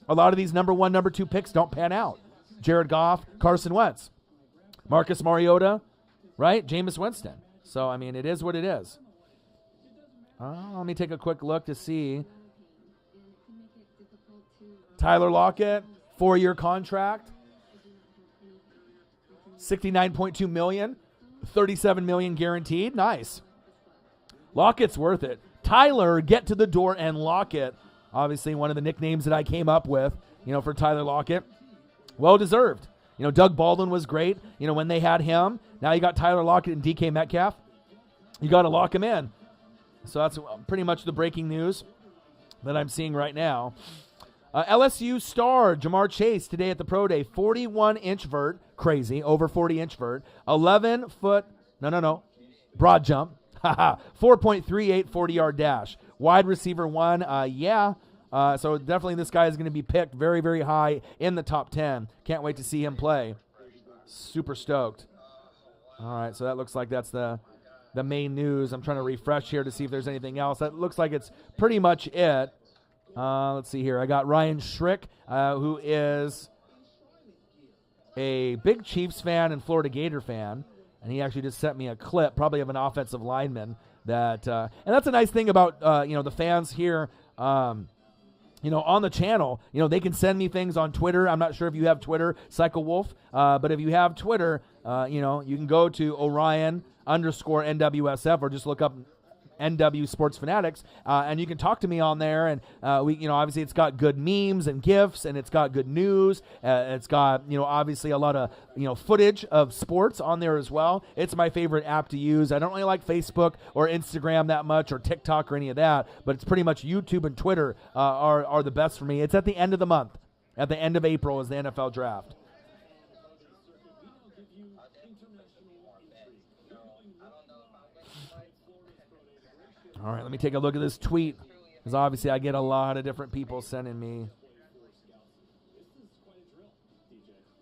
lot of these number 1, number 2 picks don't pan out. Jared Goff, Carson Wentz, Marcus Mariota, right? Jameis Winston. So, I mean, it is what it is. Let me take a quick look to see. Tyler Lockett, 4-year contract, $69.2 million, $37 million guaranteed. Nice. Lockett's worth it. Tyler, get to the door, and Lockett, obviously one of the nicknames that I came up with, for Tyler Lockett. Well deserved. Doug Baldwin was great, when they had him. Now you got Tyler Lockett and DK Metcalf. You got to lock him in. So that's pretty much the breaking news that I'm seeing right now. LSU star Jamar Chase today at the Pro Day, 41-inch vert, crazy, over 40-inch vert, 11-foot, broad jump, 4.38 40-yard dash. Wide receiver 1, so definitely this guy is going to be picked very, very high in the top 10. Can't wait to see him play. Super stoked. All right, so that looks like that's the main news. I'm trying to refresh here to see if there's anything else. That looks like it's pretty much it. Let's see here. I got Ryan Schrick, who is a big Chiefs fan and Florida Gator fan, and he actually just sent me a clip, probably of an offensive lineman. And that's a nice thing about the fans here. On the channel, they can send me things on Twitter. I'm not sure if you have Twitter, Cycle Wolf, but if you have Twitter, you can go to OrionNWSF or just look up NW Sports Fanatics, and you can talk to me on there. And obviously it's got good memes and GIFs, and it's got good news. It's got obviously a lot of footage of sports on there as well. It's my favorite app to use. I don't really like Facebook or Instagram that much, or TikTok or any of that, but it's pretty much YouTube and Twitter are the best for me. It's at the end of the month. At the end of April is the NFL draft. All right, let me take a look at this tweet, because obviously I get a lot of different people sending me.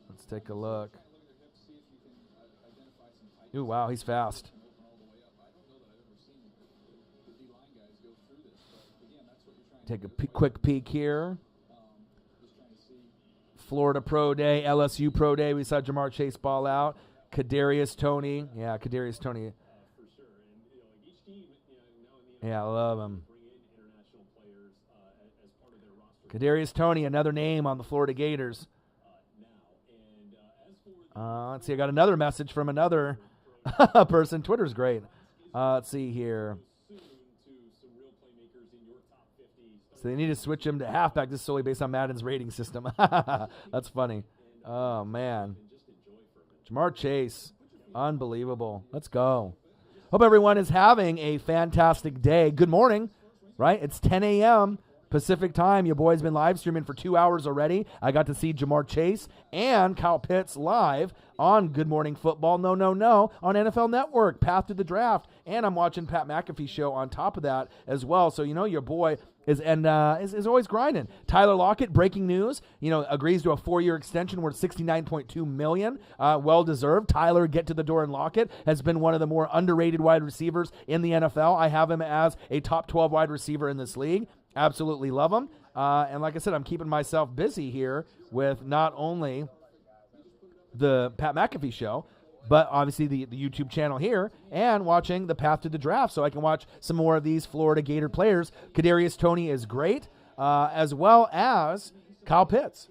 Let's take a look. Ooh, wow, he's fast. Take a quick peek here. Florida Pro Day, LSU Pro Day. We saw Jamar Chase ball out. Kadarius Toney. Yeah, Kadarius Toney. Yeah, I love him. Kadarius Toney, another name on the Florida Gators. Let's see, I got another message from another person. Twitter's great. Let's see here. So they need to switch him to halfback. This is solely based on Madden's rating system. That's funny. Oh, man. Jamar Chase. Unbelievable. Let's go. Hope everyone is having a fantastic day. Good morning, right? It's 10 a.m. Pacific time. Your boy's been live streaming for 2 hours already. I got to see Jamar Chase and Kyle Pitts live on Good Morning Football. No, on NFL Network, Path to the Draft. And I'm watching Pat McAfee's show on top of that as well. So, your boy is always grinding. Tyler Lockett, breaking news, agrees to a 4-year extension worth $69.2 million. Well-deserved. Tyler, get to the door and Lockett has been one of the more underrated wide receivers in the NFL. I have him as a top 12 wide receiver in this league. Absolutely love him. And like I said, I'm keeping myself busy here with not only the Pat McAfee show, but obviously the YouTube channel here, and watching the Path to the Draft, so I can watch some more of these Florida Gator players. Kadarius Toney is great, as well as Kyle Pitts.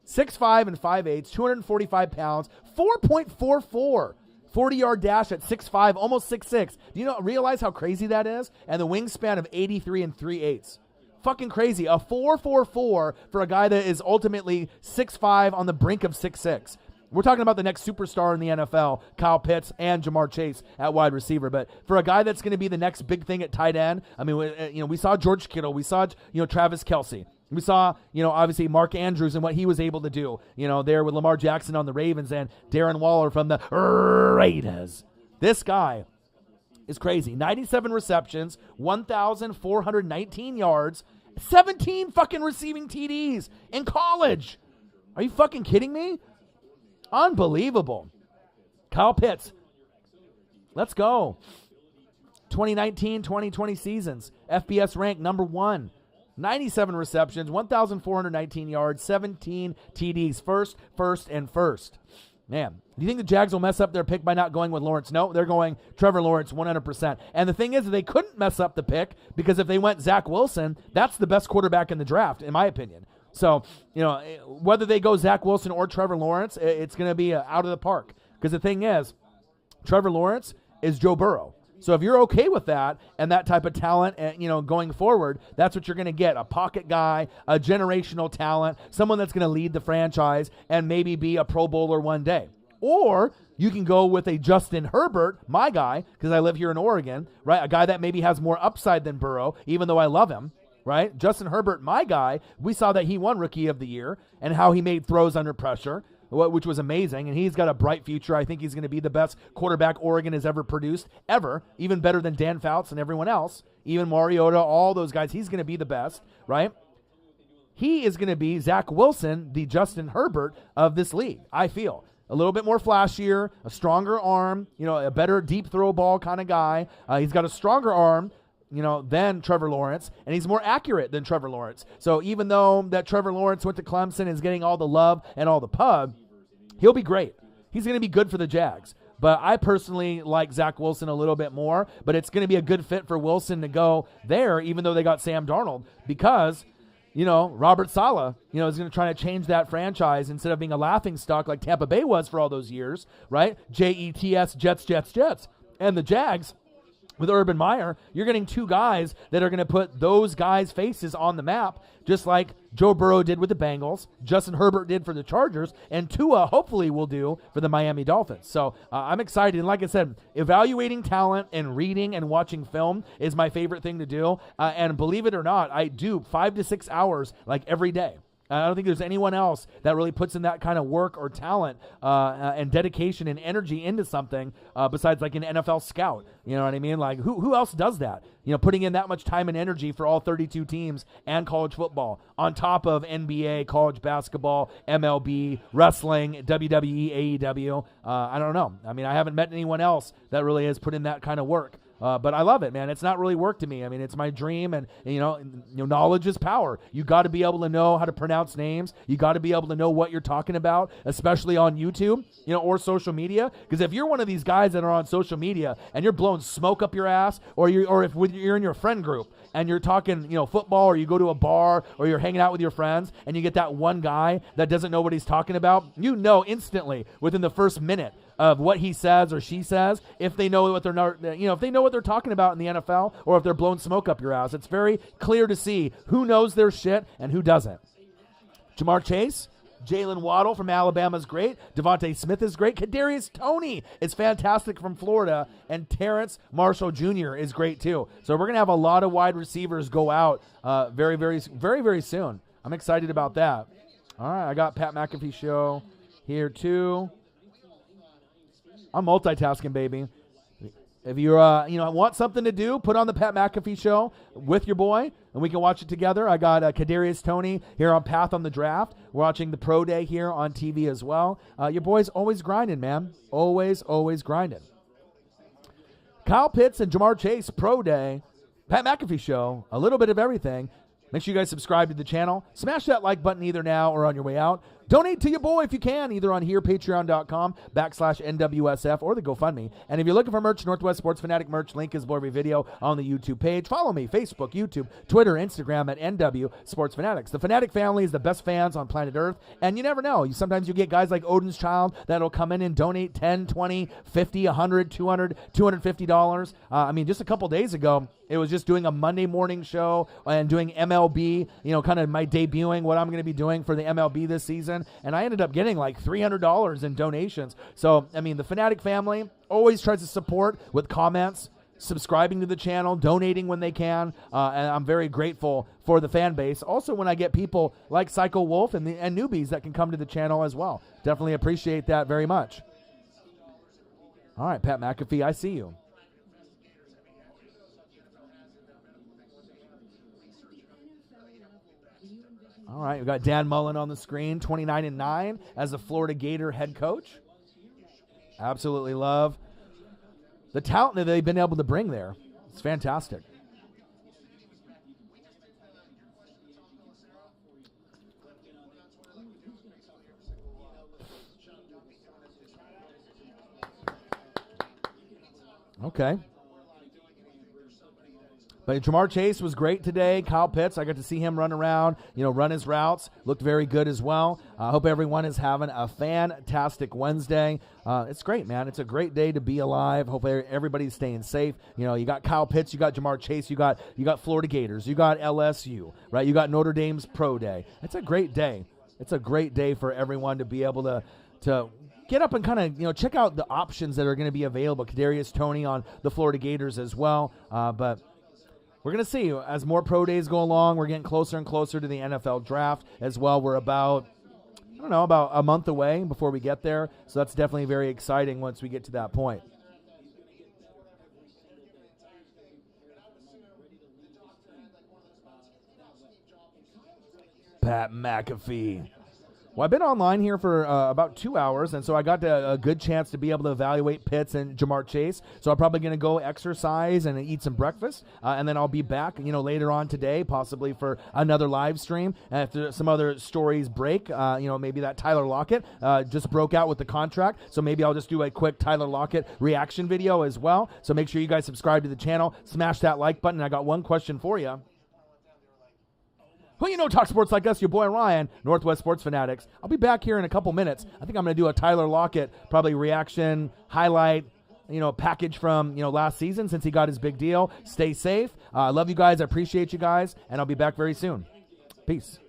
6'5" and 5'8", 245 pounds, 4.44. 40-yard dash at 6'5", almost 6'6". Do you realize how crazy that is? And the wingspan of 83 and 3/8. Fucking crazy. A 4.44 for a guy that is ultimately 6'5", on the brink of 6'6". We're talking about the next superstar in the NFL, Kyle Pitts and Jamar Chase at wide receiver. But for a guy that's going to be the next big thing at tight end, I mean, we saw George Kittle, we saw Travis Kelce, we saw obviously Mark Andrews and what he was able to do, there with Lamar Jackson on the Ravens and Darren Waller from the Raiders. This guy is crazy. 97 receptions, 1,419 yards, 17 fucking receiving TDs in college. Are you fucking kidding me? Unbelievable. Kyle Pitts. Let's go. 2019-2020 seasons. FBS ranked number 1. 97 receptions, 1,419 yards, 17 TDs. First. Man, do you think the Jags will mess up their pick by not going with Lawrence? No, they're going Trevor Lawrence 100%. And the thing is, they couldn't mess up the pick, because if they went Zach Wilson, that's the best quarterback in the draft, in my opinion. So, whether they go Zach Wilson or Trevor Lawrence, it's going to be out of the park. Because the thing is, Trevor Lawrence is Joe Burrow. So if you're okay with that and that type of talent, going forward, that's what you're going to get. A pocket guy, a generational talent, someone that's going to lead the franchise and maybe be a Pro Bowler one day. Or you can go with a Justin Herbert, my guy, because I live here in Oregon, right? A guy that maybe has more upside than Burrow, even though I love him. Right? Justin Herbert, my guy, we saw that he won Rookie of the Year and how he made throws under pressure. which was amazing, and he's got a bright future. I think he's going to be the best quarterback Oregon has ever produced, ever, even better than Dan Fouts and everyone else, even Mariota, all those guys. He's going to be the best, right? He is going to be Zach Wilson, the Justin Herbert of this league, I feel. A little bit more flashier, a stronger arm, a better deep throw ball kind of guy. He's got a stronger arm, than Trevor Lawrence, and he's more accurate than Trevor Lawrence. So even though that Trevor Lawrence went to Clemson and is getting all the love and all the pub, he'll be great. He's going to be good for the Jags. But I personally like Zach Wilson a little bit more, but it's going to be a good fit for Wilson to go there, even though they got Sam Darnold, because Robert Saleh, is going to try to change that franchise instead of being a laughingstock like Tampa Bay was for all those years, right? Jets, Jets. And the Jags, with Urban Meyer, you're getting two guys that are going to put those guys' faces on the map, just like Joe Burrow did with the Bengals, Justin Herbert did for the Chargers, and Tua hopefully will do for the Miami Dolphins. So I'm excited. And like I said, evaluating talent and reading and watching film is my favorite thing to do. And believe it or not, I do 5 to 6 hours like every day. I don't think there's anyone else that really puts in that kind of work or talent and dedication and energy into something besides like an NFL scout. You know what I mean? Like who else does that? Putting in that much time and energy for all 32 teams and college football on top of NBA, college basketball, MLB, wrestling, WWE, AEW. I don't know. I mean, I haven't met anyone else that really has put in that kind of work. But I love it, man. It's not really work to me. I mean, it's my dream, and knowledge is power. You got to be able to know how to pronounce names. You got to be able to know what you're talking about, especially on YouTube, or social media. Because if you're one of these guys that are on social media and you're blowing smoke up your ass, or if you're in your friend group and you're talking, football, or you go to a bar, or you're hanging out with your friends, and you get that one guy that doesn't know what he's talking about, instantly within the first minute of what he says or she says, if they know what they're not, if they know what they're talking about in the NFL, or if they're blowing smoke up your ass. It's very clear to see who knows their shit and who doesn't. Jamar Chase, Jalen Waddle from Alabama is great. Devontae Smith is great. Kadarius Toney is fantastic from Florida. And Terrence Marshall Jr. is great too. So we're going to have a lot of wide receivers go out very, very, very, very soon. I'm excited about that. All right, I got Pat McAfee show here too. I'm multitasking, baby. If you want something to do, put on the Pat McAfee show with your boy, and we can watch it together. I got Kadarius Toney here on Path on the Draft. We're watching the Pro Day here on TV as well. Your boy's always grinding, man. Always grinding. Kyle Pitts and Jamar Chase, Pro Day, Pat McAfee show, a little bit of everything. Make sure you guys subscribe to the channel. Smash that like button either now or on your way out. Donate to your boy if you can, either on here, patreon.com/NWSF, or the GoFundMe. And if you're looking for merch, Northwest Sports Fanatic merch, link is below every video on the YouTube page. Follow me, Facebook, YouTube, Twitter, Instagram at NW Sports Fanatics. The Fanatic family is the best fans on planet Earth, and you never know. Sometimes you get guys like Odin's Child that'll come in and donate $10, $20, $50, $100, $200, $250. I mean, just a couple days ago, it was just doing a Monday morning show and doing MLB, kind of my debuting what I'm going to be doing for the MLB this season. And I ended up getting like $300 in donations. So, I mean, the Fanatic family always tries to support with comments, subscribing to the channel, donating when they can. And I'm very grateful for the fan base. Also, when I get people like Psycho Wolf and newbies that can come to the channel as well. Definitely appreciate that very much. All right, Pat McAfee, I see you. All right, we've got Dan Mullen on the screen, 29-9 as a Florida Gator head coach. Absolutely love the talent that they've been able to bring there. It's fantastic. Okay. But Jamar Chase was great today. Kyle Pitts, I got to see him run around, run his routes. Looked very good as well. I hope everyone is having a fantastic Wednesday. It's great, man. It's a great day to be alive. Hope everybody's staying safe. You got Kyle Pitts, you got Jamar Chase, you got Florida Gators, you got LSU, right? You got Notre Dame's Pro Day. It's a great day. It's a great day for everyone to be able to get up and kind of, check out the options that are going to be available. Kadarius Toney on the Florida Gators as well. But we're going to see as more pro days go along. We're getting closer and closer to the NFL draft as well. We're about don't know, about a month away before we get there. So that's definitely very exciting once we get to that point. Pat McAfee. Well, I've been online here for about 2 hours, and so I got a good chance to be able to evaluate Pitts and Jamar Chase. So I'm probably going to go exercise and eat some breakfast, and then I'll be back, later on today, possibly for another live stream. And if some other stories break, maybe that Tyler Lockett just broke out with the contract, so maybe I'll just do a quick Tyler Lockett reaction video as well. So make sure you guys subscribe to the channel, smash that like button. I got one question for you. Who talk sports like us, your boy Ryan, Northwest Sports Fanatics. I'll be back here in a couple minutes. I think I'm going to do a Tyler Lockett, probably reaction, highlight, package from, last season since he got his big deal. Stay safe. I love you guys. I appreciate you guys, and I'll be back very soon. Peace.